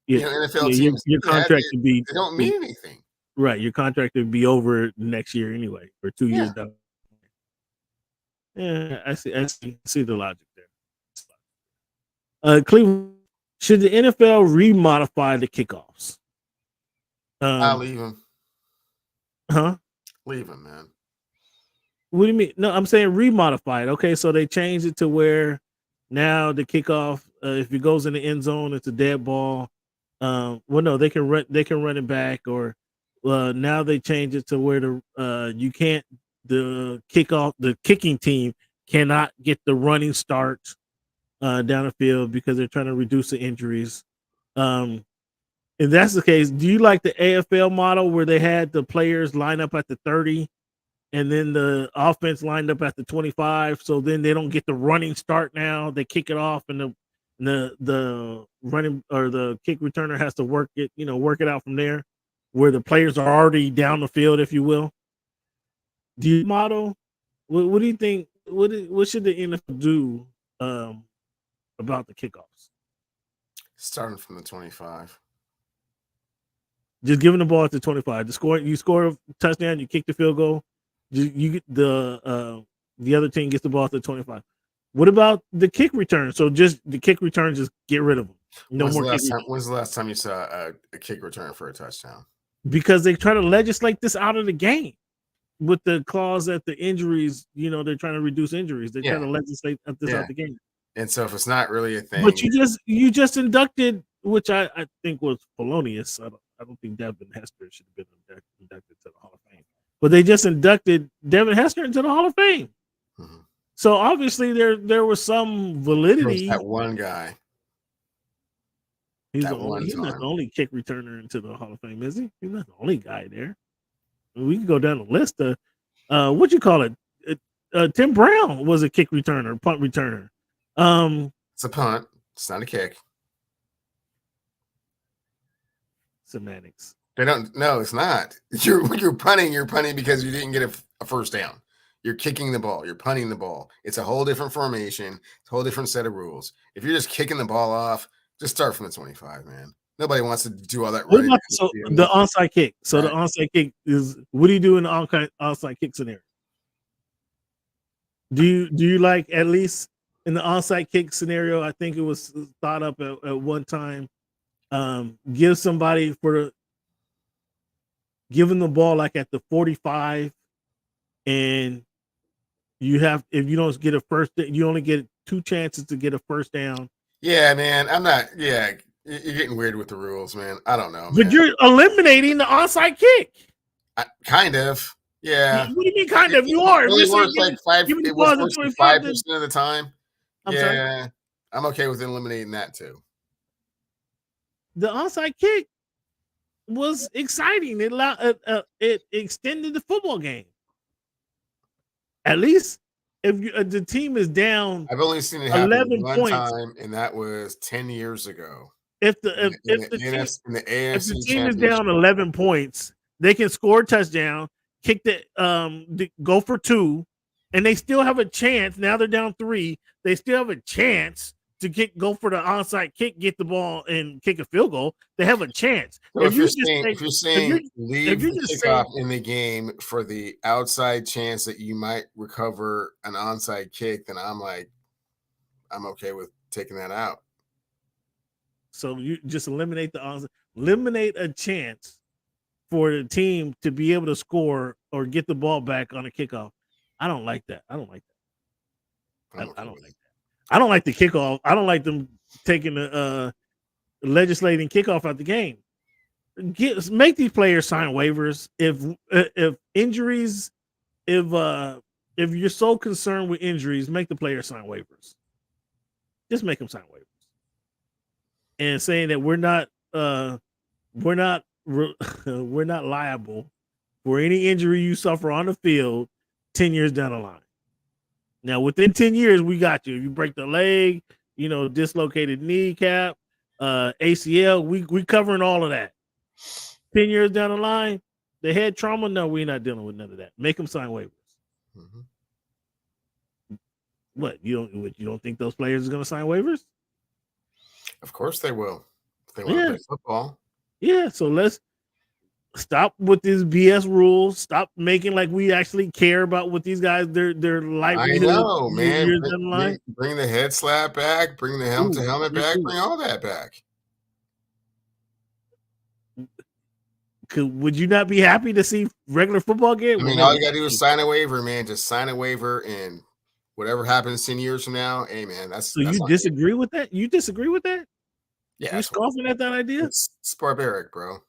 NFL teams your contract would be they don't mean anything, right? Your contract would be over next year anyway, or 2 years down. Yeah, I see the logic there. Cleveland, should the NFL remodify the kickoffs? I'll leave them. Huh? Leave them, man. What do you mean? No, I'm saying remodify it. Okay, so they changed it to where now the kickoff, if it goes in the end zone, it's a dead ball. Well, no, they can run it back, or now they change it to where the kicking team cannot get the running start down the field because they're trying to reduce the injuries. If that's the case, do you like the AFL model where they had the players line up at the 30 and then the offense lined up at the 25? So then they don't get the running start now. They kick it off and the running or the kick returner has to work it out from there where the players are already down the field, if you will. Do you model? What do you think? What should the NFL do about the kickoffs? Starting from the 25. Just giving the ball at the 25. You score a touchdown, you kick the field goal. You get the other team gets the ball at the 25. What about the kick return? So just the kick return, just get rid of them. When's the last time you saw a kick return for a touchdown? Because they try to legislate this out of the game with the clause that the injuries, they're trying to reduce injuries. They're trying to legislate this out of the game. And so if it's not really a thing, but you just inducted, which I think was felonious. I don't think Devin Hester should have been inducted to the Hall of Fame. But they just inducted Devin Hester into the Hall of Fame. Mm-hmm. So obviously there was some validity. That one guy. He's not the only kick returner into the Hall of Fame, is he? He's not the only guy there. We can go down the list of what you call it. Tim Brown was a kick returner, punt returner. It's a punt. It's not a kick. Semantics. They don't. No, it's not. You're punting. You're punting because you didn't get a first down. You're kicking the ball. You're punting the ball. It's a whole different formation. It's a whole different set of rules. If you're just kicking the ball off, just start from the 25, man. Nobody wants to do all that. What about the onside kick? So the onside kick is, what do you do in the onside kick scenario? Do you like, at least in the onside kick scenario, I think it was thought up at one time, give somebody give them the ball like at the 45, and if you don't get a first, you only get 2 chances to get a first down. Yeah, man. I'm not. Yeah, you're getting weird with the rules, man. I don't know. But you're eliminating the onside kick. Kind of. Yeah. What do you mean, kind of? You are. It works like 5% of the time. Sorry? I'm okay with eliminating that too. The onside kick was exciting. It extended the football game. At least if the team is down, I've only seen it happen 11 one time, and that was 10 years ago. If the team is down 11 points, they can score a touchdown, kick go for 2, and they still have a chance. Now they're down 3. They still have a chance to go for the onside kick, get the ball, and kick a field goal. They have a chance. So if you're saying leave the kickoff in the game for the outside chance that you might recover an onside kick, then I'm okay with taking that out. So you just eliminate eliminate a chance for the team to be able to score or get the ball back on a kickoff. I don't like that. I don't like that. I don't like that. I don't like the kickoff. I don't like them taking the legislating kickoff out the game. Make these players sign waivers. If injuries, if you're so concerned with injuries, make the players sign waivers. Just make them sign waivers. And saying that we're not liable for any injury you suffer on the field 10 years down the line. Now, within 10 years, we got you. If you break the leg, dislocated kneecap, ACL, we covering all of that. 10 years down the line, the head trauma, no, we're not dealing with none of that. Make them sign waivers. Mm-hmm. What, you don't think those players are going to sign waivers? Of course they will. If they want to play football. Yeah, so let's stop with this BS rules. Stop making like we actually care about what these guys their livelihood. I know, man. Bring the head slap back. Bring the helmet to helmet back. Bring all that back. Would you not be happy to see regular football game? I mean, all you gotta do is sign a waiver, man. Just sign a waiver, and whatever happens 10 years from now, hey, man, that's you disagree with that? You disagree with that? Yeah, you scoffing at that idea? It's barbaric, bro.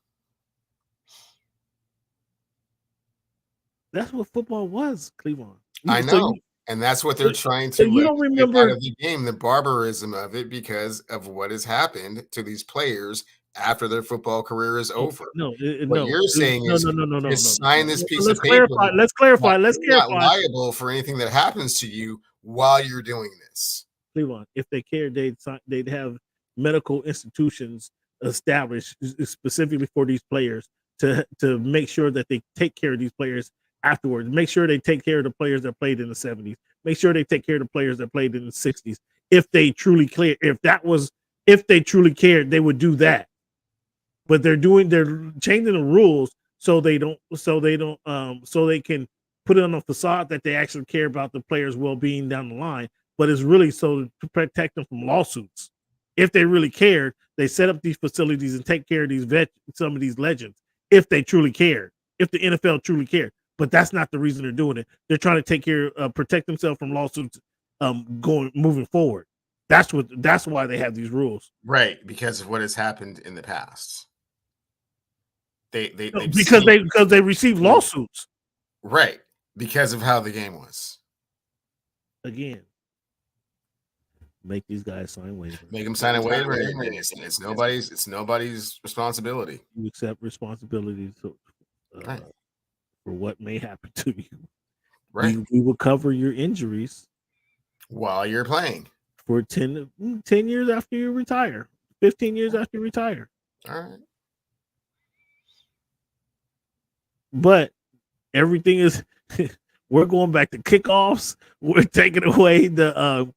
That's what football was, Cleveland. I know, and that's what they're trying to you don't remember out of the game, the barbarism of it, because of what has happened to these players after their football career is over. What you're saying is sign this piece of paper. Let's clarify. You're not liable for anything that happens to you while you're doing this. Cleveland, if they cared, they'd have medical institutions established specifically for these players to make sure that they take care of these players afterwards. Make sure they take care of the players that played in the 70s. Make sure they take care of the players that played in the 60s. If they truly cared, if they truly cared, they would do that. But they're changing the rules so they can put it on a facade that they actually care about the players' well-being down the line. But it's really so to protect them from lawsuits. If they really cared, they set up these facilities and take care of some of these legends. If they truly cared, if the NFL truly cared. But that's not the reason they're doing it. They're trying to take care, protect themselves from lawsuits, moving forward. That's why they have these rules, right? Because of what has happened in the past. Because they received lawsuits, right? Because of how the game was. Again, make these guys sign waivers. Make them sign a waiver. It's nobody's responsibility. You accept responsibility right. For what may happen to you. Right. We will cover your injuries while you're playing for 10 years after you retire, 15 years after you retire. All right. But everything is we're going back to kickoffs. We're taking away the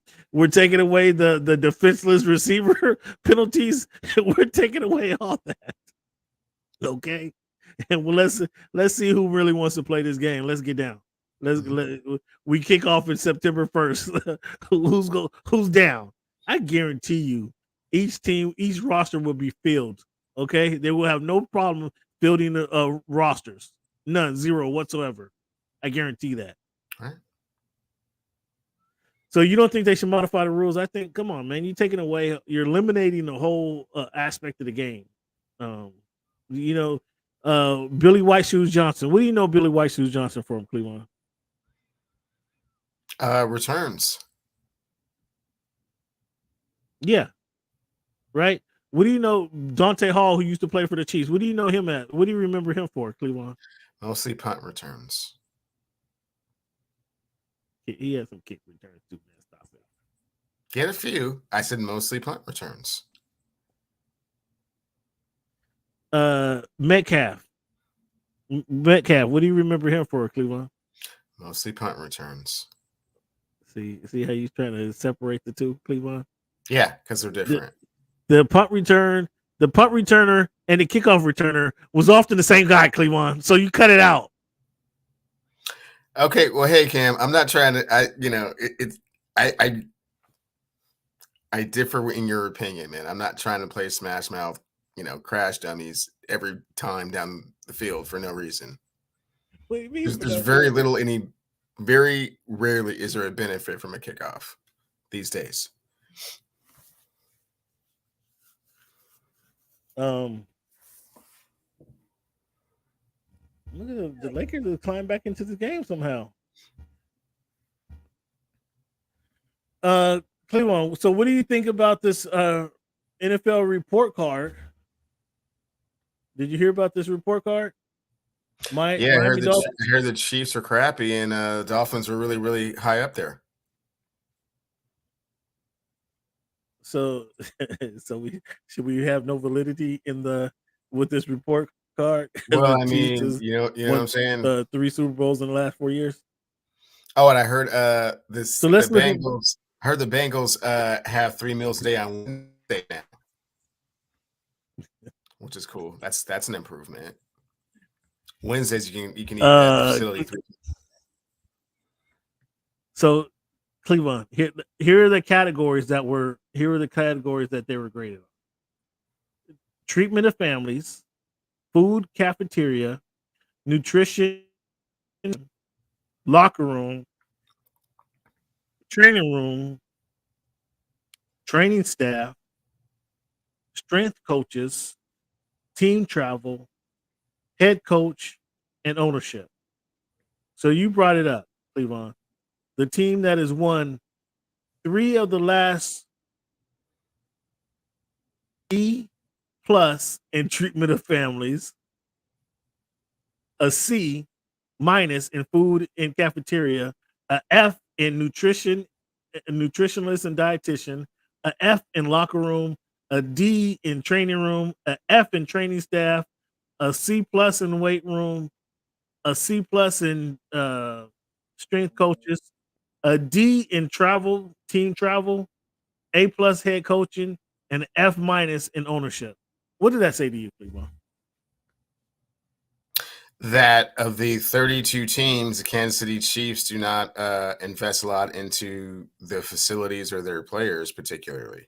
defenseless receiver penalties. We're taking away all that. Okay. And let's see who really wants to play this game. Let's get down. We kick off in September 1st. Who's down? I guarantee you, each roster will be filled. Okay, they will have no problem fielding the rosters. None, zero whatsoever. I guarantee that. All right. So you don't think they should modify the rules? I think, come on, man, you're eliminating the whole aspect of the game. Billy White Shoes Johnson. What do you know Billy White Shoes Johnson from, Cleveland? Returns. Yeah. Right? What do you know Dante Hall, who used to play for the Chiefs? What do you know him at? What do you remember him for, Cleveland? Mostly punt returns. He had some kick returns too, man. Stop it. He had a few. I said mostly punt returns. Metcalf. What do you remember him for, Cleveland? Mostly punt returns. See how you're trying to separate the two, Cleveland? Yeah, because they're different. The punt returner, and the kickoff returner was often the same guy, Cleveland. So you cut it out. Okay, well, hey Cam, I'm not trying to. I differ in your opinion, man. I'm not trying to play smash mouth, crash dummies every time down the field for no reason. There's very rarely is there a benefit from a kickoff these days. Look at the Lakers have climbed back into the game somehow. Cleveland, so what do you think about this NFL report card? Did you hear about this report card? I heard the Chiefs are crappy and the Dolphins are really, really high up there. So should we have no validity with this report card? Well, I mean, you know what I'm saying? The 3 Super Bowls in the last 4 years. Oh, and I heard the Bengals. I heard the Bengals have 3 meals a day on Wednesday now, which is cool. That's an improvement. Wednesdays you can eat at the facility 3. So Cleveland, here are the categories that they were graded on. Treatment of families, food, cafeteria, nutrition, locker room, training room, training staff, strength coaches, team travel, head coach, and ownership. So you brought it up, Cleveland. The team that has won 3 of the last E+ in treatment of families, a C- in food and cafeteria, a F in nutritionist and dietitian, a F in locker room, a D in training room, a F in training staff, a C+ in weight room, a C+ in strength coaches, a D in team travel, A+ head coaching, and F- in ownership. What did that say to you, Cleveland? That of the 32 teams, the Kansas City Chiefs do not invest a lot into the facilities or their players particularly.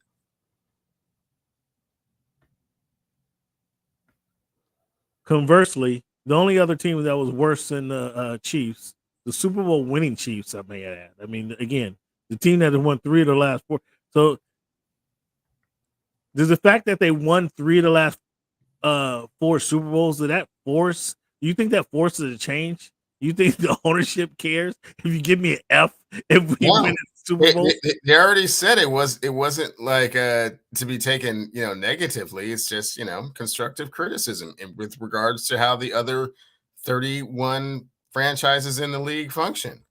Conversely, the only other team that was worse than the Chiefs, the Super Bowl winning Chiefs, I may add. I mean, again, the team that has won 3 of the last 4. So does the fact that they won 3 of the last 4 Super Bowls, did that force? You think that forces a change? You think the ownership cares if you give me an F if we win the Super Bowl? They already said it wasn't like to be taken negatively. It's just constructive criticism with regards to how the other 31 franchises in the league function.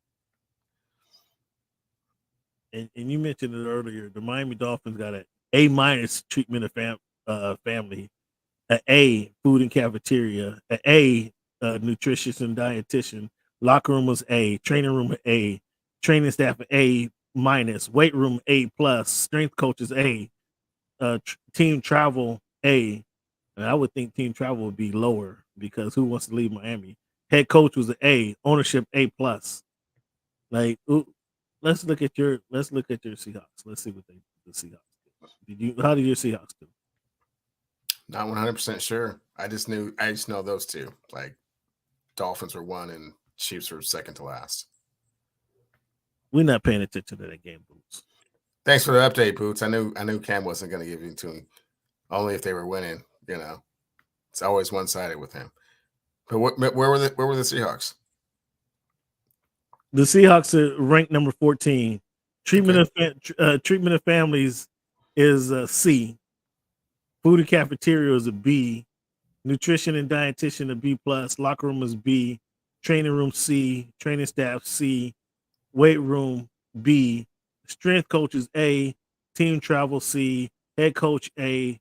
And you mentioned it earlier. The Miami Dolphins got an A- treatment of family, an A food and cafeteria, an A nutritious and dietitian, locker room was A, training room A, training staff A-, weight room A+, strength coaches A, team travel A. And I would think team travel would be lower because who wants to leave Miami? Head coach was an A, ownership A+. Like, let's look at your Seahawks. Let's see what the Seahawks did. How did your Seahawks do? Not 100% sure. I just know those two. Like, Dolphins were 1 and Chiefs were second to last. We're not paying attention to that game, Boots. Thanks for the update, Boots. I knew Cam wasn't going to give you to him only if they were winning. It's always one-sided with him. But where were the Seahawks? The Seahawks are ranked number 14. Treatment of families is a C. Food and cafeteria is a B. Nutrition and dietitian a B+. Locker room is B. Training room C. Training staff C. Weight room B. Strength coaches A. Team travel C. Head coach A.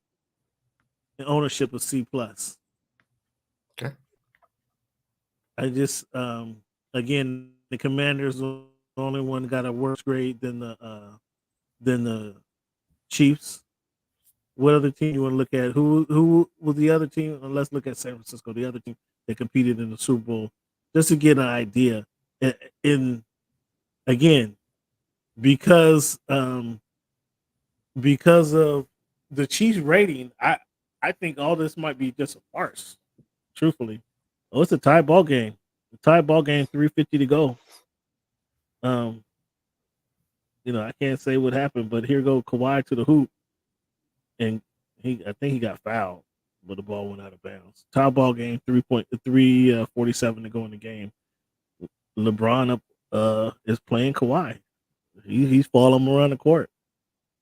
And ownership is C+. Okay. I just again, the Commanders the only one got a worse grade than the Chiefs. What other team you want to look at? Who was the other team? Let's look at San Francisco, the other team that competed in the Super Bowl, just to get an idea. In again, because of the Chiefs rating, I think all this might be just a farce. Truthfully, it's a tie ball game. A tie ball game, 3:50 to go. I can't say what happened, but here go Kawhi to the hoop, and I think he got fouled, but the ball went out of bounds. Tie ball game, 3:47 to go in the game. LeBron is playing Kawhi. He's following him around the court.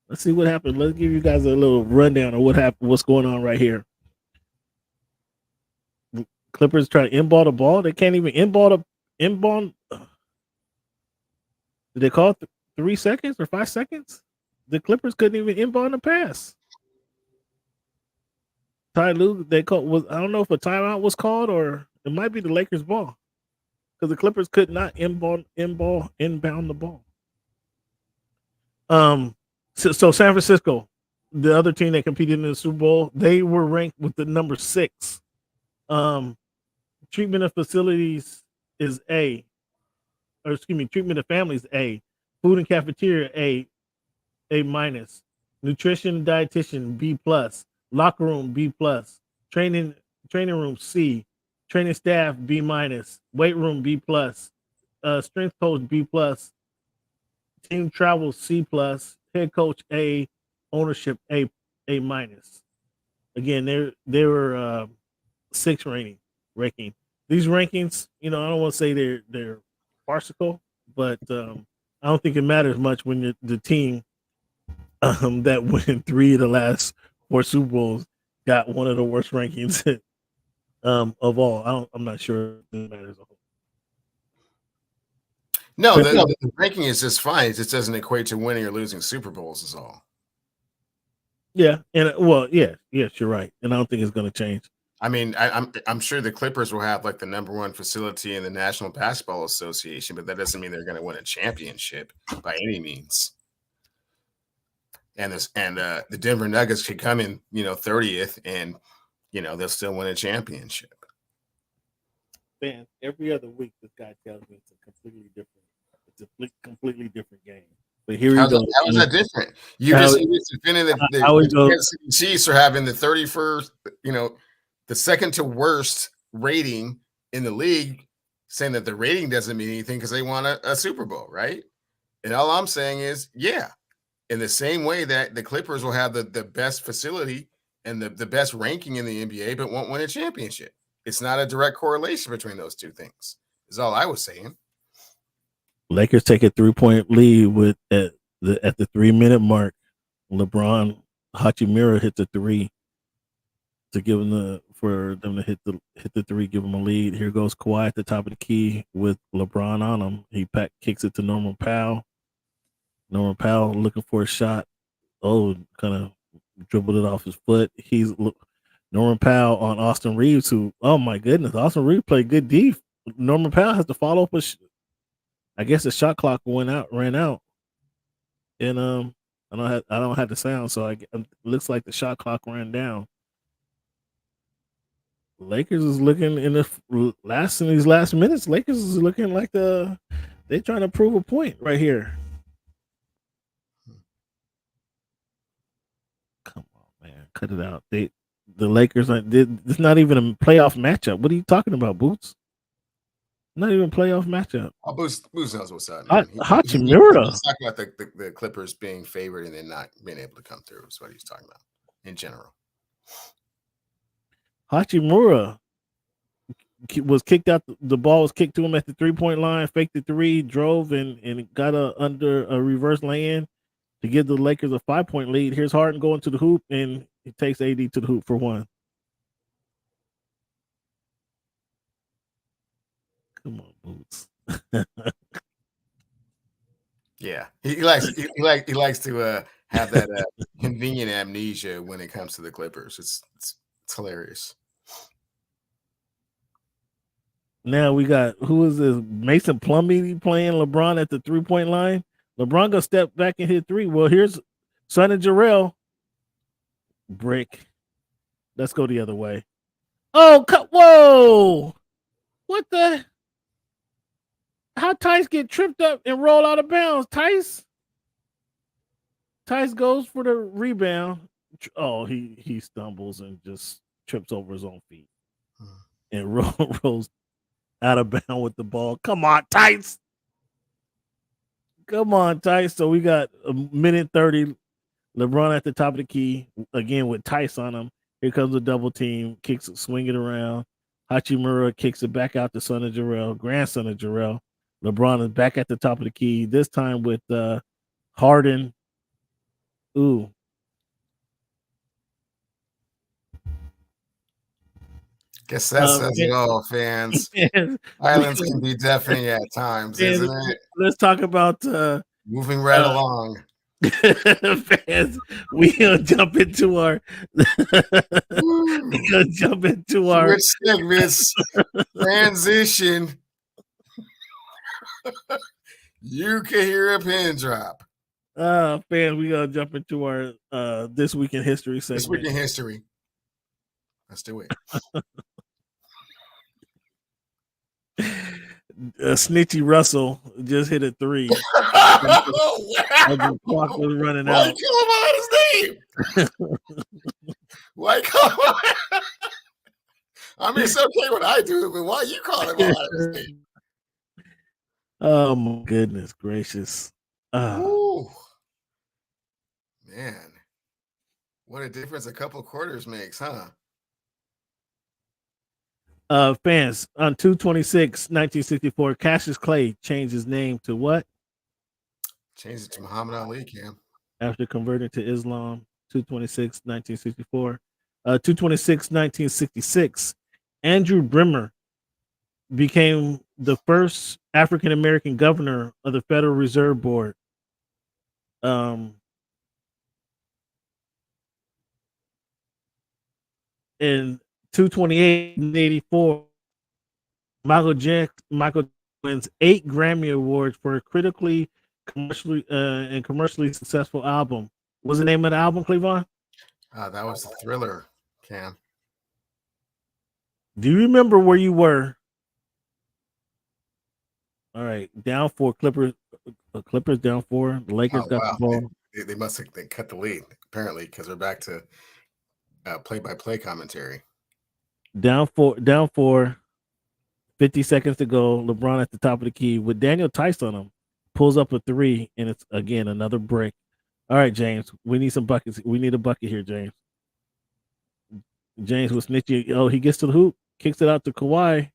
Let's see what happened. Let's give you guys a little rundown of what happened. What's going on right here? Clippers try to inball the ball. They can't even inball. Did they call it 3 seconds or 5 seconds? The Clippers couldn't even inball the pass. Ty Lue, I don't know if a timeout was called or it might be the Lakers' ball because the Clippers could not inbound the ball. So San Francisco, the other team that competed in the Super Bowl, they were ranked with the number 6. Treatment of facilities is A. Treatment of families A. Food and cafeteria A minus. Nutrition dietitian B plus. Locker room B plus. Training room C. Training staff B minus. Weight room B plus. Strength coach B plus. Team travel C plus. Head coach A. Ownership A minus. Again, they were 6 ranking. These rankings, I don't want to say they're farcical, but I don't think it matters much when the team that win 3 of the last 4 Super Bowls got one of the worst rankings of all. I'm not sure it matters. No, the ranking is just fine. It just doesn't equate to winning or losing Super Bowls is all. Yeah, and yes, you're right, and I don't think it's going to change. I mean, I'm sure the Clippers will have like the number 1 facility in the National Basketball Association, but that doesn't mean they're going to win a championship by any means. And the Denver Nuggets could come in, 30th, and they'll still win a championship. Man, every other week this guy tells me it's a completely different game. But here How is that different? You just defending the Kansas City Chiefs are having the 31st, the second to worst rating in the league, saying that the rating doesn't mean anything because they won a Super Bowl, right? And all I'm saying is, yeah, in the same way that the Clippers will have the best facility and the best ranking in the NBA, but won't win a championship. It's not a direct correlation between those two things, is all I was saying. Lakers take a 3-point lead at the 3-minute mark. LeBron Hachimura hits a 3 to give them for them to hit the 3, give them a lead. Here goes Kawhi at the top of the key with LeBron on him. He kicks it to Norman Powell. Norman Powell looking for a shot. Kind of dribbled it off his foot. Norman Powell on Austin Reeves, who, oh my goodness, Austin Reeves played good deep. Norman Powell has to follow up I guess the shot clock ran out, and I don't have the sound, so it looks like the shot clock ran down. Lakers is looking in these last minutes. Lakers is looking like they're trying to prove a point right here. Come on, man, cut it out. The Lakers it's not even a playoff matchup. What are you talking about, Boots? Not even a playoff matchup. Oh, Boots knows what's up. Hachimura. He's talking about the Clippers being favored and then not being able to come through. Is what he's talking about in general. Hachimura was kicked out. The ball was kicked to him at the 3-point line, faked the 3, drove and got under a reverse lay-in to give the Lakers a 5-point lead. Here's Harden going to the hoop, and he takes AD to the hoop for 1. Come on, Boots. Yeah, he likes to have that convenient amnesia when it comes to the Clippers. It's hilarious. Now we got who is this? Mason Plumlee playing LeBron at the 3-point line. LeBron gonna step back and hit three. Well, here's Son and Jarrell. Brick. Let's go the other way. Oh, whoa! What the? How Tice get tripped up and roll out of bounds? Tice goes for the rebound. Oh, he stumbles and just trips over his own feet and rolls out of bounds with the ball. Come on, Tice. Come on, Tice. So we got a minute 30. LeBron at the top of the key again with Tice on him. Here comes a double team, kicks it, swing it around. Hachimura kicks it back out to son of Jarrell, grandson of Jarrell. LeBron is back at the top of the key, this time with Harden. Ooh. Guess that says it all, fans. Islands can be deafening at times, isn't it? Let's talk about moving right along. Fans, we gonna jump into our Which segments transition. You can hear a pin drop. Fans, we gonna jump into our This Week in History segment. This Week in History. Let's do it. Snitchy Russell just hit a three. The clock was running out. Why call him out his name? Why call him out? I mean, it's okay what I do, but why you call him out his name? Oh my goodness gracious! Ooh. Man, what a difference a couple quarters makes, huh? Fans, on 2/26/1964, Cassius Clay changed his name to what? Changed it to Muhammad Ali, Cam. After converting to Islam, 2/26/1964. 2/26/1966, Andrew Bremer became the first African-American governor of the Federal Reserve Board. In 2/28/84, Michael wins 8 Grammy Awards for a commercially successful album. What's the name of the album, Cleavon? That was the Thriller, Cam. Do you remember where you were? All right, down 4, Clippers down 4. The Lakers got the ball. They must have cut the lead, apparently, because they're back to play-by-play commentary. Down 4, 50 seconds to go. LeBron at the top of the key with Daniel Tice on him. Pulls up a 3, and it's again another break. All right, James, we need some buckets. We need a bucket here, James. James was snitchy. Oh, he gets to the hoop, kicks it out to Kawhi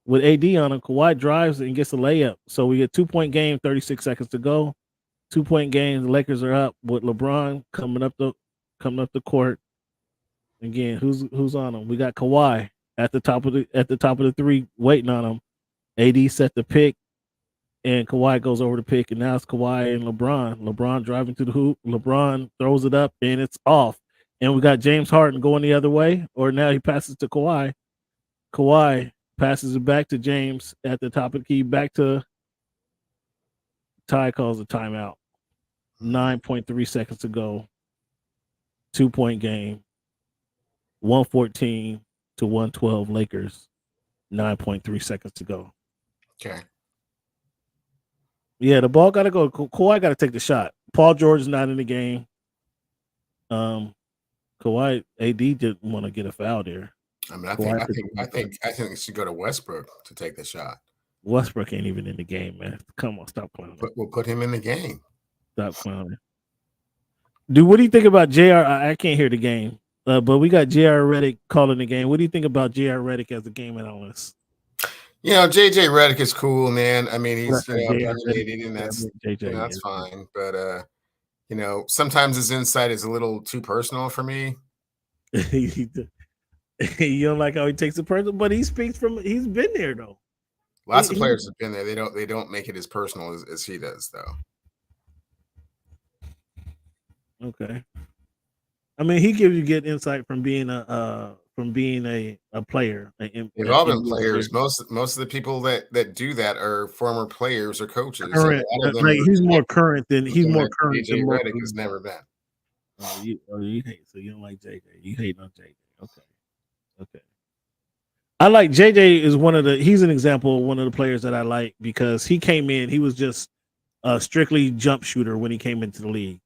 with AD on him. Kawhi drives and gets a layup. So we get 2-point game, 36 seconds to go. 2-point game. The Lakers are up with LeBron coming up the court. Again, who's on him? We got Kawhi at the top of the 3 waiting on him. AD set the pick, and Kawhi goes over the pick, and now it's Kawhi and LeBron. LeBron driving to the hoop. LeBron throws it up, and it's off. And we got James Harden going the other way, or now he passes to Kawhi. Kawhi passes it back to James at the top of the key, back to Ty calls a timeout. 9.3 seconds to go. 2-point game. 114-112 Lakers. 9.3 seconds to go. Okay. Yeah, the ball got to go. Kawhi got to take the shot. Paul George is not in the game. Kawhi, AD didn't want to get a foul there. I mean, I think it should go to Westbrook to take the shot. Westbrook ain't even in the game, man. Come on, stop clowning. We'll put him in the game. Stop clowning. Dude, what do you think about JR? I can't hear the game, but we got JR Redick calling the game. What do you think about JR Redick as a game analyst? You know, JJ Redick is cool, man. I mean, he's opinionated, and that's fine. But you know, sometimes his insight is a little too personal for me. You don't like how he takes it personal, but he speaks from. He's been there though. Lots of players have been there. They don't make it as personal as he does, though. Okay. I mean, he gives you good insight from being a from being a player. They've all been players. Most of the people that do that are former players or coaches. Current, like he's more current than JJ Redick has never been. You hate, so you don't like JJ. You hate on JJ. Okay. I like JJ is he's an example of one of the players that I like because he came in, he was just a strictly jump shooter when he came into the league,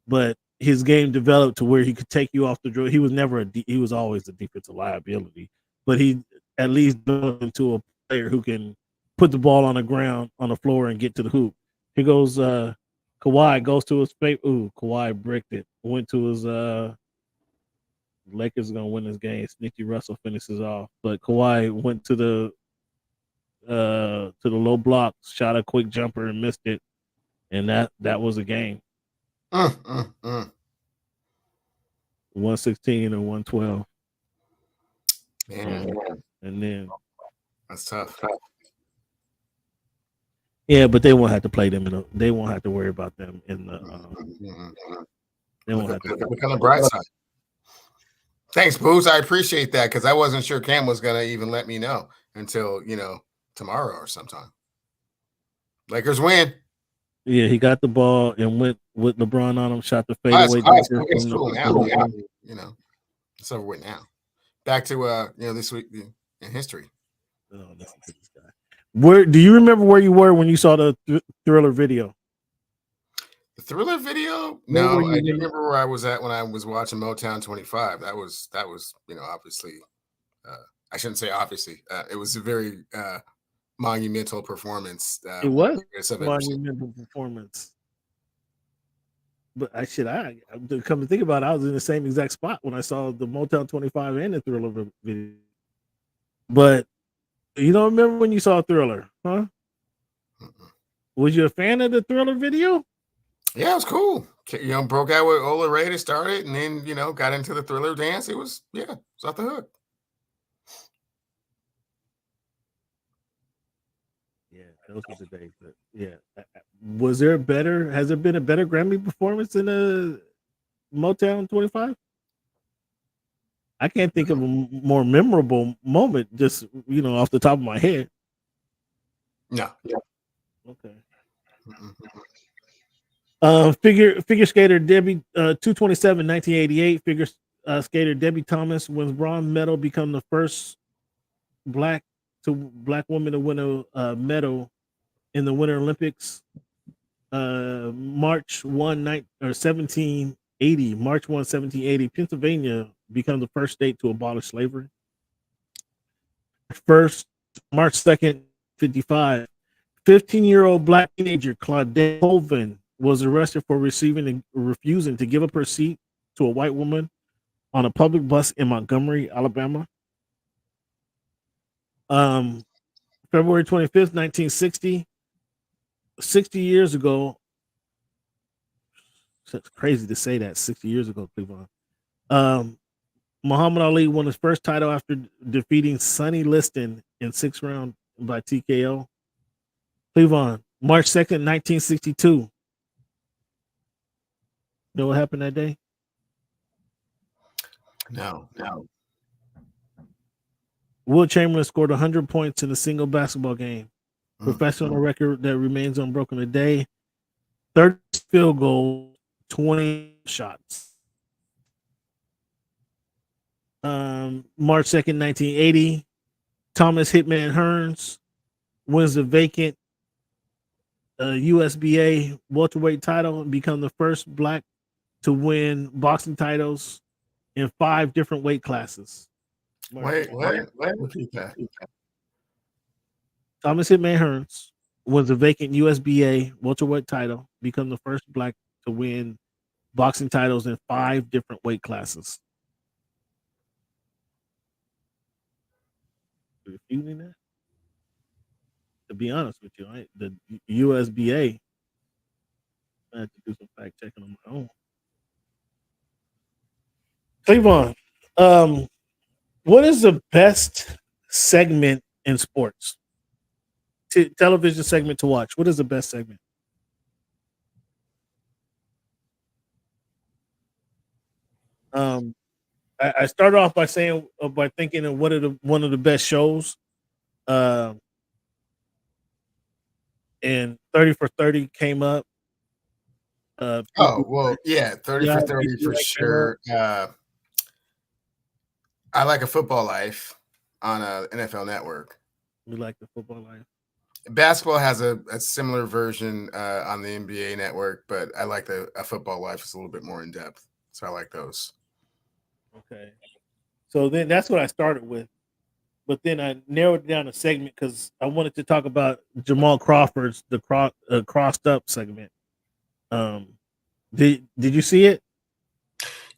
but his game developed to where he could take you off the drill. He was never he was always a defensive liability, but he at least developed into a player who can put the ball on the ground on the floor and get to the hoop. Here goes Kawhi goes to his fake. Ooh, Kawhi bricked it. Went to his Lakers are gonna win this game. Sneaky Russell finishes off, but Kawhi went to the low block, shot a quick jumper and missed it, and that was a game. 116 and 112. Man, and then that's tough. Yeah, but they won't have to play them they won't have to worry about them in the. They won't have to look on the bright side. Thanks, Boots. I appreciate that because I wasn't sure Cam was gonna even let me know until tomorrow or sometime. Lakers win. Yeah, he got the ball and went with LeBron on him, shot the fadeaway. It's cool now. It's over with now. Back to this week in history. Oh, listen to this guy. Where do you remember where you were when you saw the Thriller video? The Thriller video? No, I do remember where I was at when I was watching Motown 25. That was obviously I shouldn't say obviously. It was a very monumental performance. It was a monumental performance. But I come to think about it, I was in the same exact spot when I saw the Motown 25 and the Thriller video. But you don't remember when you saw Thriller, huh? Was you a fan of the Thriller video? Yeah, it was cool. Broke out with Ola Ray to start it, and then got into the Thriller dance. It was off the hook. Yeah, those were the days. But yeah, has there been a better Grammy performance in a Motown 25? I can't think of a more memorable moment, just off the top of my head. No. Okay. Figure skater Debbie 227 1988. Figure skater Debbie Thomas wins bronze medal, become the first black woman to win a medal in the Winter Olympics. March 1, 1780, Pennsylvania becomes the first state to abolish slavery. March 2nd, 55, 15-year-old black teenager Claudette Colvin was arrested for refusing to give up her seat to a white woman on a public bus in Montgomery, Alabama. February 25th, 1960, 60 years ago. It's crazy to say that 60 years ago, Cleveland. Muhammad Ali won his first title after defeating Sonny Liston in 6th round by TKO. Cleveland, March 2nd, 1962. You know what happened that day? No. Will Chamberlain scored 100 points in a single basketball game. Professional record that remains unbroken today. 30 field goals, 20 shots. March 2nd, 1980. Thomas Hitman Hearns wins the vacant USBA welterweight title and become the first black to win boxing titles in 5 different weight classes. Wait, repeat that. Thomas Hitman Hearns wins the vacant USBA welterweight title, become the first black to win boxing titles in 5 different weight classes. Refuting that? To be honest with you, the USBA, I had to do some fact checking on my own. Cleveland, what is the best segment in sports? Television segment to watch. What is the best segment? I started off by saying by thinking of one of the best shows. And 30 for 30 came up. Oh well, yeah, 30 for 30 for BBA sure. I Like a Football Life on NFL Network. We like the Football Life. Basketball has a similar version on the NBA Network, but I like a Football Life. It's a little bit more in depth, so I like those. Okay, so then that's what I started with, but then I narrowed down a segment because I wanted to talk about Jamal Crawford's crossed up segment. Did you see it?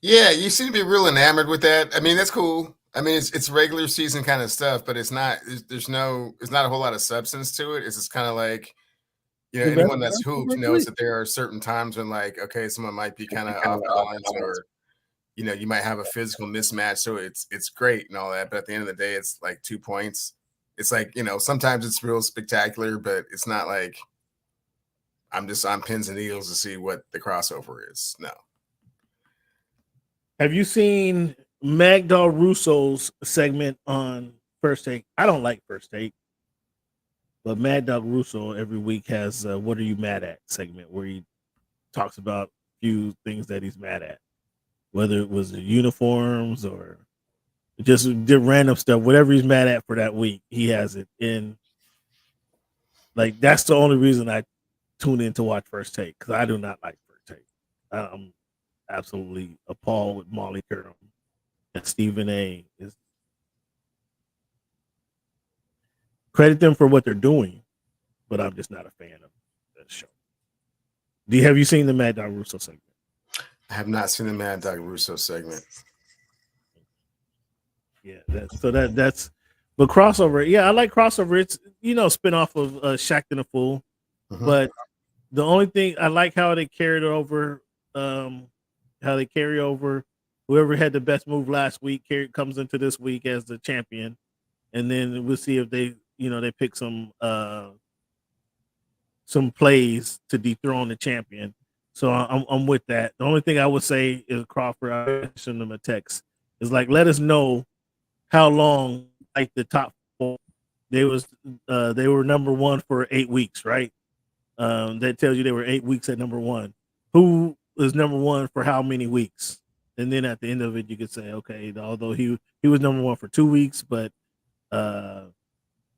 Yeah, you seem to be real enamored with that. I mean, that's cool. I mean, it's regular season kind of stuff, but it's not a whole lot of substance to it. It's just kind of like, anyone that's hooped knows that there are certain times when, like, okay, someone might be kind of off balance, or you might have a physical mismatch. So it's great and all that, but at the end of the day, it's like 2 points. It's like, sometimes it's real spectacular, but it's not like I'm just on pins and needles to see what the crossover is. No. Have you seen Magdal Russo's segment on First Take? I don't like First Take, but Mad Dog Russo every week has "What Are You Mad At" segment where he talks about a few things that he's mad at, whether it was the uniforms or just did random stuff. Whatever he's mad at for that week, he has it in. Like, that's the only reason I tune in to watch First Take, because I do not like First Take. I'm absolutely appalled with Molly Curran and Stephen A. Is credit them for what they're doing, but I'm just not a fan of the show. Have you seen the Mad Dog Russo segment? I have not seen the Mad Dog Russo segment. Yeah, that's but crossover. Yeah, I like crossover. It's spin off of Shaqtin' a Fool, but the only thing I like how they carried over. How they carry over whoever had the best move last week comes into this week as the champion, and then we'll see if they pick some plays to dethrone the champion. So I'm with that. The only thing I would say is Crawford, I sent them a text, is like, let us know how long, like the top four, they were number one for 8 weeks, right? That tells you they were 8 weeks at number one. Who was number one for how many weeks? And then at the end of it, you could say, okay, although he was number one for 2 weeks, but your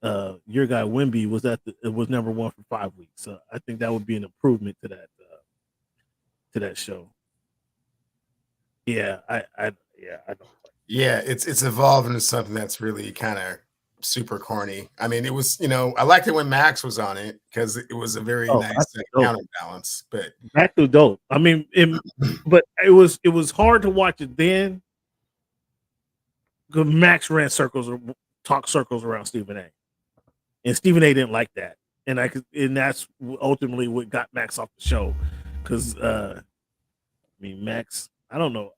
guy Wemby was number one for 5 weeks. So I think that would be an improvement to that show. Yeah, I don't. Yeah, it's evolved into something that's really kind of super corny. I mean, it was, I liked it when Max was on it because it was a very nice counterbalance. But Max was dope. I mean, but it was hard to watch it then because Max ran talk circles around Stephen A. And Stephen A. didn't like that, and that's ultimately what got Max off the show. Because Max, I don't know.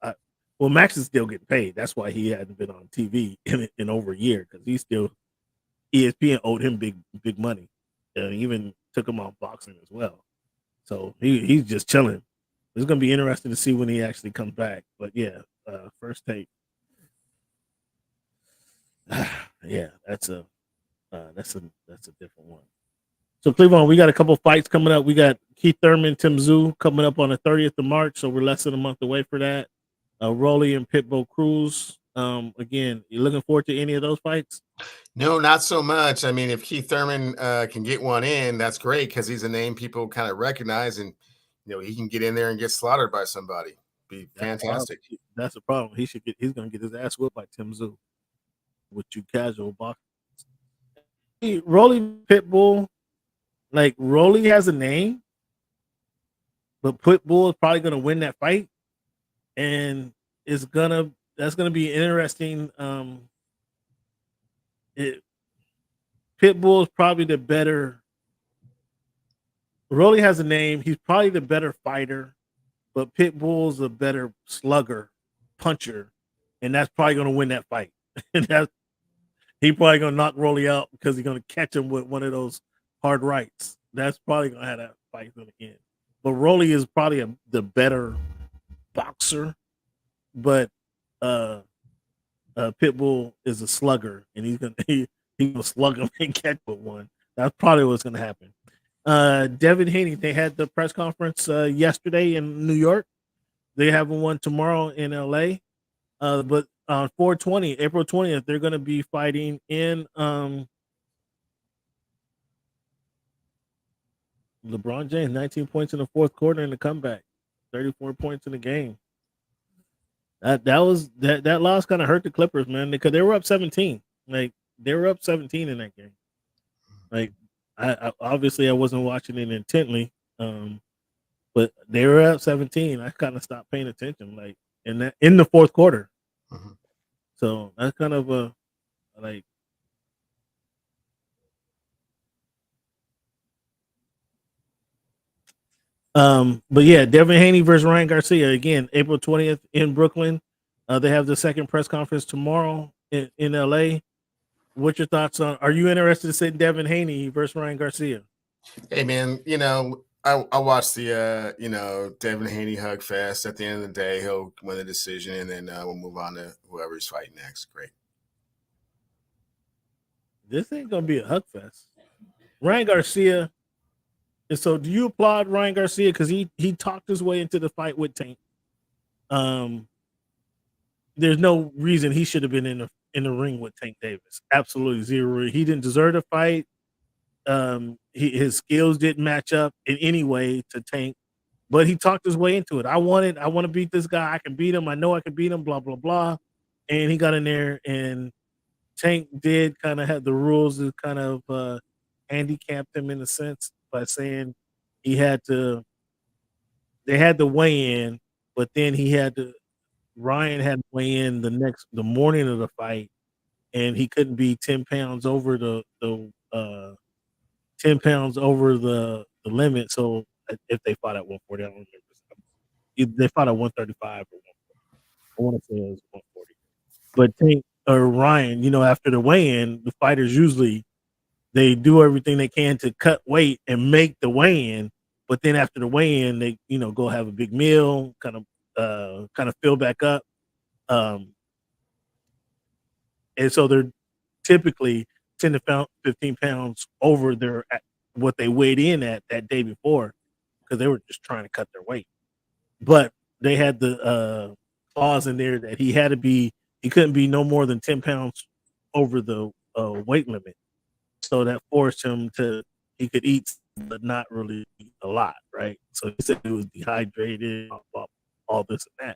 Max is still getting paid. That's why he hadn't been on TV in over a year, because he's still ESPN owed him big money, and even took him off boxing as well. So he's just chilling. It's gonna be interesting to see when he actually comes back. But yeah, First Take. Yeah, that's a different one. So Cleveland, we got a couple fights coming up. We got Keith Thurman, Tim Tszyu coming up on the 30th of March, so we're less than a month away for that. Rolly and Pitbull Cruz. Again, you looking forward to any of those fights? No, not so much. I mean, if Keith Thurman can get one in, that's great, because he's a name people kind of recognize, and he can get in there and get slaughtered by somebody. Be fantastic. That's the problem. He's going to get his ass whipped by Tim Tszyu with you casual boxers. Rolly Pitbull, like, Rolly has a name, but Pitbull is probably going to win that fight. And that's gonna be interesting. Pitbull is probably the better. Rolly has a name. He's probably the better fighter, but Pitbull's a better slugger, puncher, and that's probably gonna win that fight. And he's probably gonna knock Rolly out because he's gonna catch him with one of those hard rights. That's probably gonna have that fight gonna end. But Rolly is probably the better boxer, but Pitbull is a slugger, and he's gonna slug him and catch with one. That's probably what's gonna happen. Devin Haney, they had the press conference yesterday in New York. They have one tomorrow in LA. But on 4/20, April 20th, they're gonna be fighting in LeBron James, 19 points in the fourth quarter in the comeback, 34 points in the game. That loss kind of hurt the Clippers, man, because they were up 17. Like they were up 17 in that game. Like I obviously I wasn't watching it intently, but they were up 17. I kind of stopped paying attention, like in the fourth quarter. So that's kind of a like. But yeah, Devin Haney versus Ryan Garcia again, April 20th in Brooklyn. They have the second press conference tomorrow in LA. What's your thoughts on? Are you interested to see Devin Haney versus Ryan Garcia? Hey man, I watched the Devin Haney hug fest. At the end of the day, he'll win the decision, and then we'll move on to whoever's fighting next. Great. This ain't gonna be a hug fest. Ryan Garcia. And so, do you applaud Ryan Garcia because he talked his way into the fight with Tank? There's no reason he should have been in the ring with Tank Davis. Absolutely zero. He didn't deserve to fight. His skills didn't match up in any way to Tank, but he talked his way into it. I want to beat this guy. I can beat him. I know I can beat him. Blah blah blah. And he got in there, and Tank did kind of have the rules that kind of handicapped him in a sense by saying they had to weigh in, but then Ryan had to weigh in the morning of the fight, and he couldn't be 10 pounds over the 10 pounds over the limit. So if they fought at 140, I don't remember. They fought at 135 or 140. I want to say it was 140. But Tank or Ryan, after the weigh-in, the fighters usually they do everything they can to cut weight and make the weigh-in. But then after the weigh-in, they go have a big meal, kind of fill back up. And so they're typically 10 to 15 pounds over what they weighed in at that day before, because they were just trying to cut their weight. But they had the clause in there that he couldn't be no more than 10 pounds over the weight limit. So that forced him he could eat, but not really a lot, right? So he said he was dehydrated, all this and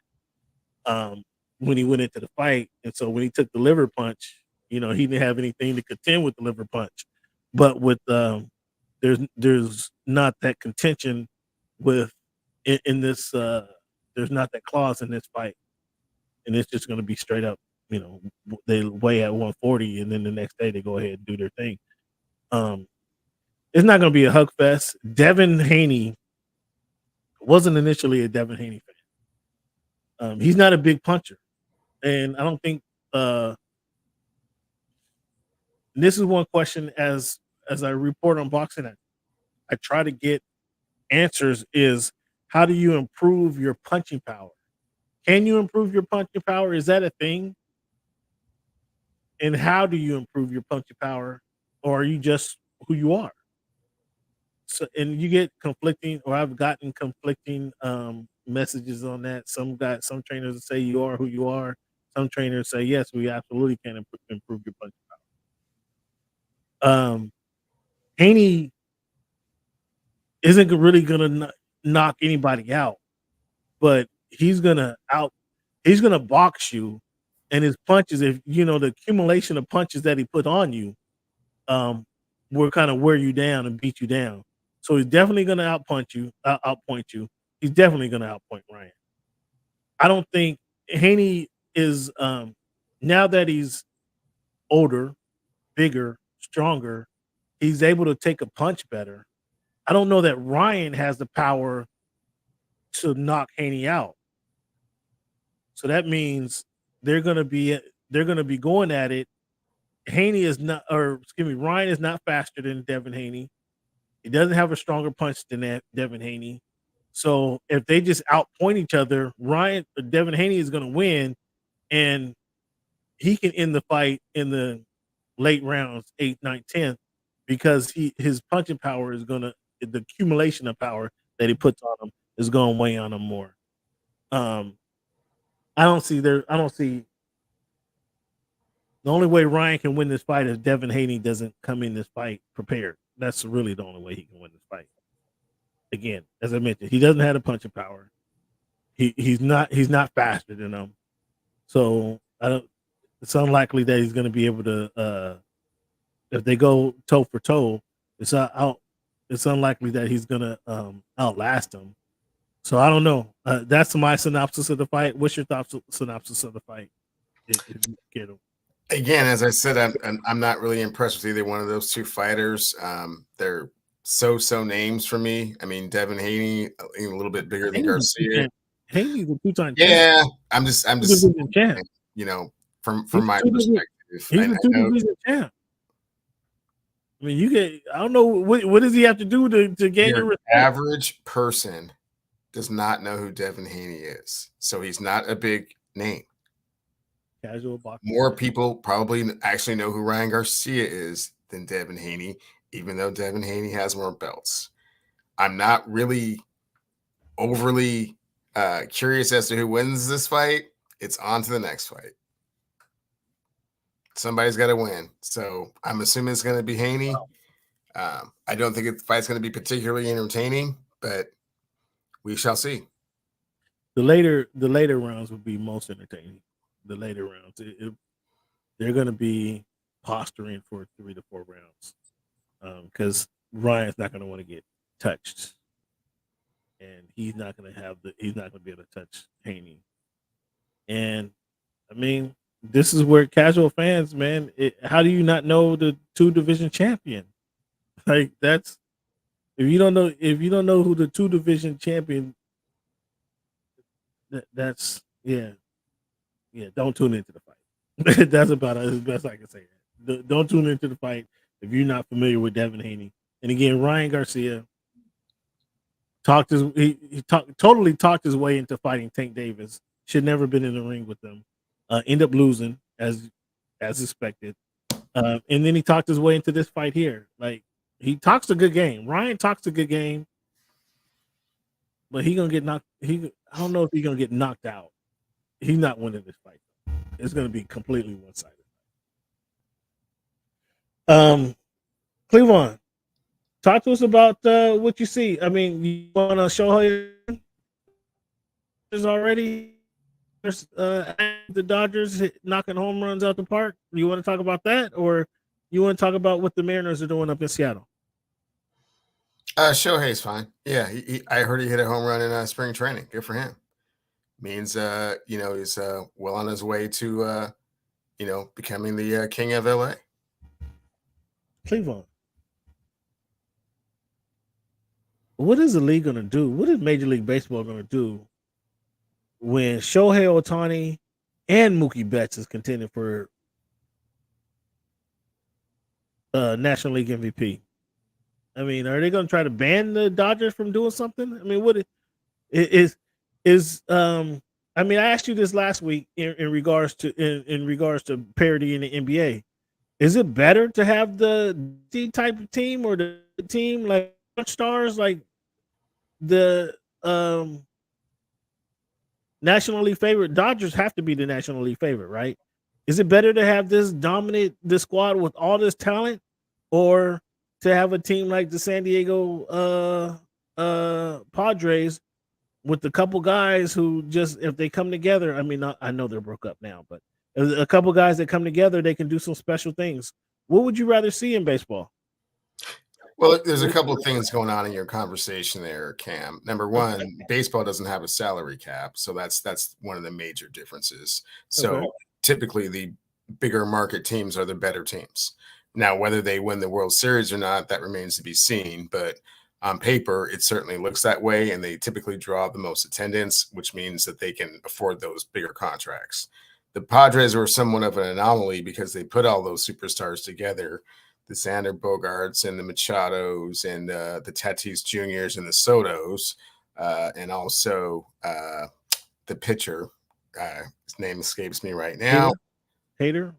that. When he went into the fight, and so when he took the liver punch, he didn't have anything to contend with the liver punch. But with there's not that contention in this. There's not that clause in this fight, and it's just going to be straight up. They weigh at 140, and then the next day they go ahead and do their thing. It's not going to be a hug fest. Devin Haney wasn't initially a Devin Haney fan. He's not a big puncher, and I don't think. This is one question as I report on Boxing Night, I try to get answers. Is how do you improve your punching power? Can you improve your punching power? Is that a thing? And how do you improve your punching power? Or are you just who you are? So, and you get conflicting, or I've gotten conflicting messages on that. Some trainers say you are who you are. Some trainers say, yes, we absolutely can improve your punching power. Haney isn't really going to knock anybody out, but he's going to box you, and his punches, if the accumulation of punches that he put on you, will kind of wear you down and beat you down. So he's definitely going to outpoint you. He's definitely going to outpoint Ryan. I don't think Haney is now that he's older, bigger, stronger, he's able to take a punch better. I don't know that Ryan has the power to knock Haney out. So that means they're going to be going at it. Ryan is not faster than Devin Haney. He doesn't have a stronger punch than Devin Haney. So if they just outpoint each other, Devin Haney is going to win, and he can end the fight in the late rounds, 8th, 9th, 10th, because his punching power is gonna the accumulation of power that he puts on him is going to weigh on him more. I don't see the only way Ryan can win this fight is Devin Haney doesn't come in this fight prepared. That's really the only way he can win this fight. Again, as I mentioned, he doesn't have the punching power. He's not faster than him. So it's unlikely that he's going to be able to if they go toe for toe, it's unlikely that he's going to outlast him. So I don't know. That's my synopsis of the fight. What's your synopsis of the fight? If you get him. Again, as I said, I'm not really impressed with either one of those two fighters. They're so names for me. I mean, Devin Haney a little bit bigger than Garcia. Haney's a 2-time champ. Yeah, I'm just champ. You know, from my perspective, he's a 2-division champ. I mean, I don't know what does he have to do to gain the respect? Average person does not know who Devin Haney is, so he's not a big name. Casual boxing. More people probably actually know who Ryan Garcia is than Devin Haney, even though Devin Haney has more belts. I'm not really overly curious as to who wins this fight. It's on to the next fight. Somebody's got to win. So I'm assuming it's going to be Haney. I don't think the fight's going to be particularly entertaining, but we shall see. The later rounds will be most entertaining. The later rounds, they're going to be posturing for 3 to 4 rounds because Ryan's not going to want to get touched, and he's not going to be able to touch Haney. And I mean, this is where casual fans, man, how do you not know the 2-division champion? Like that's if you don't know who the 2-division champion, that's don't tune into the fight. That's about as best I can say that. Don't tune into the fight if you're not familiar with Devin Haney. And again, Ryan Garcia totally talked his way into fighting Tank Davis. Should never been in the ring with them. End up losing as expected. And then he talked his way into this fight here. Like he talks a good game. Ryan talks a good game, but he gonna get knocked. I don't know if he's gonna get knocked out. He's not winning this fight. It's going to be completely one-sided. Cleveland, talk to us about what you see. I mean, you want to show her already the Dodgers knocking home runs out the park. You want to talk about that, or you want to talk about what the Mariners are doing up in Seattle? Shohei's fine. Yeah, I heard he hit a home run in spring training. Good for him. Means he's well on his way to becoming the king of LA. Cleveland. What is the league going to do? What is Major League Baseball going to do when Shohei Ohtani and Mookie Betts is contending for National League MVP? I mean, are they going to try to ban the Dodgers from doing something? I mean, what is I mean, I asked you this last week in regards to parity in the NBA. Is it better to have the D type of team or the team like stars like the National League favorite? Dodgers have to be the National League favorite, right? Is it better to have this squad with all this talent, or to have a team like the San Diego Padres with a couple guys who just, if they come together, I mean, I know they're broke up now, but a couple guys that come together, they can do some special things. What would you rather see in baseball? Well, there's a couple of things going on in your conversation there, Cam. Number one, baseball doesn't have a salary cap, so that's one of the major differences. So typically the bigger market teams are the better teams. Now, whether they win the World Series or not, that remains to be seen, but on paper, it certainly looks that way, and they typically draw the most attendance, which means that they can afford those bigger contracts. The Padres were somewhat of an anomaly because they put all those superstars together, the Xander Bogaerts and the Machados and the Tatis Juniors and the Sotos, and also the pitcher. His name escapes me right now. Hader?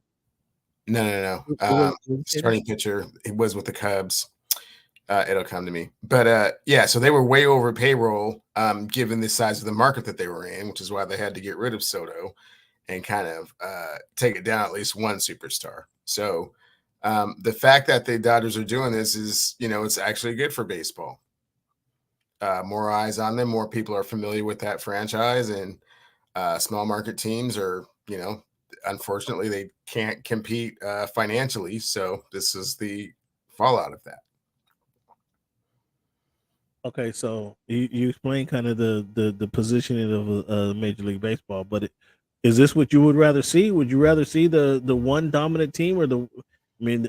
No. Hader? Starting pitcher. It was with the Cubs. It'll come to me. But yeah, so they were way over payroll given the size of the market that they were in, which is why they had to get rid of Soto and kind of take it down at least one superstar. So the fact that the Dodgers are doing this is, it's actually good for baseball. More eyes on them, more people are familiar with that franchise, and small market teams are, unfortunately they can't compete financially. So this is the fallout of that. Okay, so you explained kind of the positioning of Major League Baseball, but is this what you would rather see? Would you rather see the one dominant team, or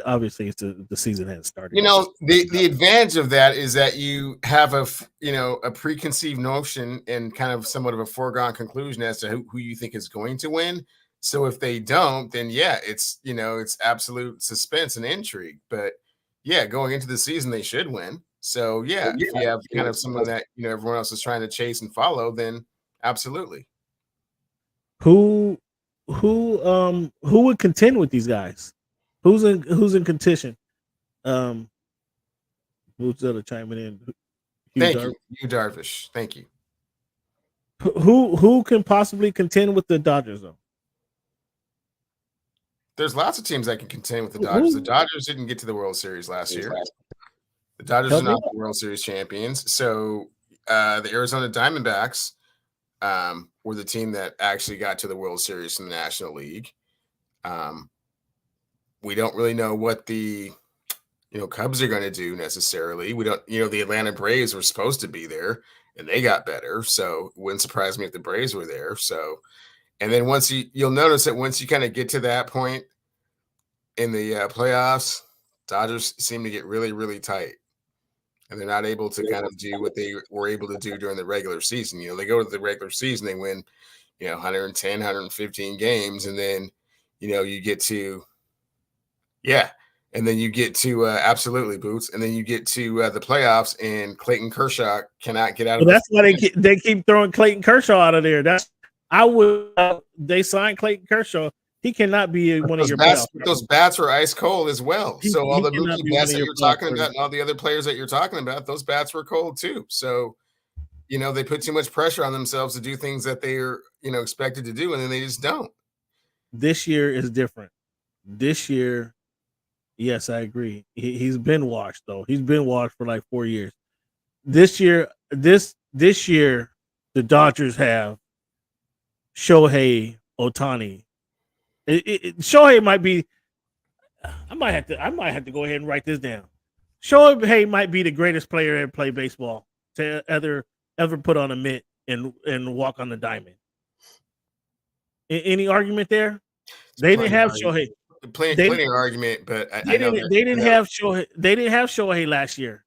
obviously it's the season hasn't started. The advantage of that is that you have a preconceived notion and kind of somewhat of a foregone conclusion as to who you think is going to win. So if they don't, then yeah, it's absolute suspense and intrigue. But yeah, going into the season, they should win. So yeah, if you have kind of someone that everyone else is trying to chase and follow, then absolutely. Who would contend with these guys? Who's in contention? Who's the other chiming in? Hugh Darvish. Thank you. Who can possibly contend with the Dodgers though? There's lots of teams that can contend with the Dodgers. The Dodgers didn't get to the World Series last year. The Dodgers are not the World Series champions. So the Arizona Diamondbacks were the team that actually got to the World Series in the National League. We don't really know what the Cubs are going to do necessarily. We don't, the Atlanta Braves were supposed to be there and they got better. So it wouldn't surprise me if the Braves were there. So, and then once you'll notice that once you kind of get to that point in the playoffs, Dodgers seem to get really, really tight. And they're not able to kind of do what they were able to do during the regular season. They go to the regular season, they win, 110, 115 games. And then, you get to, and then you get to absolutely Boots. And then you get to the playoffs and Clayton Kershaw cannot get out of that's why they keep throwing Clayton Kershaw out of there. They signed Clayton Kershaw. He cannot be one of your bats. Those bats are ice cold as well. So all the Mookie bats that you're talking about and all the other players that you're talking about, those bats were cold too. So, they put too much pressure on themselves to do things that they are, expected to do, and then they just don't. This year is different. This year, yes, I agree. He's been washed though. He's been washed for like 4 years. This year, the Dodgers have Shohei Ohtani. Shohei might be. I might have to go ahead and write this down. Shohei might be the greatest player ever play baseball to ever put on a mitt and walk on the diamond. Any argument there? They didn't have Shohei. Plenty of argument, but they didn't have Shohei. They didn't have Shohei last year.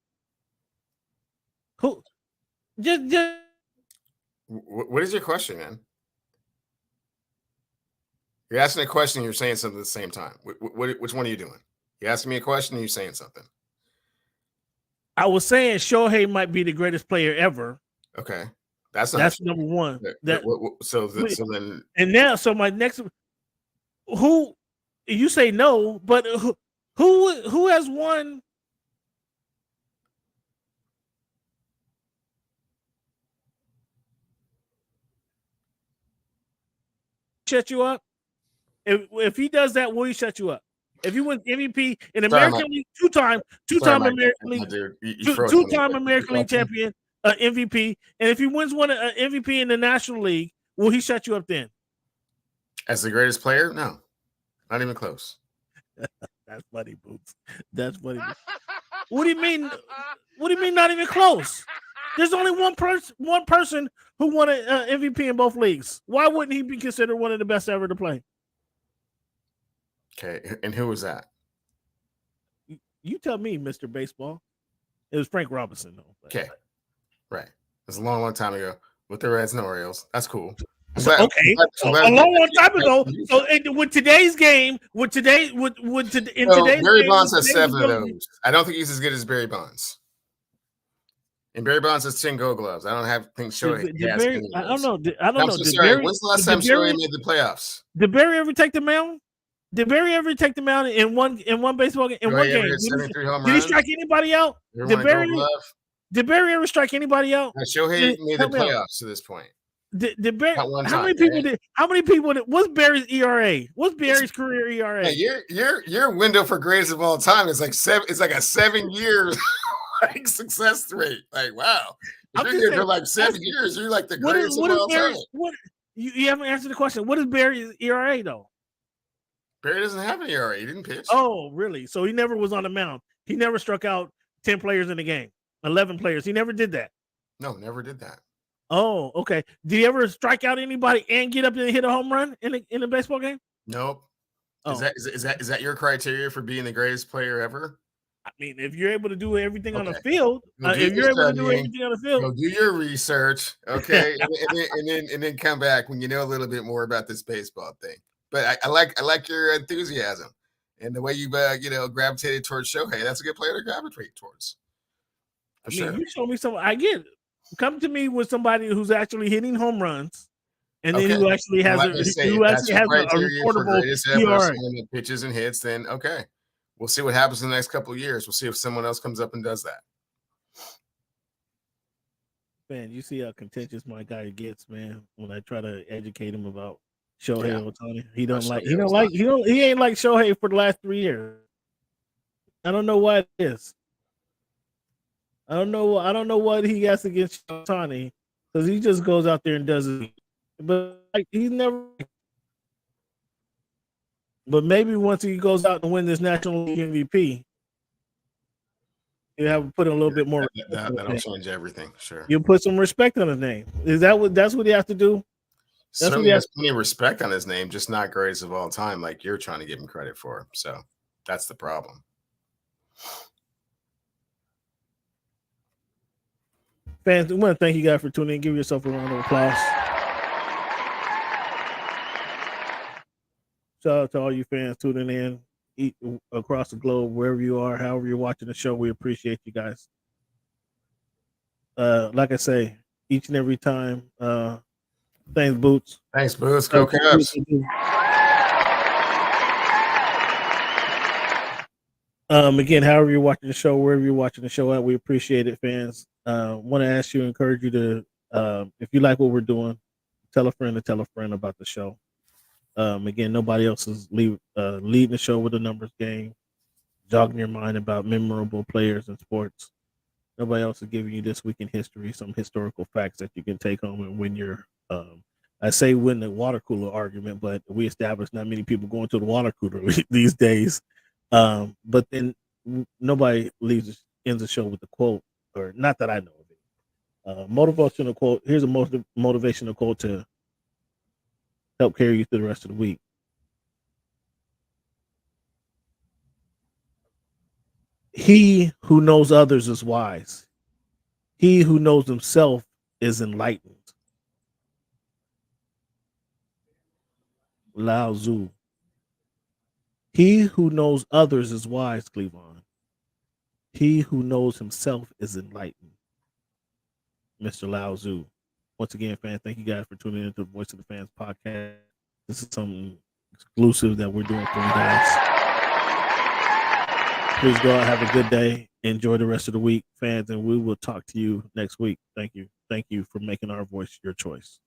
Who? Just. What is your question, man? You're asking a question and you're saying something at the same time. Which one are you doing? You're asking me a question and you're saying something. I was saying Shohei might be the greatest player ever. Okay. That's number one. So then. And now, so my next, who you say no, but who has won? Shut you up. If he does that, will he shut you up? If you win MVP in American League, two-time American League, two-time American League champion, MVP, and if he wins one MVP in the National League, will he shut you up then? As the greatest player? No, not even close. That's funny, Boots. That's funny. What do you mean? What do you mean? Not even close? There's only one person who won an MVP in both leagues. Why wouldn't he be considered one of the best ever to play? Okay, and who was that? You tell me, Mr. Baseball. It was Frank Robinson, though. Okay, right. It was a long time ago with the Reds and Orioles. That's cool. A long time ago. So with today's game, today's Barry Bonds has 7 of those. I don't think he's as good as Barry Bonds. And Barry Bonds has 10 Gold Gloves. I don't think Shohei. I don't know. Sorry. When's the last time Shohei made the playoffs? Did Barry ever take the mound? Did Barry ever take them out in one baseball game? In one game, did he strike anybody out? Did Barry ever strike anybody out? Shohei made the playoffs to this point. Did Barry? How many people did? How many people did? What's Barry's ERA? What's Barry's career ERA? Hey, your window for greatest of all time is like seven. It's like a 7 years like success rate. Like wow, if you're good for like 7 years, you're like the greatest of all time. What you haven't answered the question. What is Barry's ERA though? Barry doesn't have an ERA. He didn't pitch. Oh, really? So he never was on the mound. He never struck out 10 players in the game, 11 players. He never did that. No, never did that. Oh, okay. Did he ever strike out anybody and get up and hit a home run in a baseball game? Nope. Oh. Is that your criteria for being the greatest player ever? I mean, if you're able to do everything on the field, if you're able to do everything on the field, go do your research, okay, and then come back when you know a little bit more about this baseball thing. But I like your enthusiasm and the way you gravitated towards Shohei. That's a good player to gravitate towards. Sure. You show me some. I get it. Come to me with somebody who's actually hitting home runs, and then who actually has a reportable ERA. Pitches and hits. Then okay, we'll see what happens in the next couple of years. We'll see if someone else comes up and does that. Man, you see how contentious my guy gets, man. When I try to educate him about Shohei Ohtani, he ain't like Shohei for the last 3 years. I don't know why it is. I don't know what he has against Ohtani, because he just goes out there and does it. But he's never. But maybe once he goes out and win this National League MVP, you have to put a little bit more. That'll change everything. Sure. You put some respect on his name. That's what he has to do? Certainly has plenty of respect on his name, just not greatest of all time, like you're trying to give him credit for. So that's the problem. Fans, we want to thank you guys for tuning in. Give yourself a round of applause. Shout out to all you fans tuning in across the globe, wherever you are, however you're watching the show. We appreciate you guys. Like I say, each and every time. Thanks, Boots. Thanks, Boots. Go Cubs. Again, however you're watching the show, wherever you're watching the show at, we appreciate it, fans. Want to ask you, encourage you to, if you like what we're doing, tell a friend about the show. Again, nobody else is leading the show with a numbers game, jogging your mind about memorable players in sports. Nobody else is giving you this week in history, some historical facts that you can take home and win your, I say win the water cooler argument, but we established not many people going to the water cooler these days. But then nobody ends the show with the quote, or not that I know of it. Motivational quote. Here's a motivational quote to help carry you through the rest of the week. He who knows others is wise. He who knows himself is enlightened. Lao Tzu. He who knows others is wise, Cleavon. He who knows himself is enlightened. Mr. Lao Tzu. Once again, fans, thank you guys for tuning into the Voice of the Fans podcast. This is something exclusive that we're doing for you guys. Please go out, have a good day. Enjoy the rest of the week, fans, and we will talk to you next week. Thank you. Thank you for making our voice your choice.